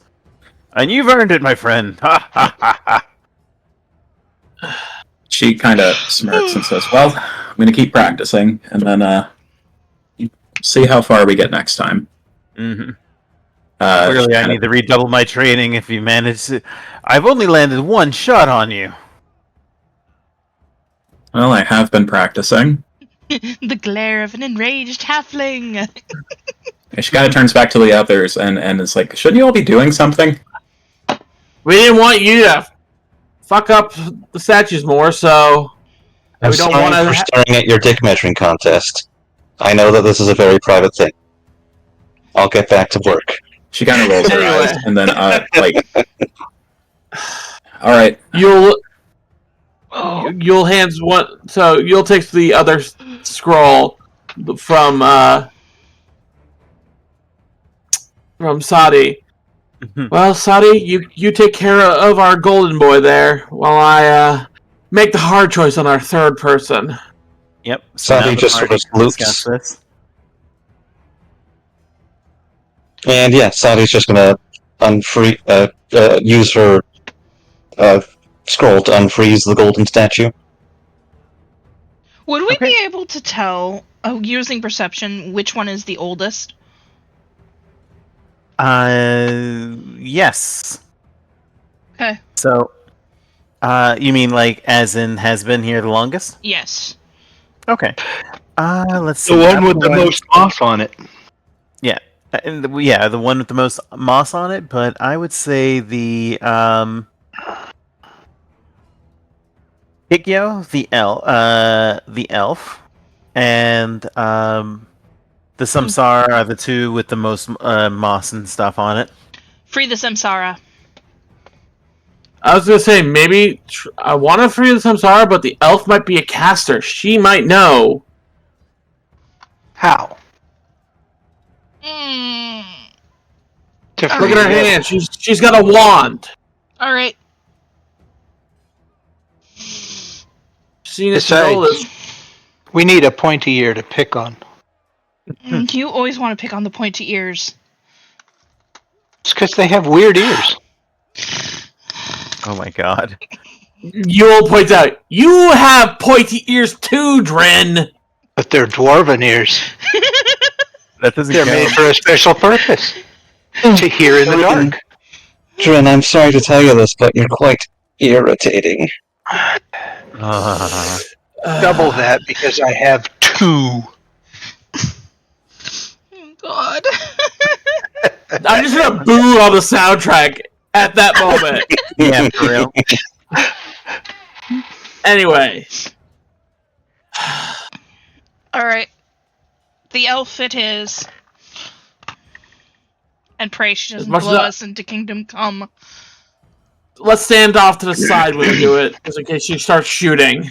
And you've earned it, my friend. Ha ha ha ha. she kind of smirks and says, "Well, I'm going to keep practicing, and then see how far we get next time." Mm-hmm. She Clearly, I kinda- need to redouble my training if you manage to. I've only landed one shot on you. Well, I have been practicing. The glare of an enraged halfling. And she kind of turns back to the others and is like, "Shouldn't you all be doing something?" We didn't want you to fuck up the statues more, so I'm we don't sorry want for to. staring at your dick measuring contest. I know that this is a very private thing. I'll get back to work. She kind of rolls her Anyway. eyes and then all right. You'll Yule hands one. So Yule takes the other scroll from Sadi. Well, Sadi, you take care of our golden boy there, while I make the hard choice on our third person. Yep. Sadi now the just sort party of can discuss looks. this. And yeah, Sadi's just gonna use her scroll to unfreeze the golden statue. Would we Okay. be able to tell, using perception, which one is the oldest? Yes. Okay. So, you mean like as in has been here the longest? Yes. Okay. Let's see. The one I'm with the going- most moss on it. the one with the most moss on it. But I would say the Hikyo, the elf, and the Samsara are the two with the most moss and stuff on it. Free the Samsara. I was gonna say maybe I want to free the Samsara, but the elf might be a caster. She might know. How? To Look free at her it. hand. She's got a wand. All right. Seeing as Besides- all this, We need a pointy ear to pick on. You always want to pick on the pointy ears. It's because they have weird ears. Oh my god. Yule points out, you have pointy ears too, Drin. But they're dwarven ears. That doesn't They're count. made for a special purpose. To hear in the dark. Drin, I'm sorry to tell you this, but you're quite irritating. Double that because I have two. Oh, God. I'm just gonna boo on the soundtrack at that moment. Yeah, for real. Anyway, All right. The elf it is. And pray she doesn't much blow as I- us into Kingdom Come. let's stand off to the side when we do it, just in case she starts shooting.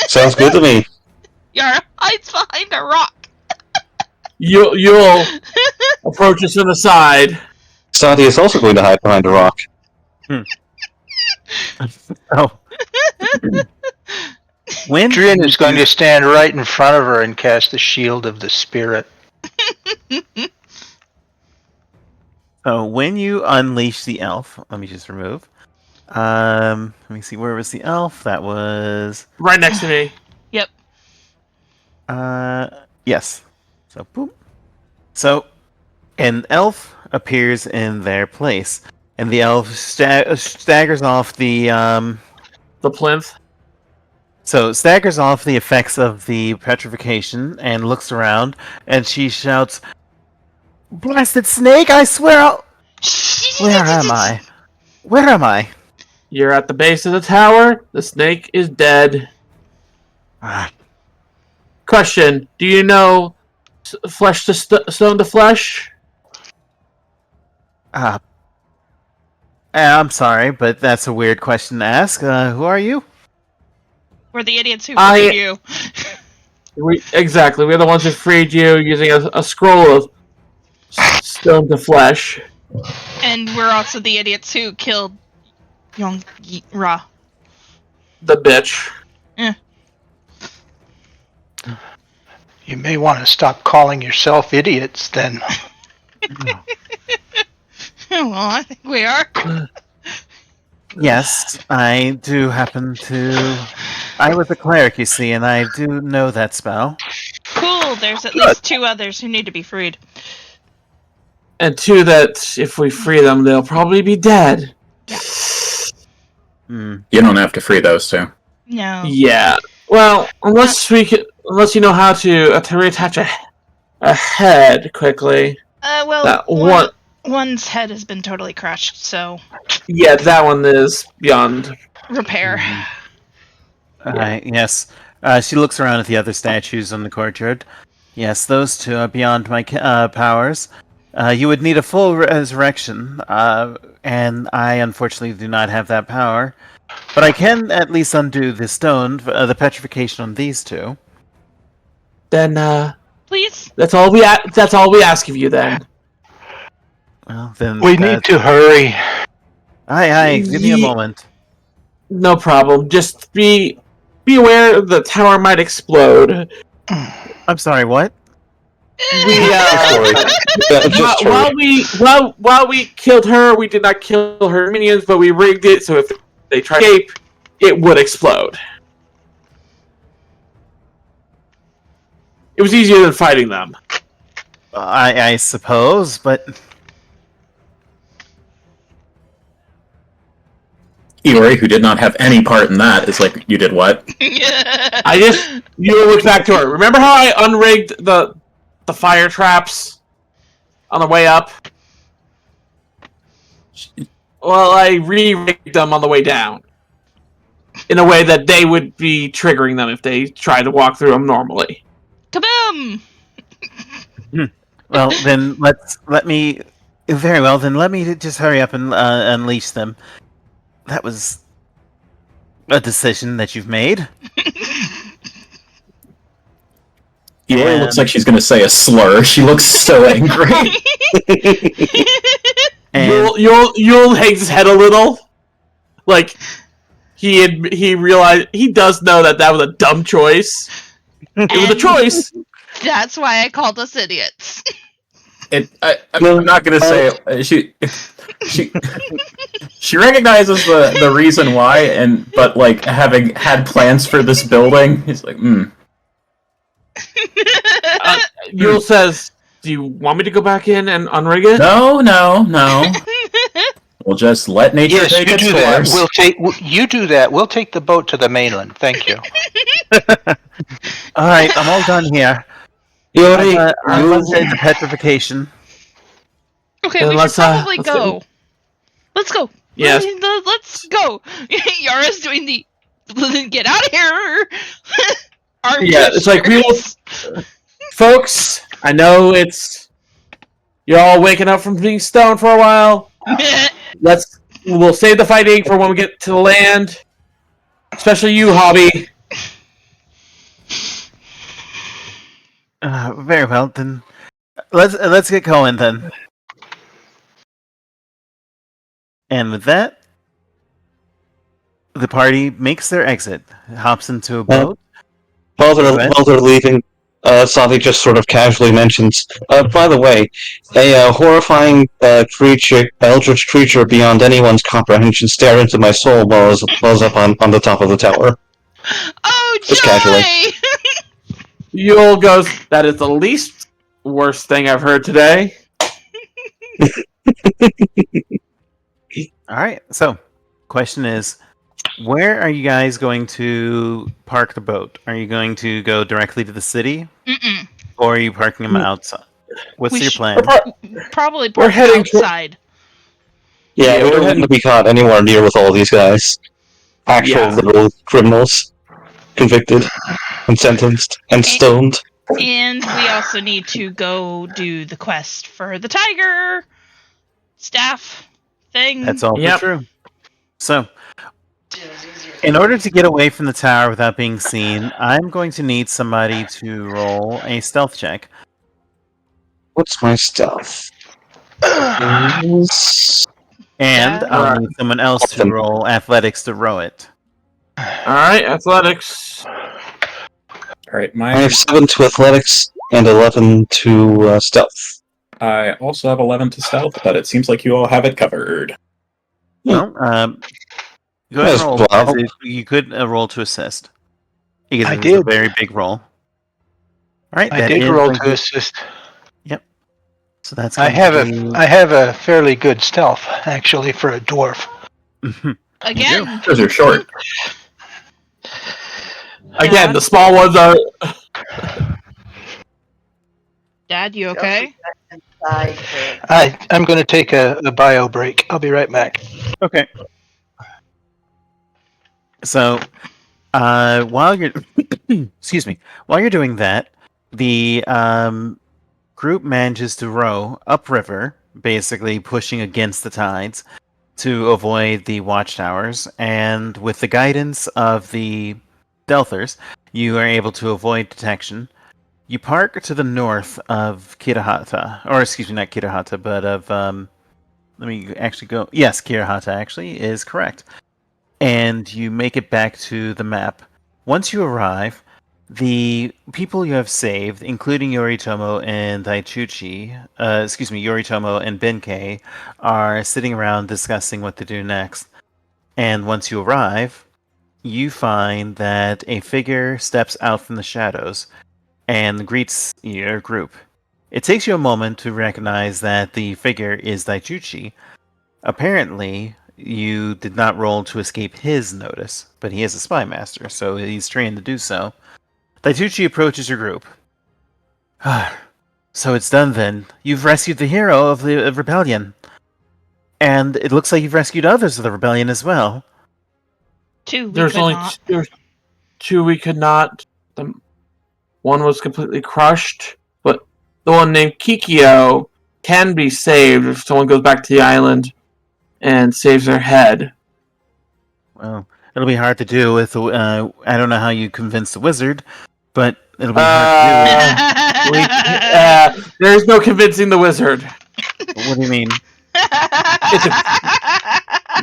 Sounds good to me. Yarra hides behind a rock. You'll approach us from the side. Sadi is also going to hide behind a rock. Oh. When Drin is going to stand right in front of her and cast the Shield of the Spirit. So when you unleash the elf, let me just remove. Let me see, where was the elf? That was Right next to me. Yep. yes. So boop. So an elf appears in their place, and the elf staggers off the The plinth. staggers off the effects of the petrification and looks around, and she shouts, "Blasted snake! I swear I'll... Where am I? Where am I?" You're at the base of the tower. The snake is dead. Ah, Question: do you know flesh to stone to flesh? I'm sorry, but that's a weird question to ask. Who are you? We're the idiots who I- freed you. Exactly. We're the ones who freed you using a scroll of stone to flesh. And we're also the idiots who killed young Ra. The bitch. You may want to stop calling yourself idiots then. Well, I think we are. Yes, I do happen to... I was a cleric, you see, and I do know that spell. Cool, there's at least two others who need to be freed. And two, that if we free them, they'll probably be dead. Hmm. You don't have to free those two. No. Yeah. Well, unless you know how to reattach a head quickly. Well, That one. one's head has been totally crushed, so Yeah, that one is beyond. repair. Yes. She looks around at the other statues in the courtyard. Yes, those two are beyond my powers. You would need a full resurrection, and I unfortunately do not have that power. But I can at least undo the stone, the petrification on these two. Then Please. that's all we ask of you. Then. Well, then We need to hurry. Aye, give me a moment. No problem. Just be aware the tower might explode. I'm sorry, what? We Just while we killed her, we did not kill her minions, but we rigged it so if they try to escape, it would explode. It was easier than fighting them. I suppose, but Iori, who did not have any part in that, is like, you did what? You look back to her. Remember how I unrigged the fire traps on the way up? Well, I re-rigged them on the way down. In a way that they would be triggering them if they tried to walk through them normally. Kaboom! well, then let me just hurry up and unleash them. That was a decision that you've made. Iori looks like she's going to say a slur. She looks so angry. And Yule hangs his head a little. Like, he realized, he does know that was a dumb choice. It was a choice. That's why I called us idiots. I'm not going to say it. She recognizes the reason why, but like having had plans for this building, he's like, Yule says, "Do you want me to go back in and unrig it?" No. We'll just let nature Yes, take you its do course. that. You do that. We'll take the boat to the mainland. Thank you. all right, I'm all done here. Iori, I'm unsaid the petrification. Okay, Then we should let's probably go. Let's go. Yes. Let's go. Yara's doing the get out of here. Yeah, it's like we will, folks. I know you're all waking up from being stoned for a while. We'll save the fighting for when we get to the land. Especially you, Hobby. Very well, then let's get going then. And with that, the party makes their exit, hops into a boat. while they're leaving, Savi just sort of casually mentions, by the way, a horrifying eldritch creature beyond anyone's comprehension stared into my soul while I was up on the top of the tower. Oh, Just joy! casually. Yule goes, "That is the least worst thing I've heard today." All right. So, question is, where are you guys going to park the boat? Are you going to go directly to the city, Mm-mm. or are you parking them outside? What's We your sh- plan? Probably We're park heading outside. Yeah, we don't heading- want to be caught anywhere near with all these guys. Actual Yeah. little criminals. Convicted, and sentenced, and stoned. And we also need to go do the quest for the tiger staff thing. That's all Yep. true. So, in order to get away from the tower without being seen, I'm going to need somebody to roll a stealth check. What's my stuff? And Yeah. I'll need someone else to Awesome. roll athletics to row it. Alright, athletics. Alright, I have 7 to athletics and 11 to stealth. I also have 11 to stealth, but it seems like you all have it covered. Well, go ahead Yes, and roll. well. Because you could roll to assist. Because I it was a did. very big roll. All right, I that did is roll going to assist. So that's I going to be- have a fairly good stealth actually for a dwarf. Again. Those are short. Again, the small ones are. Dad, you okay? I'm going to take a bio break. I'll be right back. Okay. So, while you're excuse me, while you're doing that, the group manages to row upriver, basically pushing against the tides, to avoid the watchtowers, and with the guidance of the Stealthers, you are able to avoid detection. You park to the north of Kirahata, or excuse me, not Kirahata, but of let me actually go. Yes, Kirahata actually is correct, and you make it back to the map. Once you arrive, the people you have saved, including Yoritomo and Dichuchi, Yoritomo and Benkei, are sitting around discussing what to do next. And once you arrive, you find that a figure steps out from the shadows and greets your group. It takes you a moment to recognize that the figure is Dichuchi. Apparently, you did not roll to escape his notice, but he is a spy master, so he's trained to do so. Dichuchi approaches your group. So it's done then. You've rescued the hero of the rebellion. And it looks like you've rescued others of the rebellion as well. 2 we There's could only not. there's 2 we could not. The one was completely crushed, but the one named Kikyo can be saved if someone goes back to the island and saves their head. Well, it'll be hard to do with. I don't know how you convince the wizard, but it'll be hard to do. There's no convincing the wizard. What do you mean?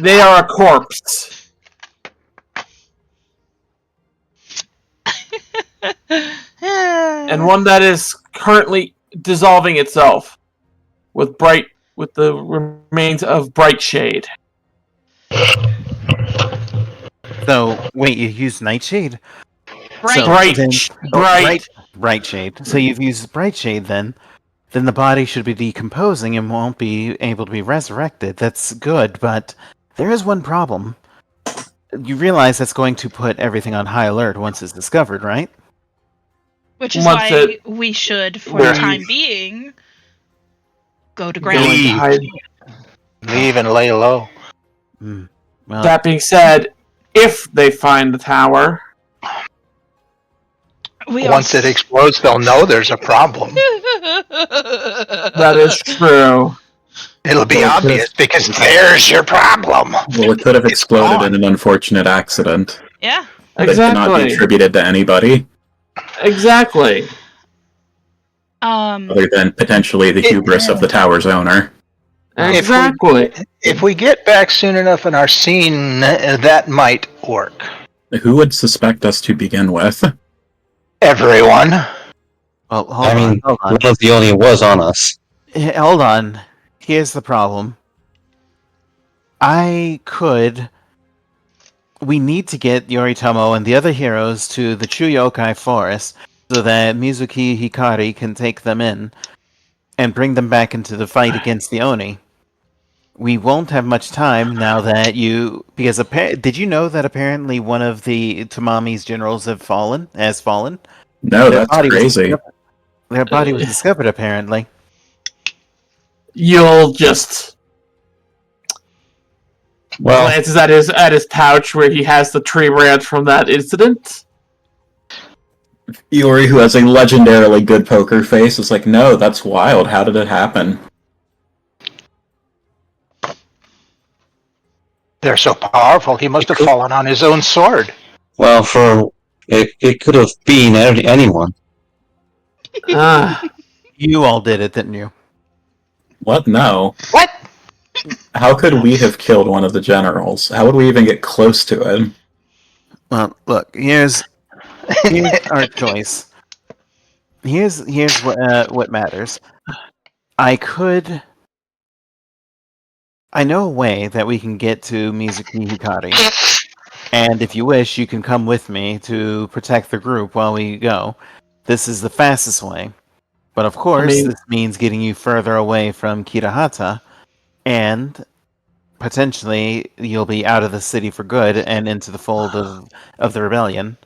They are a corpse. And one that is currently dissolving itself with the remains of Bright Shade. So wait, you used Nightshade? Bright. Bright Shade. So you've used Bright Shade then the body should be decomposing and won't be able to be resurrected. That's good, but there is one problem. You realize that's going to put everything on high alert once it's discovered, right? Which is why we should, for the time being, go to ground. Leave and lay low. Well, that being said, if they find the tower, once it explodes, they'll know there's a problem. That is true. It'll be obvious because there's your problem. Well, it could have exploded in an unfortunate accident. Yeah. Exactly. That cannot be attributed to anybody. Exactly. Other than potentially the hubris of the tower's owner. Exactly. If we get back soon enough in our scene, that might work. Who would suspect us to begin with? Everyone. Well, hold on. One of the only was on us. Hold on. Here's the problem. We need to get Yoritomo and the other heroes to the Chuyokai forest so that Mizuki Hikari can take them in and bring them back into the fight against the Oni. We won't have much time now that because did you know that apparently one of the Tamami's generals has fallen? No, that's crazy. Their body was discovered apparently. You'll just glances at his pouch where he has the tree branch from that incident. Iori, who has a legendarily good poker face, is like, no, that's wild. How did it happen? They're so powerful, he must have fallen on his own sword. Well, it could have been anyone. You all did it, didn't you? What? No. What? How could we have killed one of the generals? How would we even get close to him? Well, look, here's our choice. Here's what matters. I know a way that we can get to Mizuki Hikari. And if you wish, you can come with me to protect the group while we go. This is the fastest way. But of course, this means getting you further away from Kirahata, and potentially you'll be out of the city for good and into the fold of the rebellion.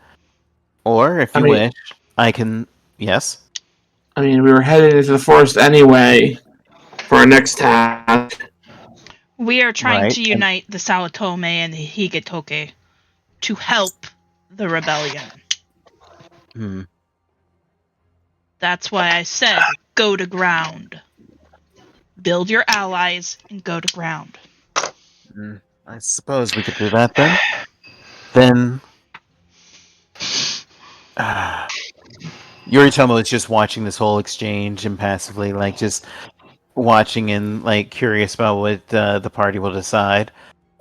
Or, if you wish, I can... Yes? I mean, we were headed into the forest anyway for our next task. We are trying to unite the Saotome and the Higetoke to help the rebellion. That's why I said, go to ground. Build your allies and go to ground. I suppose we could do that then. Then, Yoritomo is just watching this whole exchange impassively, like just watching and like curious about what the party will decide.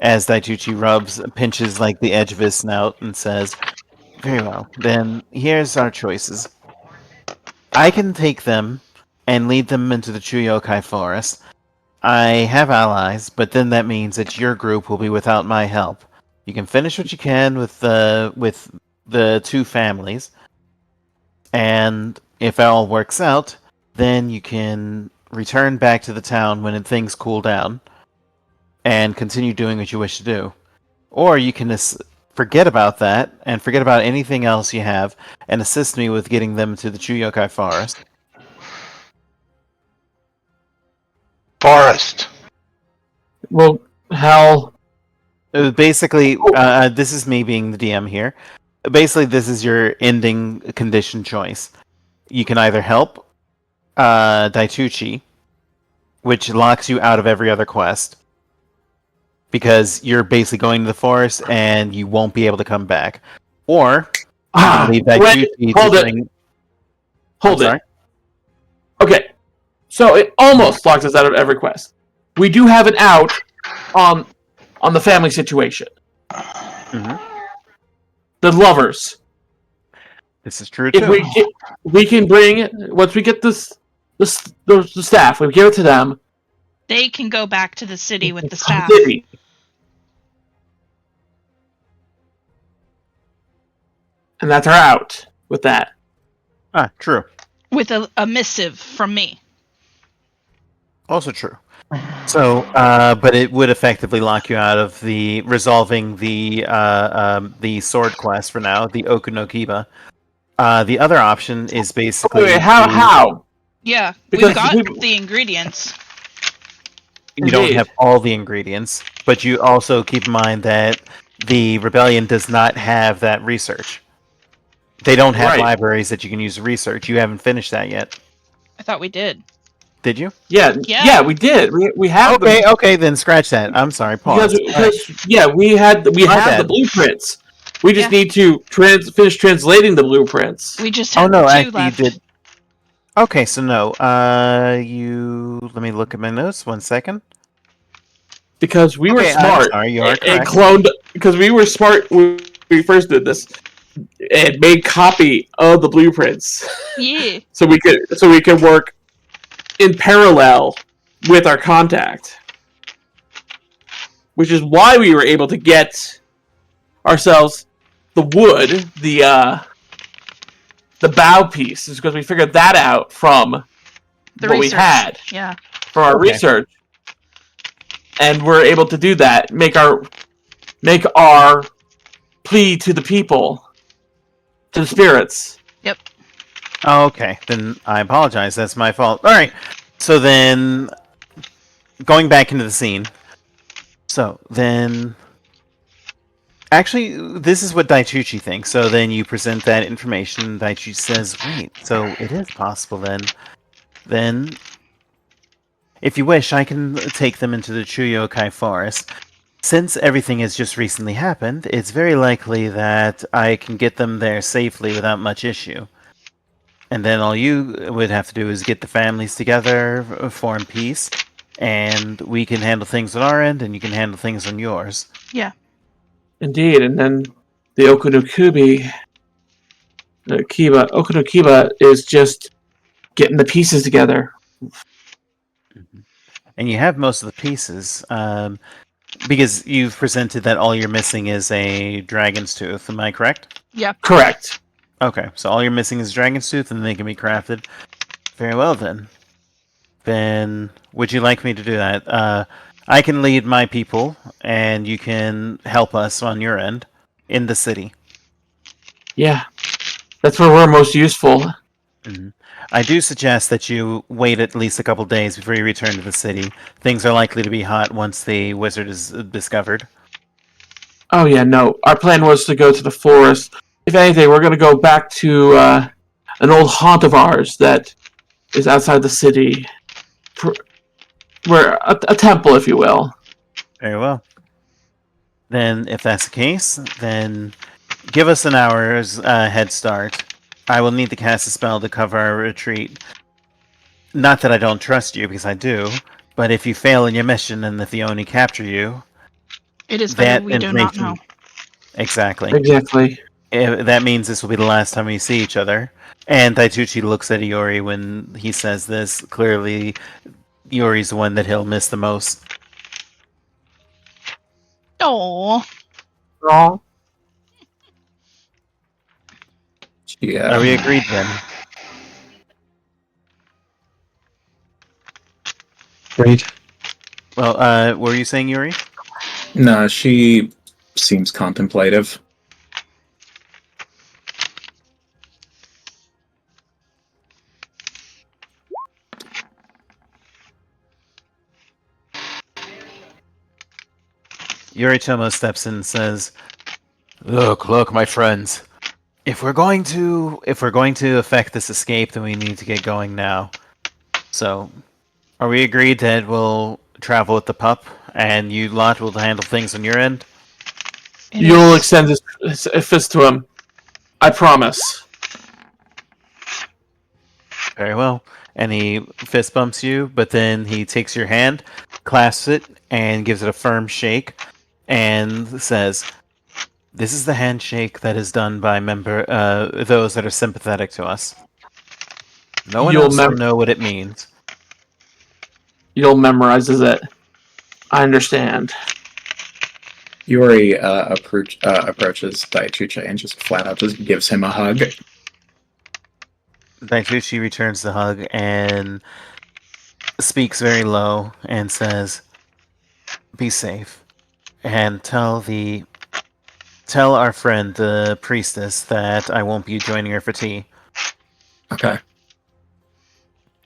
As Dichuchi pinches like the edge of his snout and says, "Very well. Then here's our choices. I can take them and lead them into the Chuyokai forest. I have allies, but then that means that your group will be without my help. You can finish what you can with the two families, and if it all works out, then you can return back to the town when things cool down, and continue doing what you wish to do. Or you can forget about that, and forget about anything else you have, and assist me with getting them to the Chuyokai forest." Forest. Well, hell, Basically, this is me being the DM here. Basically, this is your ending condition choice. You can either help Dichuchi, which locks you out of every other quest, because you're basically going to the forest and you won't be able to come back. Or you can leave Dichuchi hold to it. bring... Hold I'm it. Okay, so it almost locks us out of every quest. We do have an out on the family situation. Mhm. The lovers. This is true If too. we can bring, once we get the staff, we give it to them. They can go back to the city with the staff. City. And that's our out with that. True. With a missive from me. Also true. So, but it would effectively lock you out of resolving the sword quest for now, the Oku no Kiba. The other option is basically Wait, how? Yeah, Because we've got the ingredients. you don't Indeed. have all the ingredients, but you also keep in mind that the rebellion does not have that research. They don't have Right. libraries that you can use to research. You haven't finished that yet. I thought we did. Did you? Yeah, we did. We have Okay, then scratch that. I'm sorry. Pause. because we have bad. the blueprints. We just Yeah. need to finish translating the blueprints. We just Oh have no, two actually left. you did. Okay, so no. Let me look at my notes. 1 second. Because we were Okay, I'm smart. sorry, you are and correct. cloned because we were smart when we first did this and made copy of the blueprints Yeah. so we could work in parallel with our contact, which is why we were able to get ourselves the wood, the bow piece, is because we figured that out from The what research. we had Yeah. from our Okay. research, and we're able to do that. Make our plea to the people, to the spirits. Okay, then I apologize. That's my fault. All right. So then, going back into the scene. So then, actually, this is what Dichuchi thinks. So then you present that information. Dichuchi says, "Wait, so it is possible then? Then, if you wish, I can take them into the Chuyokai forest. Since everything has just recently happened, it's very likely that I can get them there safely without much issue. And then all you would have to do is get the families together, form peace, and we can handle things on our end, and you can handle things on yours." Indeed, and then the Okunokubi, Okunokiba is just getting the pieces together. And you have most of the pieces, because you've presented that all you're missing is a dragon's tooth. Am I correct? Correct. Okay, so all you're missing is dragon's tooth, and they can be crafted. Very well, then. Then, would you like me to do that? I can lead my people, and you can help us on your end in the city. Yeah, that's where we're most useful. I do suggest that you wait at least a couple days before you return to the city. Things are likely to be hot once the wizard is discovered. Oh yeah, no. Our plan was to go to the forest. If anything, we're going to go back to an old haunt of ours that is outside the city. We're a temple, if you will. Very well. Then, if that's the case, then give us an hour's head start. I will need to cast a spell to cover our retreat. Not that I don't trust you, because I do, but if you fail in your mission and if they only capture you, It is better that we do not information... know. Exactly. Exactly. That means this will be the last time we see each other. And Dichuchi looks at Iori when he says this. Clearly, Iori's the one that he'll miss the most. Oh, Wrong. Yeah. Are we agreed then? Great. Well, what were you saying, Iori? No, she seems contemplative. Yoritomo steps in and says, Look, my friends. If we're going to affect this escape, then we need to get going now. So, are we agreed that we'll travel with the pup, and you lot will handle things on your end? Yule extends his fist to him. I promise. Very well. And he fist bumps you, but then he takes your hand, clasps it, and gives it a firm shake, and says, "This is the handshake that is done by those that are sympathetic to us. No one else will know what it means." Yule memorizes it. I understand. Iori approaches Dichuchi and just flat out just gives him a hug. Dichuchi returns the hug and speaks very low and says, "Be safe, and tell our friend, the priestess, that I won't be joining her for tea." Okay.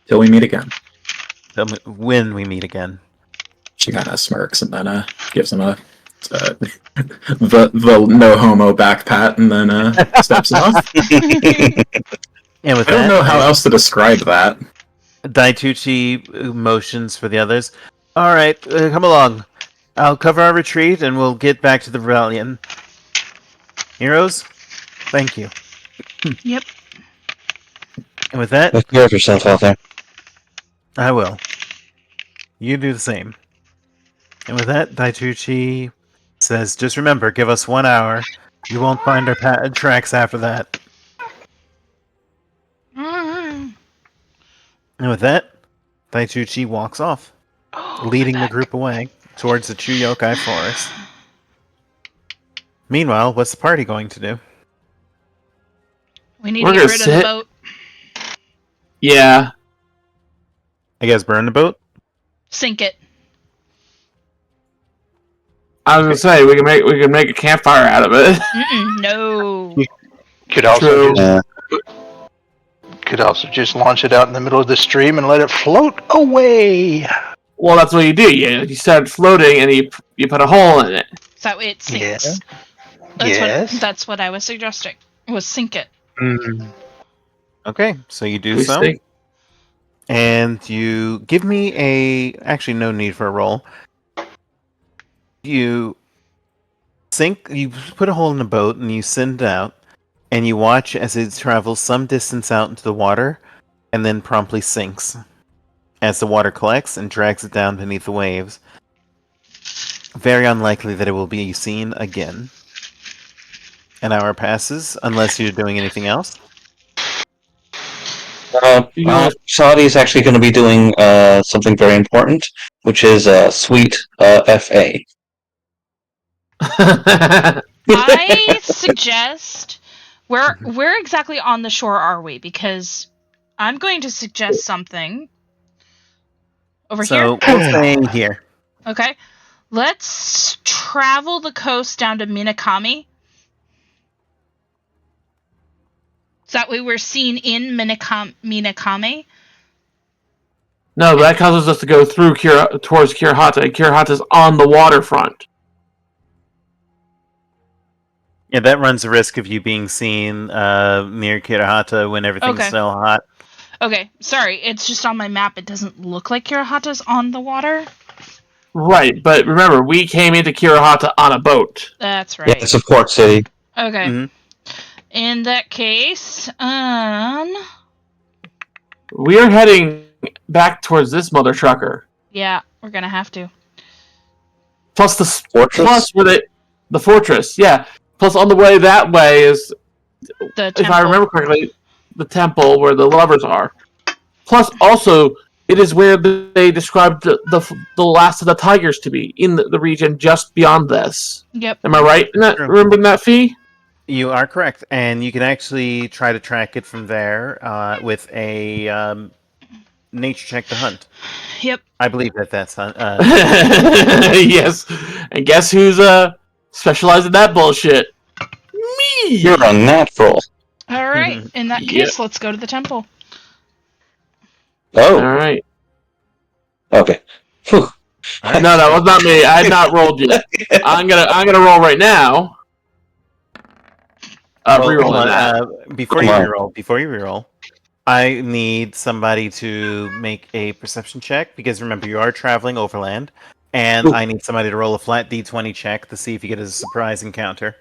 Till we meet again. When we meet again. She kind of smirks and then gives him the no homo back pat and then steps off. And with I don't know how else to describe that. Dichuchi motions for the others. All right, come along. I'll cover our retreat and we'll get back to the rebellion. Heroes, thank you. Yep. And with that, Take care of yourself out there. I will. You do the same. And with that, Dichuchi says, just remember, give us 1 hour. You won't find our tracks after that. Mm. And with that, Dichuchi walks off, leading the group away towards the Chuyokai forest. Meanwhile, what's the party going to do? We need to get rid of the boat. Yeah. I guess burn the boat? Sink it. I was gonna say we can make a campfire out of it. No. Could also True. just launch it out in the middle of the stream and let it float away. Well, that's what you do. You start floating and you put a hole in it. So that way it sinks. Yeah. That's what I was suggesting. Was sink it. Okay, so you do so. Think. And you give me actually no need for a roll. You put a hole in the boat and you send it out, and you watch as it travels some distance out into the water, and then promptly sinks as the water collects and drags it down beneath the waves. Very unlikely that it will be seen again. An hour passes, unless you're doing anything else. Saudi is actually going to be doing something very important, which is sweet FA. I suggest where exactly on the shore are we? Because I'm going to suggest something over here. So we'll stay here. Okay, let's travel the coast down to Minakami. So that way we're seen in Minakami. No, that causes us to go through towards Kirahata. Kirahata's on the waterfront. Yeah, that runs the risk of you being seen near Kirahata when everything's still hot. Okay, sorry. It's just on my map. It doesn't look like Kirahata's on the water. Right, but remember, we came into Kirahata on a boat. That's Yeah, right. it's a port city. Okay. Mhm. In that case, We are heading back towards this mother trucker. yeah, we're gonna have to. Plus Fortress? plus the fortress, yeah. Plus on the way that way is, The if temple. I remember correctly, the temple where the lovers are. Plus also, it is where they described the last of the tigers to be, in the region just beyond this. Yep. Am I right in that, True. remembering that, Fee? You are correct, and you can actually try to track it from there with a nature check to hunt. Yep. I believe that's Yes. And guess who's specialized in that bullshit? Me! You're a natural. All right. In that Yep. case, let's go to the temple. Oh, Alright. okay. Whew. All right. No, that was not me. I had not rolled yet. I'm gonna roll right now. Well, Rerolling hold on, that. before Come you on. reroll, I need somebody to make a perception check because remember you are traveling overland, and Ooh. I need somebody to roll a flat d20 check to see if you get a surprise encounter.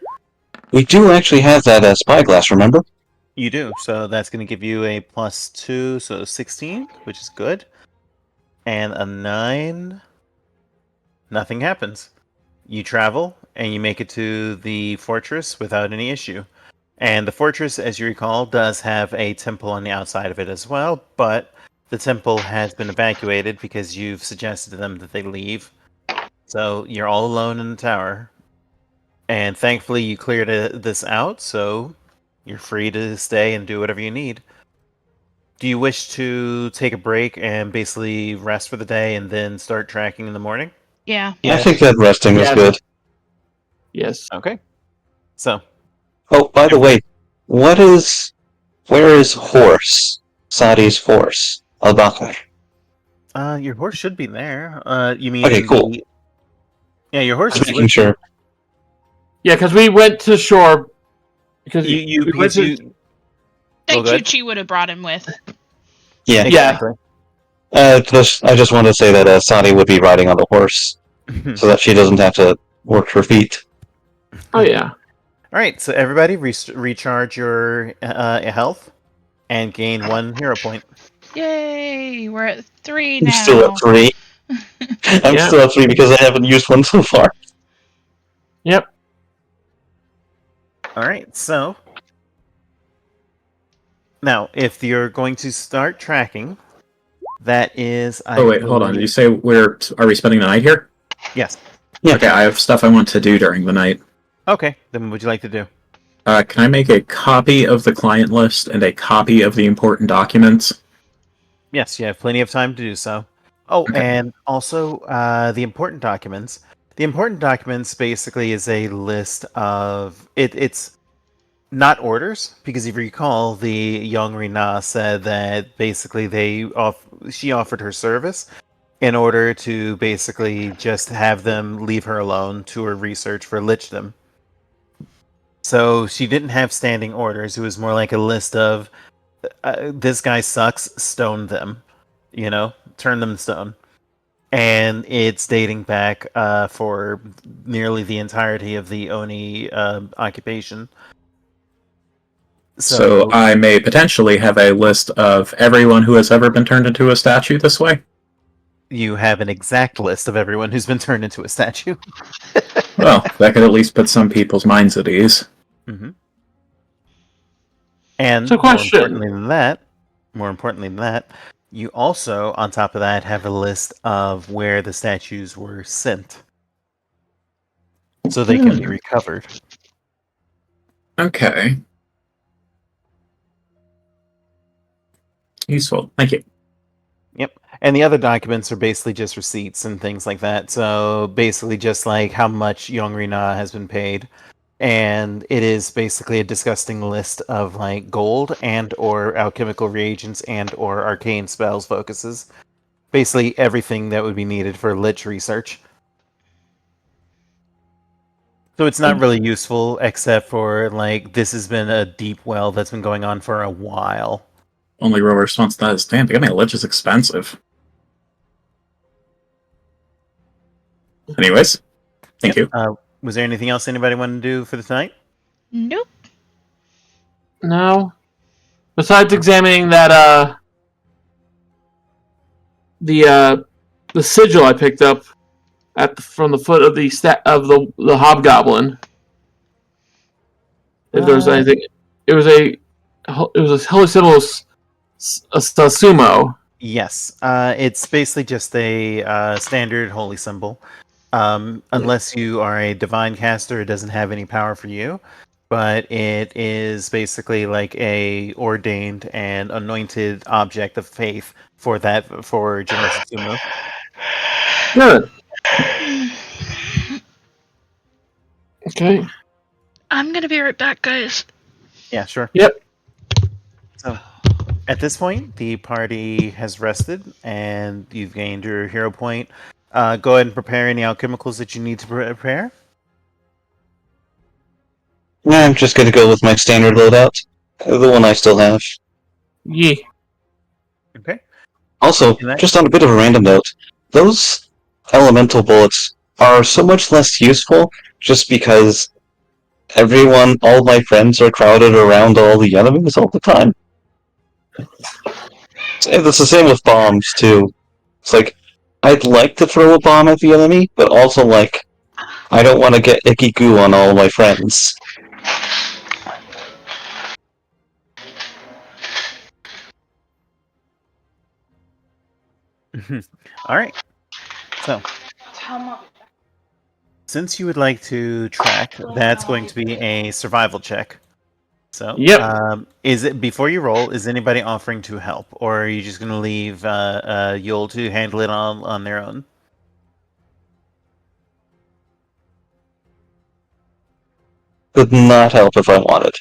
We do actually have that spyglass, remember? You do, so that's going to give you a +2, so 16, which is good, and a 9. Nothing happens. You travel and you make it to the fortress without any issue. And the fortress, as you recall, does have a temple on the outside of it as well, but the temple has been evacuated because you've suggested to them that they leave. So you're all alone in the tower. And thankfully you cleared this out, so you're free to stay and do whatever you need. Do you wish to take a break and basically rest for the day and then start tracking in the morning? Yeah. I think that resting is Yeah. good. Yes. Okay. So, Oh, by the way, where is horse? Sadi's horse. Albaka. your horse should be there. You mean Okay, cool. Yeah, your horse Just is making sure. Yeah, because we went to shore. Because you we because went to, you Well, good. Dichuchi would have brought him with. Yeah. exactly. I just wanted to say that Sadi would be riding on the horse so that she doesn't have to work her feet. Oh yeah. All right, so everybody recharge your health and gain 1 hero point. Yay! We're at 3 now. I'm still at 3. I'm Yeah. still at 3 because I haven't used one so far. Yep. All right, so now if you're going to start tracking, that is. Oh wait, hold on. Did you say are we spending the night here? Yes. Yeah. Okay, I have stuff I want to do during the night. Okay, then what would you like to do? Can I make a copy of the client list and a copy of the important documents? Yes, you have plenty of time to do so. Oh, Okay. and also the important documents. The important documents basically is a list of it's not orders because if you recall, the young Rina said that basically she offered her service in order to basically just have them leave her alone to her research for lichdom. So she didn't have standing orders. It was more like a list of this guy sucks, stone them, turn them to stone. And it's dating back for nearly the entirety of the Oni occupation. So I may potentially have a list of everyone who has ever been turned into a statue this way? You have an exact list of everyone who's been turned into a statue. Well, that could at least put some people's minds at ease. Mm-hmm. And So question. more importantly than that, you also, on top of that, have a list of where the statues were sent. So they can be recovered. Okay. Useful. Thank you. Yep. And the other documents are basically just receipts and things like that. So basically just like how much Young Rina has been paid. And it is basically a disgusting list of like gold and or alchemical reagents and or arcane spells focuses. Basically everything that would be needed for lich research. So it's not really useful except for like this has been a deep well that's been going on for a while. Only real response to that is, damn, becoming a lich is expensive. Anyways, thank you. Was there anything else anybody wanted to do for the night? Nope. No. Besides examining that, the sigil I picked up from the foot of the hobgoblin. If there was anything, it was a holy symbol, a sumo. Yes, it's basically just a standard holy symbol. Unless you are a divine caster, it doesn't have any power for you. But it is basically like a ordained and anointed object of faith for General Sumo. Good. Okay. I'm gonna be right back, guys. Yeah, sure. Yep. So, at this point, the party has rested, and you've gained your hero point. Go ahead and prepare any alchemicals that you need to prepare. I'm just gonna go with my standard loadout. The one I still have. Yeah. Okay. Also, just on a bit of a random note, those elemental bullets are so much less useful just because all my friends are crowded around all the enemies all the time. It's the same with bombs, too. It's like, I'd like to throw a bomb at the enemy, but also, like, I don't want to get icky goo on all my friends. All right. So, since you would like to track, that's going to be a survival check. So, Yep. Is it before you roll? Is anybody offering to help, or are you just going to leave Yule to handle it on their own? Could not help if I wanted.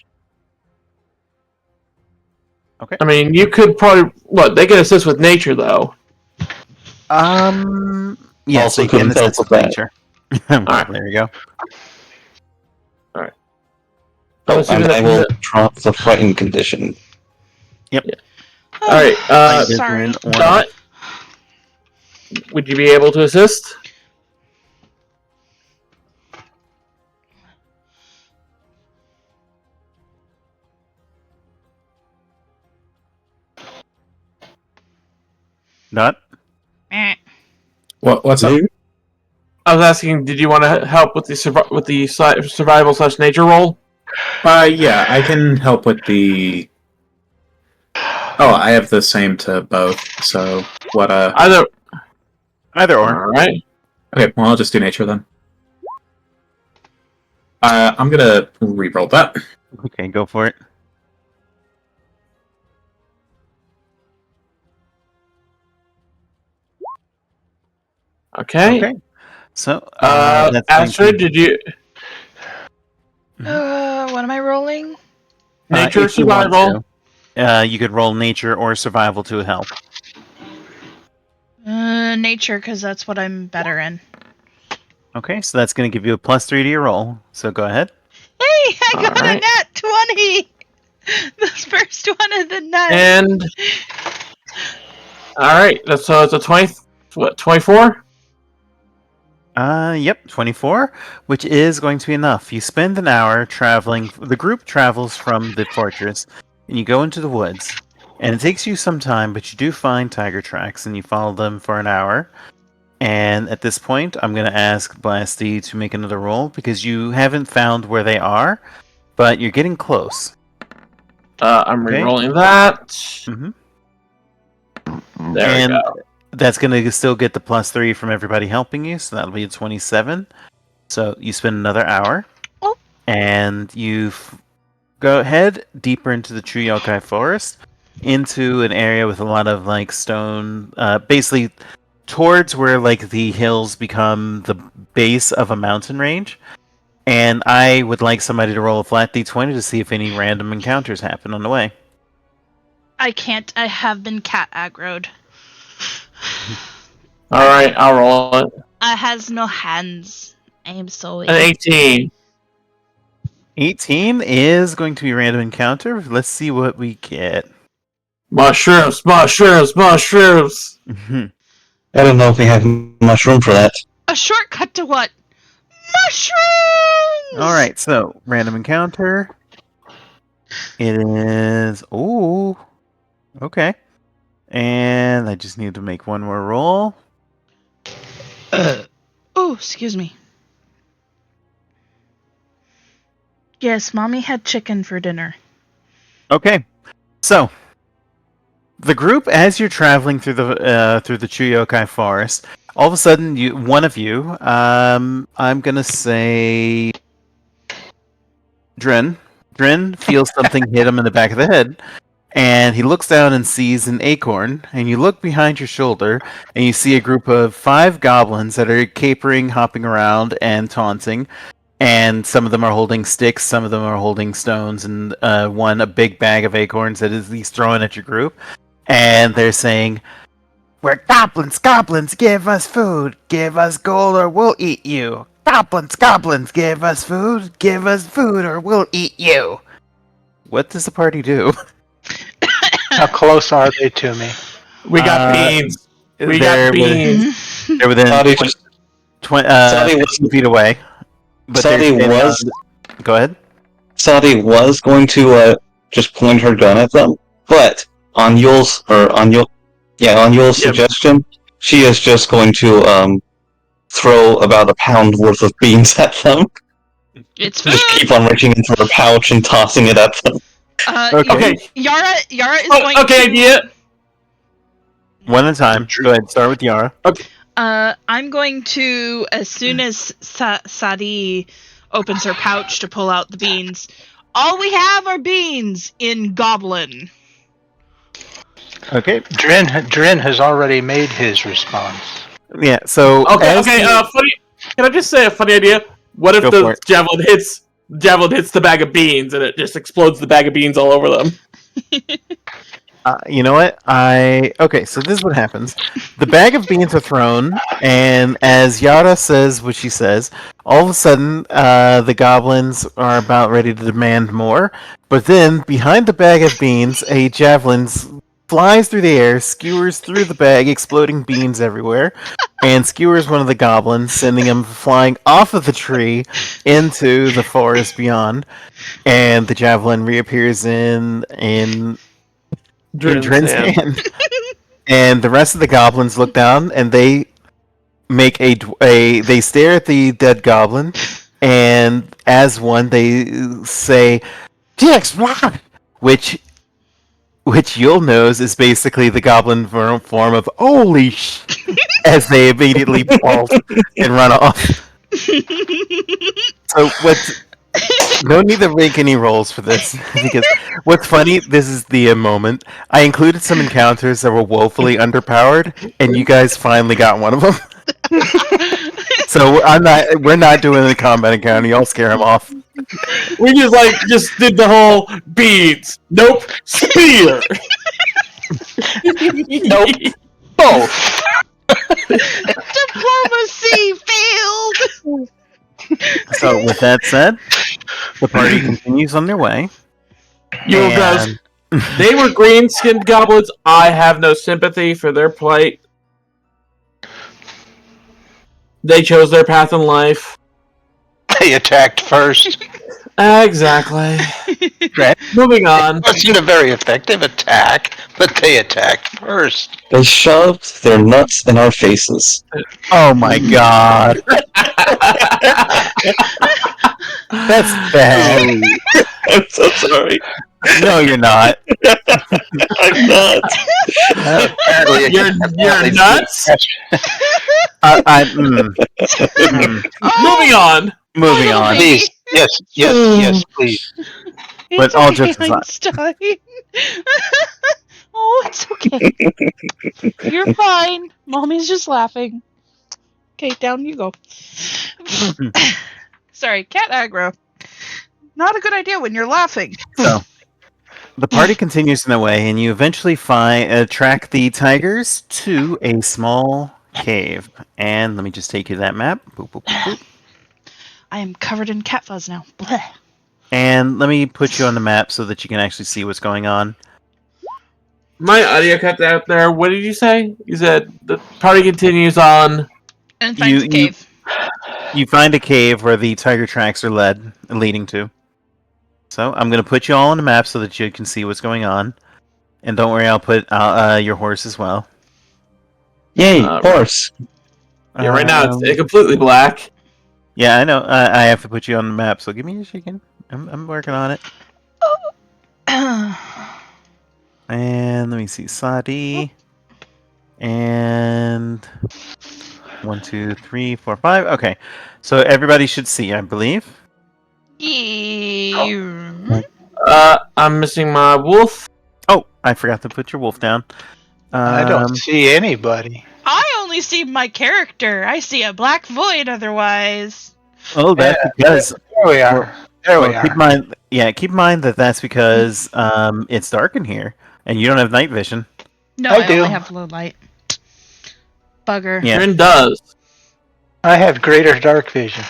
Okay. I mean, you could probably they can assist with nature though. Yes, Also they can couldn't help assist with with that. nature. Alright. There you go. Oh, Assuming and that- I will drop the frightened condition. All right. Sorry. Dot, would you be able to assist? Not. What's up? I was asking, did you want to help with the survival/nature roll? Yeah, I can help with the. Oh, I have the same to both. So what? Either or. All right. Okay, well I'll just do nature then. I'm gonna re-roll that. Okay, go for it. Okay. So, that's going Astrid, to- did you What am I rolling? nature if you want survival? to, you could roll nature or survival to help. Nature, because that's what I'm better in. Okay, so that's going to give you a +3 to your roll. So go ahead. Hey, I got Alright. a nat 20! The first one of the night. And all right, it's a 24. Yep, 24, which is going to be enough. You spend an hour traveling. The group travels from the fortress, and you go into the woods. And it takes you some time, but you do find tiger tracks, and you follow them for an hour. And at this point, I'm going to ask Blasty to make another roll, because you haven't found where they are, but you're getting close. I'm Okay. re-rolling that. Mhm. There And we go. that's going to still get the +3 from everybody helping you, so that'll be a 27. So you spend another hour, Oh. and you go head deeper into the true yokai forest, into an area with a lot of like stone, basically towards where like the hills become the base of a mountain range. And I would like somebody to roll a flat d20 to see if any random encounters happen on the way. I can't. I have been cat aggroed. All right, I'll roll it. I has no hands. I am so An 18. 18 is going to be a random encounter. Let's see what we get. Mushrooms, mushrooms, mushrooms. I don't know if we have much room for that. A shortcut to what? Mushrooms! Alright, so random encounter. It is. Ooh. Okay. And I just need to make one more roll. Oh, excuse me. Yes, Mommy had chicken for dinner. Okay. So the group, as you're traveling through the Chuyokai forest, all of a sudden one of you, I'm gonna say Drin feels something hit him in the back of the head. And he looks down and sees an acorn, and you look behind your shoulder, and you see a group of 5 goblins that are capering, hopping around, and taunting. And some of them are holding sticks, some of them are holding stones, and one a big bag of acorns that he's throwing at your group. And they're saying, "We're goblins, goblins, give us food, give us gold, or we'll eat you. Goblins, goblins, give us food, or we'll eat you." What does the party do? How close are they to me? We got beans. We They're got beans. They're within Saudi 15 feet away. But Saudi they're standing was Go ahead. Saudi was going to just point her gun at them, but on Yule's suggestion, she is just going to throw about a pound worth of beans at them. It's Just food! keep on reaching into her pouch and tossing it at them. Okay. Yarra is going Okay, to... idea. One at a time. Go ahead. Start with Yarra. I'm going to, as soon as Sadi opens her pouch to pull out the beans, all we have are beans in Goblin. Okay. Drin has already made his response. Yeah. So Okay. Funny. Can I just say a funny idea? What if the javelin hits the bag of beans and it just explodes the bag of beans all over them? You know what? So this is what happens. The bag of beans are thrown, and as Yarra says what she says, all of a sudden, the goblins are about ready to demand more. But then, behind the bag of beans, a javelin flies through the air, skewers through the bag, exploding beans everywhere, and skewers one of the goblins, sending him flying off of the tree into the forest beyond. And the javelin reappears in Drin's hand. And the rest of the goblins look down, and they make they stare at the dead goblin, and as one they say, "Dix, which Yule knows is basically the goblin form of "Holy sh!" as they immediately bolt and run off. So no need to make any rolls for this, because what's funny, this is the moment. I included some encounters that were woefully underpowered, and you guys finally got one of them. So we're not doing the combat encounter. Y'all scare him off. We just did the whole beads. Nope. Spear. Nope. Both. Diplomacy failed! So with that said, the party continues on their way. Yule goes, they were green-skinned goblins. I have no sympathy for their plight. They chose their path in life. They attacked first. Exactly. Moving on. It wasn't a very effective attack, but they attacked first. They shoved their nuts in our faces. Oh my god. That's bad. I'm so sorry. No, you're not. I'm not. You're nuts? Moving on. Moving on. Please. Yes, please. But all jokes aside. Einstein. Oh, it's okay. You're fine. Mommy's just laughing. Okay, down you go. Sorry, cat aggro. Not a good idea when you're laughing. So, the party continues in their way, and you eventually track the tigers to a small cave. And let me just take you to that map. Boop, boop, boop, boop. I am covered in cat fuzz now. Blech. And let me put you on the map so that you can actually see what's going on. My audio cut out there. What did you say? You said the party continues on. And finds a cave. You find a cave where the tiger tracks are leading to. So I'm going to put you all on the map so that you can see what's going on. And don't worry, I'll put your horse as well. Yay, horse! Yeah, right now it's completely black. Yeah, I know. I have to put you on the map, so give me a second. I'm working on it. And let me see, Sadi. And 1, 2, 3, 4, 5. Okay, so everybody should see, I believe. Yeah. I'm missing my wolf. Oh, I forgot to put your wolf down. I don't see anybody. I only see my character. I see a black void otherwise. Oh, that's because There we are. There we keep are. in mind that that's because it's dark in here, and you don't have night vision. No, I I do. only have low light. Bugger. Yeah. Drin does. I have greater dark vision.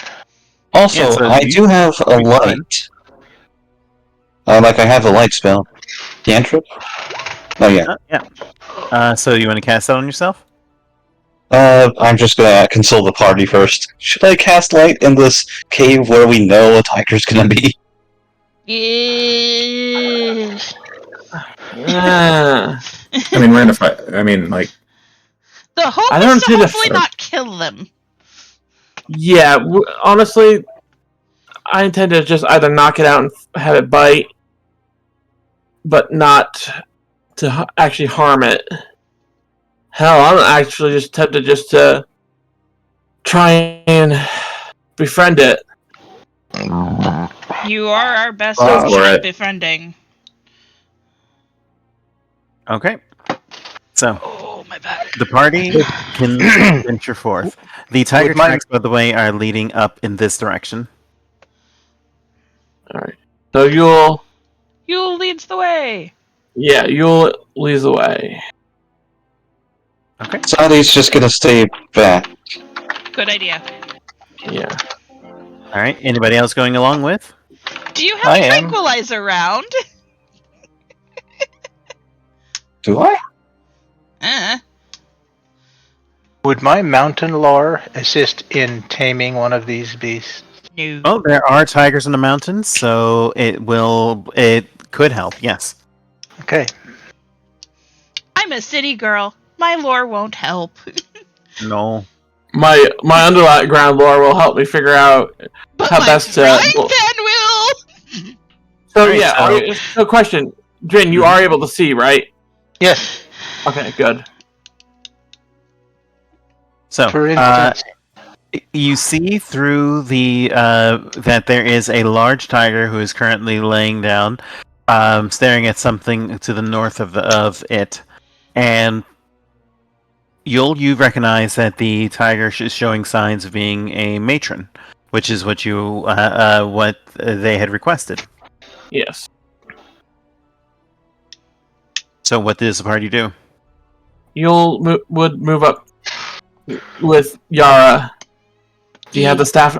Also, Yeah, so I you- do have a be fine. light. Like I have a light spell. Cantrip? Oh yeah. Yeah. So you want to cast that on yourself? I'm just gonna console the party first. Should I cast light in this cave where we know a tiger's gonna be? Yeah. I mean, we're in a fight. I mean, like, The hope I don't is to see the hopefully fight. not kill them. Yeah, honestly, I intend to just either knock it out and have it bite, but not to actually harm it. Hell, I'm actually just tempted just to try and befriend it. You are our best Go option for at it. befriending. Okay. So Oh, my back. the party can venture forth. The tiger Would my- tracks, by the way, are leading up in this direction. Alright. So Yule leads the way. leads the way. Okay. Sadi's just gonna stay back. Good idea. Yeah. All right. Anybody else going along with? Do you I have am. tranquilizer round? Do I? Would my mountain lore assist in taming one of these beasts? No. Oh, there are tigers in the mountains, so it could help. Yes. Okay. I'm a city girl. My lore won't help. No. My underground lore will help me figure out But how my best to. friend then will. So Alright, yeah, so question, Drin, you are able to see, right? Yes. Okay, good. So, For instance, you see through the that there is a large tiger who is currently laying down, staring at something to the north of it, and you recognize that the tiger is showing signs of being a matron, which is what what they had requested. Yes. So, what does the party do? Yule would move up with Yarra. Do you have the staff?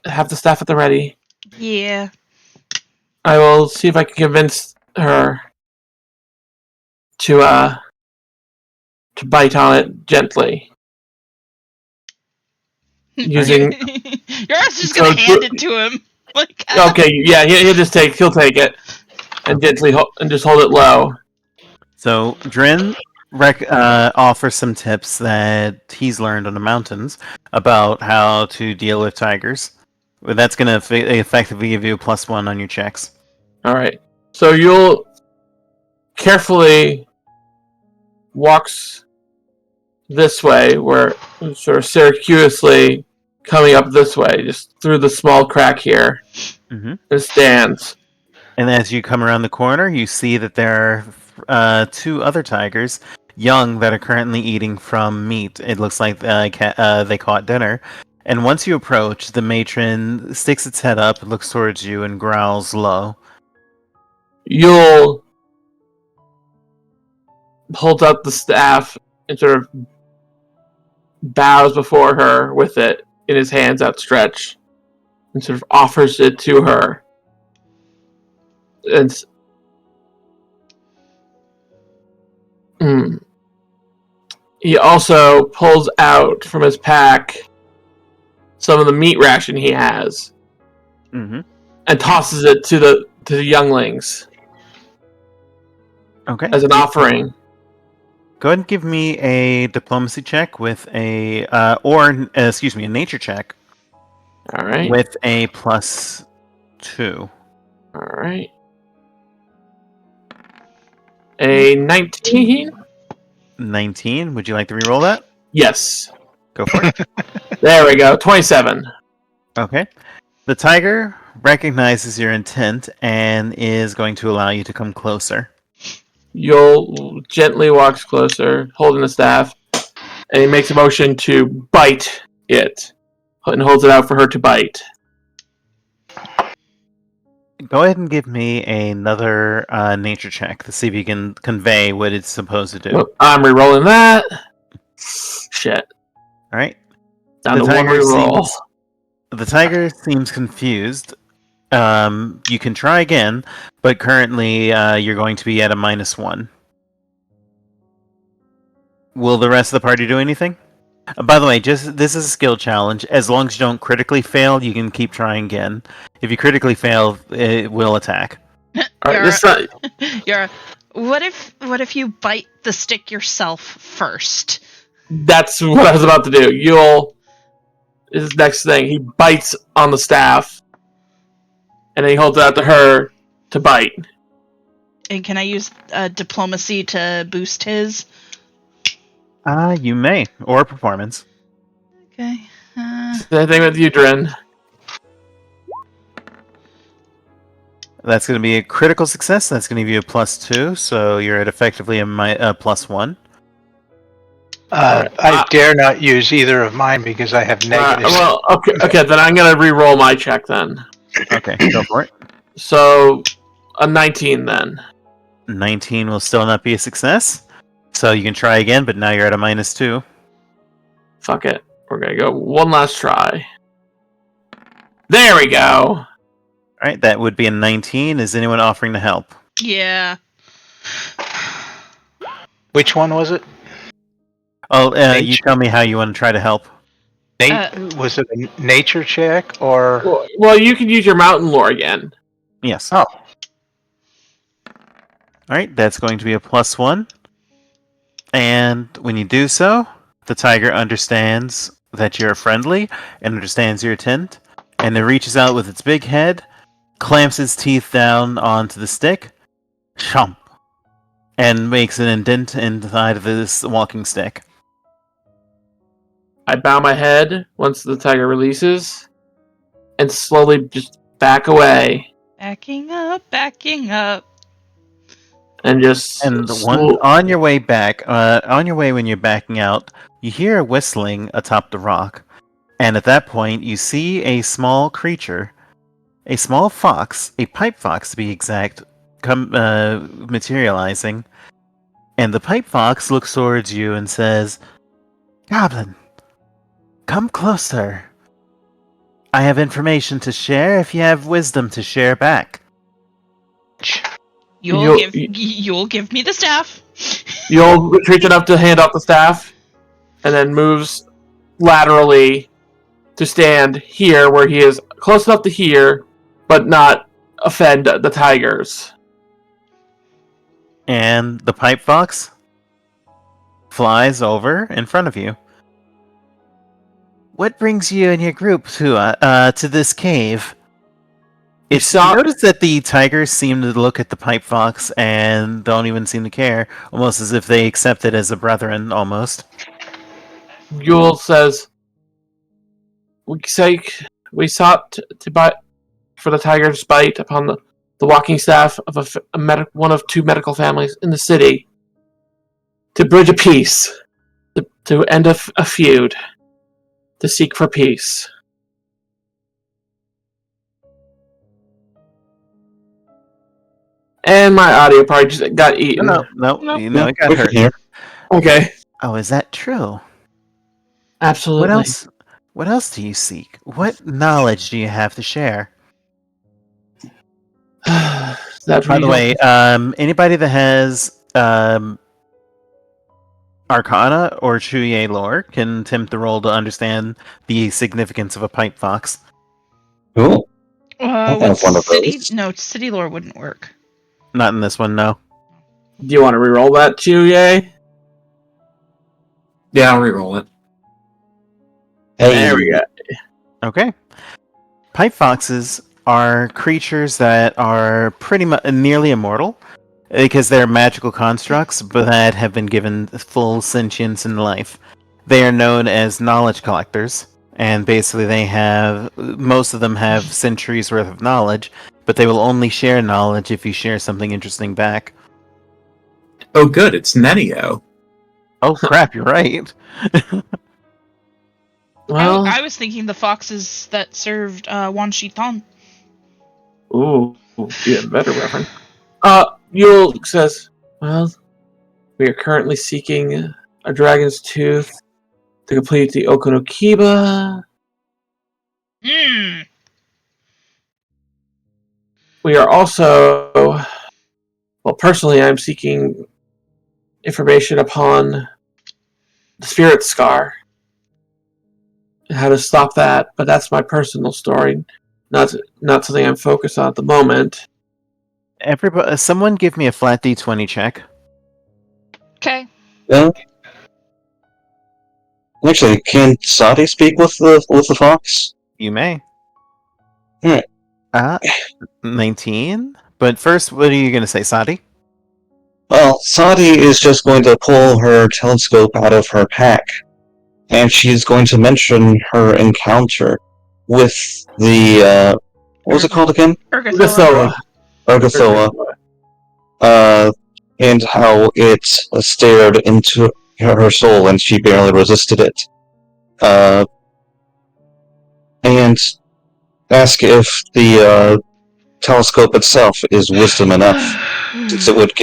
Have the staff at the ready. Yeah. I will see if I can convince her to bite on it gently. Using You're just gonna hand it to him. Like, okay, yeah, he'll take it and gently and just hold it low. So Drin offers some tips that he's learned on the mountains about how to deal with tigers. That's going to effectively give you a +1 on your checks. All right. So you'll carefully walks this way, where sort of circuitously coming up this way, just through the small crack here. Mm-hmm. It stands. And as you come around the corner, you see that there are 2 other tigers, young, that are currently eating from meat. It looks like they caught dinner. And once you approach, the matron sticks its head up, looks towards you, and growls low. Yule holds up the staff and sort of bows before her with it in his hands outstretched and sort of offers it to her. And he also pulls out from his pack some of the meat ration he has Mm-hmm. and tosses it to the younglings Okay. as an offering. Go ahead and give me a diplomacy check with a, a nature check All right. with a +2. All right. A 19? 19. Would you like to reroll that? Yes. Go for it. There we go. 27. Okay. The tiger recognizes your intent and is going to allow you to come closer. Yule gently walks closer, holding the staff, and he makes a motion to bite it, and holds it out for her to bite. Go ahead and give me another nature check to see if you can convey what it's supposed to do. Well, I'm re-rolling that. Shit. All right. Down to one re-roll. The tiger seems confused. You can try again, but currently you're going to be at a -1. Will the rest of the party do anything? By the way, this is a skill challenge. As long as you don't critically fail, you can keep trying again. If you critically fail, it will attack. All right, this side. Yarra, what if you bite the stick yourself first? That's what I was about to do. Yule is his next thing. He bites on the staff, and then he holds it out to her to bite. And can I use diplomacy to boost his? You may, or performance. Okay. Same thing with you, Drin. That's going to be a critical success. That's going to give you a +2, so you're at effectively a +1. I dare not use either of mine because I have negatives. Well, okay, then I'm gonna re-roll my check then. Okay, go for it. So, a 19 then. 19 will still not be a success, so you can try again, but now you're at a -2. Fuck it. We're gonna go one last try. There we go. Alright, that would be a 19. Is anyone offering to help? Yeah. Which one was it? Oh, you tell me how you want to try to help. Was it a nature check or? Well, you can use your mountain lore again. Yes. Oh, Alright, that's going to be a +1. And when you do so, the tiger understands that you're friendly and understands your intent, and it reaches out with its big head, clamps its teeth down onto the stick, chomp, and makes an indent inside of this walking stick. I bow my head once the tiger releases, and slowly just back away, Backing up. and just And on your way back, when you're backing out, you hear a whistling atop the rock, and at that point, you see a small creature, a small fox, a pipe fox to be exact, come materializing, and the pipe fox looks towards you and says, "Goblin, come closer. I have information to share if you have wisdom to share back." You'll give me the staff. You'll reach enough to hand off the staff, and then moves laterally to stand here where he is close enough to hear, but not offend the tigers. And the pipe fox flies over in front of you. "What brings you and your group to this cave?" You notice that the tigers seem to look at the pipe fox and don't even seem to care, almost as if they accept it as a brethren, almost. Yule says, "We sought to bite for the tiger's bite upon the walking staff of one of two medical families in the city, to bridge a peace, to end a feud, to seek for peace." And my audio probably just got eaten. No, it got hurt. Here. Okay. Oh, is that true? Absolutely. What else do you seek? What knowledge do you have to share? That's By the way, anybody that has Arcana or Shuye lore can attempt the roll to understand the significance of a pipe fox. Cool. I What's have one of city? those. No, city lore wouldn't work. Not in this one, no. Do you want to reroll that, Chuye? Yeah, I'll reroll it. There we go. Okay. Pipe foxes are creatures that are pretty much nearly immortal because they're magical constructs but that have been given full sentience and life. They are known as knowledge collectors, and basically most of them have centuries worth of knowledge, but they will only share knowledge if you share something interesting back. Oh, good, it's Nenio. Oh crap, you're right. Well, I was thinking the foxes that served Wan Shitan. ooh, even better reference. Yule says, well, we are currently seeking a dragon's tooth to complete the Okonokiba. Mm. We are also, well, personally, I'm seeking information upon the spirit scar and how to stop that, but that's my personal story, not something I'm focused on at the moment. Everybody, someone give me a flat d20 check. Okay. Yeah. Actually, can Sadi speak with the fox? You may. Alright. 19. But first, what are you going to say, Sadi? Well, Sadi is just going to pull her telescope out of her pack, and she's going to mention her encounter with the, what was it called again? Urgathoa. Urgathoa. Urgathoa. And how it stared into her soul and she barely resisted it. And ask if the telescope itself is wisdom enough, since it would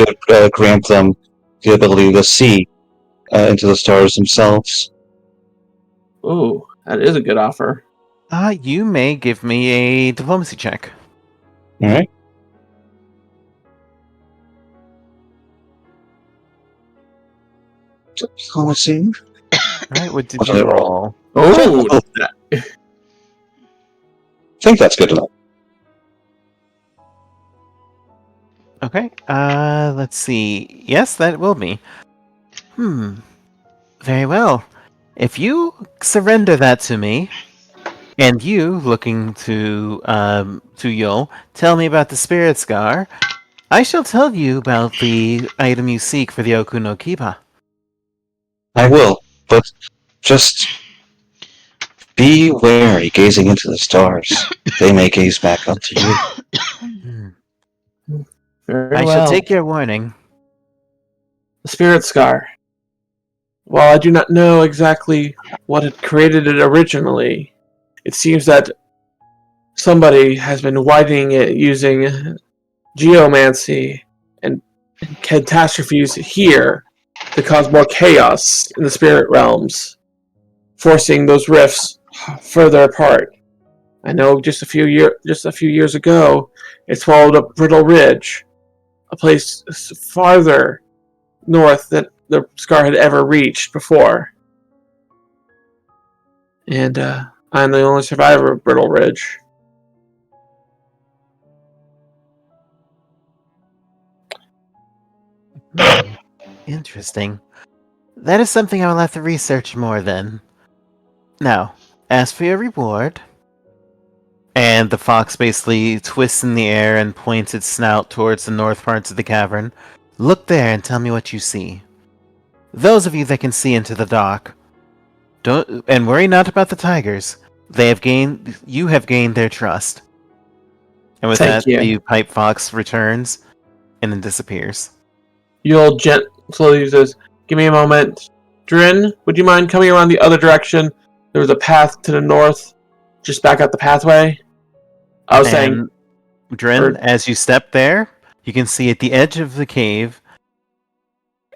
grant them the ability to see into the stars themselves. Ooh, that is a good offer. You may give me a diplomacy check. Alright. Diplomacy? Alright, what did What did you I roll? roll? Oh, I think that's good enough. Okay, let's see. Yes, that will be. Very well. If you surrender that to me, and you, looking to Yule, tell me about the spirit scar, I shall tell you about the item you seek for the Oku no Kiba. I will, but just be wary gazing into the stars. They may gaze back up to you. very I well. shall take your warning. The spirit scar. While I do not know exactly what had created it originally, it seems that somebody has been widening it using geomancy and catastrophes here to cause more chaos in the spirit realms, forcing those rifts further apart. I know just a few years ago, it swallowed up Brittle Ridge, a place farther north than the scar had ever reached before. And I'm the only survivor of Brittle Ridge. Interesting. That is something I will have to research more then. Now, as for your reward... And the fox basically twists in the air and points its snout towards the north parts of the cavern. Look there and tell me what you see. Those of you that can see into the dark, don't and worry not about the tigers. You have gained their trust. And with Thank that, you. the pipe fox returns and then disappears. Yule slowly says, "Give me a moment. Drin, would you mind coming around the other direction? There was a path to the north. Just back out the pathway." I was saying, And Drin, as you step there, you can see at the edge of the cave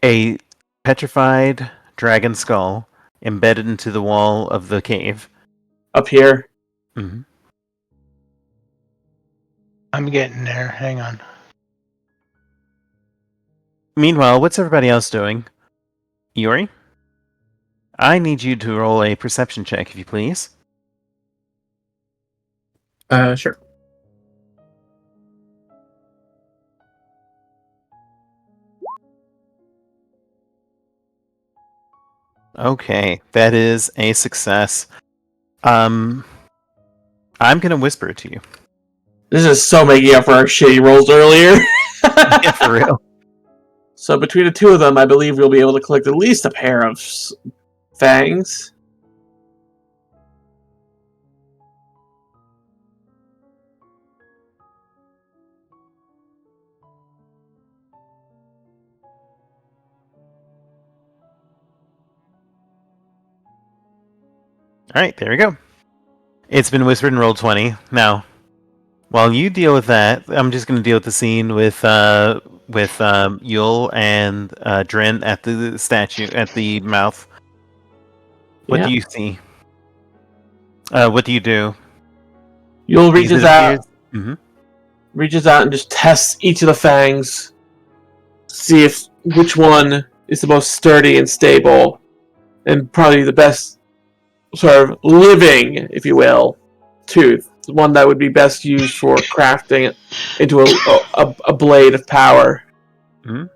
a petrified dragon skull embedded into the wall of the cave. up here. Mm-hmm. I'm getting there. Hang on. Meanwhile, what's everybody else doing? Iori? I need you to roll a perception check, if you please. Sure. Okay, that is a success. I'm gonna whisper it to you. This is so making up for our shitty rolls earlier. Yeah, for real. So between the two of them, I believe we'll be able to collect at least a pair of fangs. Alright, there we go. It's been whispered in roll 20. Now, while you deal with that, I'm just going to deal with the scene with Yule and Drin at the statue, at the mouth. What Yeah. do you see? What do you do? Yule reaches out, Mm-hmm. reaches out and just tests each of the fangs, see if which one is the most sturdy and stable, and probably the best sort of living, if you will, tooth. The one that would be best used for crafting it into a blade of power. Would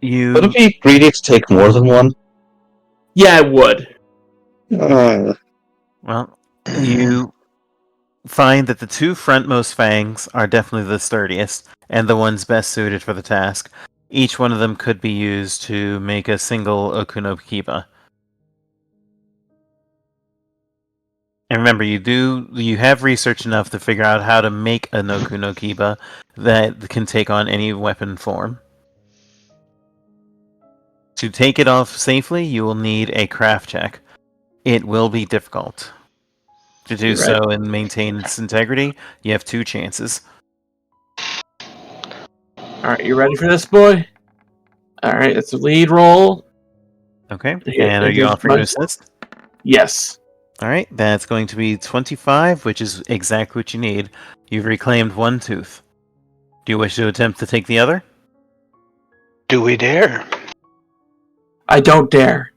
it be greedy to take more than one? Yeah, it would. Well, you find that the two frontmost fangs are definitely the sturdiest and the ones best suited for the task. Each one of them could be used to make a single Okunokiba. And remember, you have research enough to figure out how to make a Okunokiba that can take on any weapon form. To take it off safely, you will need a craft check. It will be difficult. To do Right. so and maintain its integrity, you have 2 chances. Alright, you ready for this, boy? Alright, that's a lead roll. Okay, Yeah, and are you here's offering my- to assist? Yes. Alright, that's going to be 25, which is exactly what you need. You've reclaimed 1 tooth. Do you wish to attempt to take the other? Do we dare? I don't dare.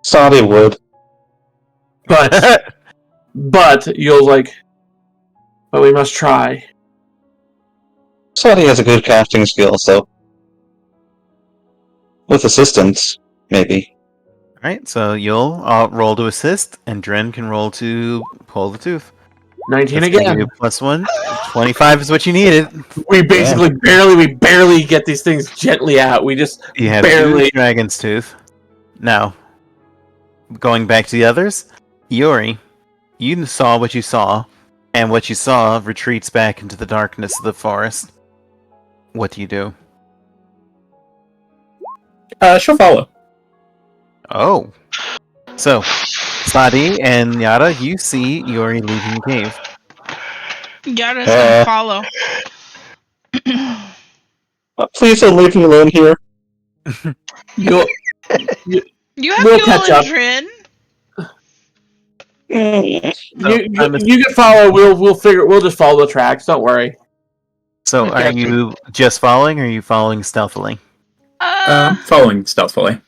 Saudi would. But Yule's like, but we must try. Saudi has a good crafting skill, so with assistance, maybe. Alright, so you'll roll to assist, and Dren can roll to pull the tooth. 19 That's gonna again. give you +1. 25 is what you needed. We basically barely get these things gently out. We just You have barely. 2 dragon's tooth. Now, going back to the others, Iori, you saw what you saw, and what you saw retreats back into the darkness of the forest. What do you do? She'll follow. Oh. So, Sadi and Yara, you see Iori leaving the cave. Yarra's gonna follow. Please don't leave me alone here. You'll You have We'll Yule catch and up. Drin. you can follow. We'll just follow the tracks. Don't worry. So, are you just following, or are you following stealthily? Following stealthily.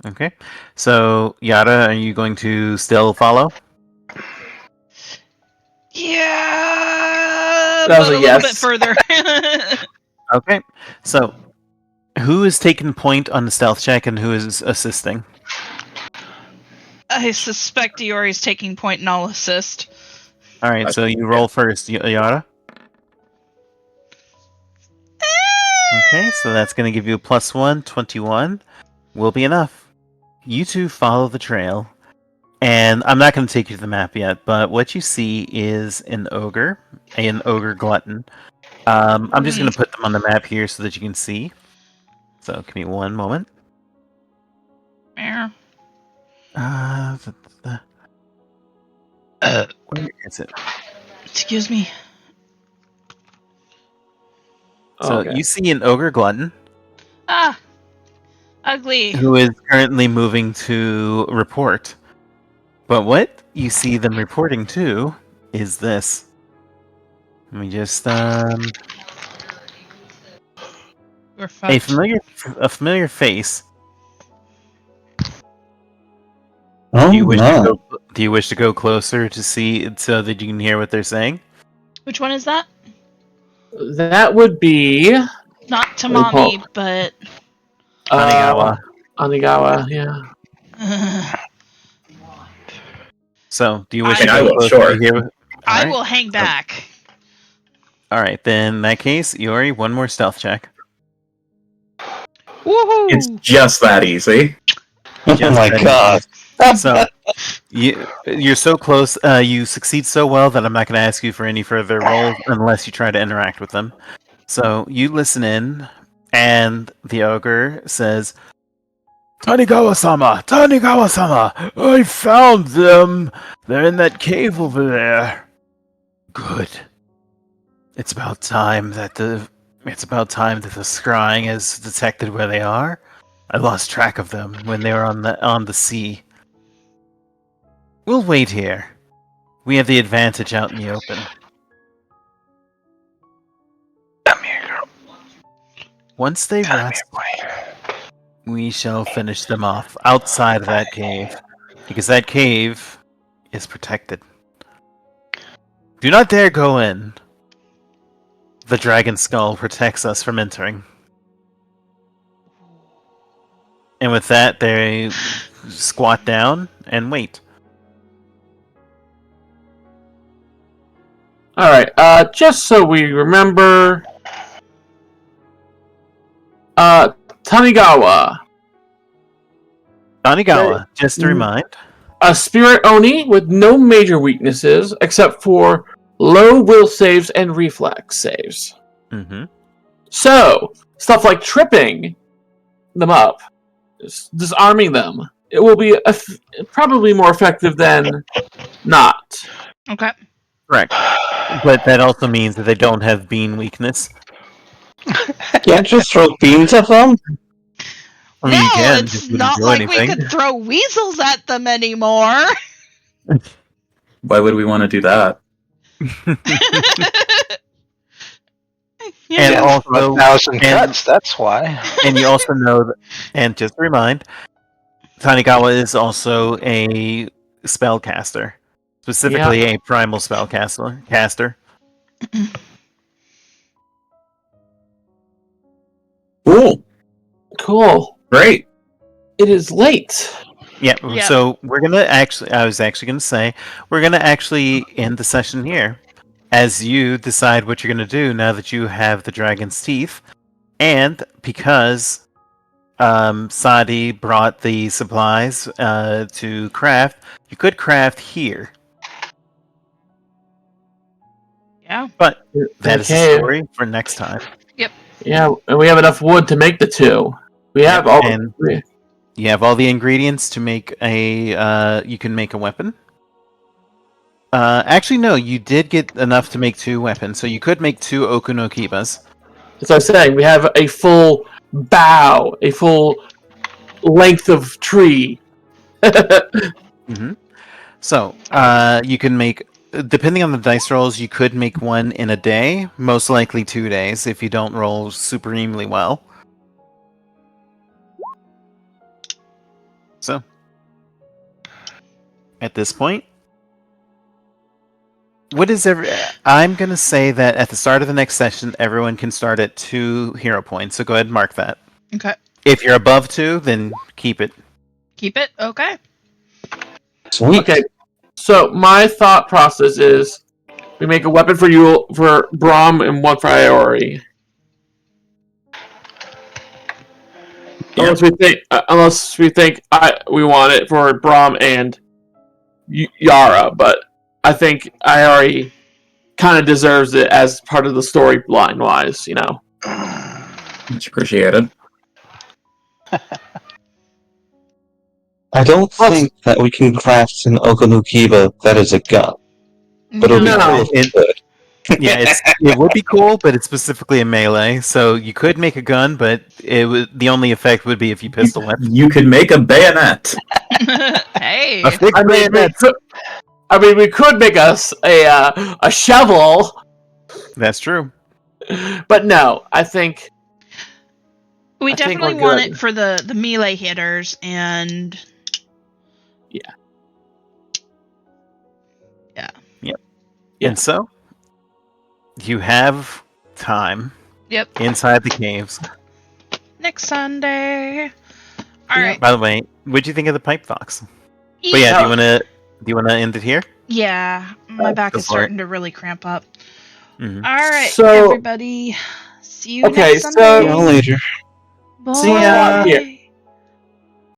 Okay. So, Yara, are you going to still follow? Yeah, That was but a a little yes. bit further. Okay. So, who is taking point on the stealth check, and who is assisting? I suspect Iori's taking point, and I'll assist. All right. So you roll first, Yara. Okay. So that's going to give you a +1. 21 will be enough. You two follow the trail, and I'm not going to take you to the map yet, but what you see is an ogre glutton. I'm just going to put them on the map here so that you can see. So give me one moment. Where? Where is it? Excuse me. So Okay. you see an ogre glutton Ah, ugly. who is currently moving to report. But what you see them reporting to is this. Let me just We're a fucked. familiar face. Oh? Oh, Do you wish to no. go? Do you wish to go closer to see so that you can hear what they're saying? Which one is that? That would be Not What do you call Tamami, but Tanigawa. Anigawa. Yeah. So, do you wish I to I go will, closer sure. to hear? I Alright. will hang back. All right, then in that case, Iori, one more stealth check. Woohoo! It's just that easy. Oh Just my that god. So, you're so close. You succeed so well that I'm not going to ask you for any further rolls unless you try to interact with them. So you listen in, and the ogre says, "Tanigawa-sama, Tanigawa-sama, I found them. They're in that cave over there. Good. It's about time that the scrying has detected where they are. I lost track of them when they were on the sea. We'll wait here. We have the advantage out in the open. Come here, girl. Once they Come rest, here, boy. we shall finish them off outside of that cave, because that cave is protected. Do not dare go in. The dragon skull protects us from entering." And with that, they squat down and wait. All right. Just so we remember, Tanigawa, Tanigawa, just to remind, a spirit oni with no major weaknesses except for low will saves and reflex saves. mm-hmm. So stuff like tripping them up, disarming them, it will be probably more effective than not. Okay. Correct. But that also means that they don't have bean weakness. Can't just throw beans at them? I mean, no, you can, it's just wouldn't not do like anything. we could throw weasels at them anymore. Why would we want to do that? And Yeah. also, 1,000 cuts, that's why. and you also know that, and just to remind, Tanigawa is also a spellcaster, specifically a primal spellcaster. Cool. Cool. Great. It is late. Yeah, Yeah. so we're gonna actually, I was actually gonna say, we're gonna actually end the session here, as you decide what you're gonna do now that you have the dragon's teeth, and because Sadi brought the supplies to craft, you could craft here. Yeah. But that is a Okay. story for next time. Yeah, and we have enough wood to make the two. We have Yep, all. and you have all the ingredients to make a. You can make a weapon. Actually, no. You did get enough to make 2 weapons, so you could make 2 Okunokibas. As I was saying, we have a full bough, a full length of tree. Mm-hmm. So, you can make, depending on the dice rolls, you could make one in a day. Most likely 2 days if you don't roll supremely well. So, at this point, I'm gonna say that at the start of the next session, everyone can start at 2 hero points. So go ahead and mark that. Okay. If you're above 2, then keep it. Keep it. Okay. Sweet. Okay, so my thought process is we make a weapon for Yule, for Brom, and one for Iori. Yeah. Unless we think we want it for Brom and Yarra, but I think Iori kind of deserves it as part of the storyline wise, you know. Much appreciated. I don't think that we can craft an Okonukiba that is a gun. But it'll be No. cool if we could. Yeah, it would be cool, but it's specifically a melee. So you could make a gun, but the only effect would be if you pistol whip. You could make a bayonet. Hey. A fixed bayonet. We could make a shovel, That's true. but no, I think We I think definitely we're want good. it for the melee hitters and Yeah. And so, you have time Yep. inside the caves. Next Sunday. All Yeah. right. By the way, what'd you think of the pipe fox? But Yeah. yeah, do you wanna end it here? Yeah. My back go is for it. starting to really cramp up. Mhm. All right, So- everybody. See you Okay, next so- Sunday. See you later. Bye. See ya. Yeah.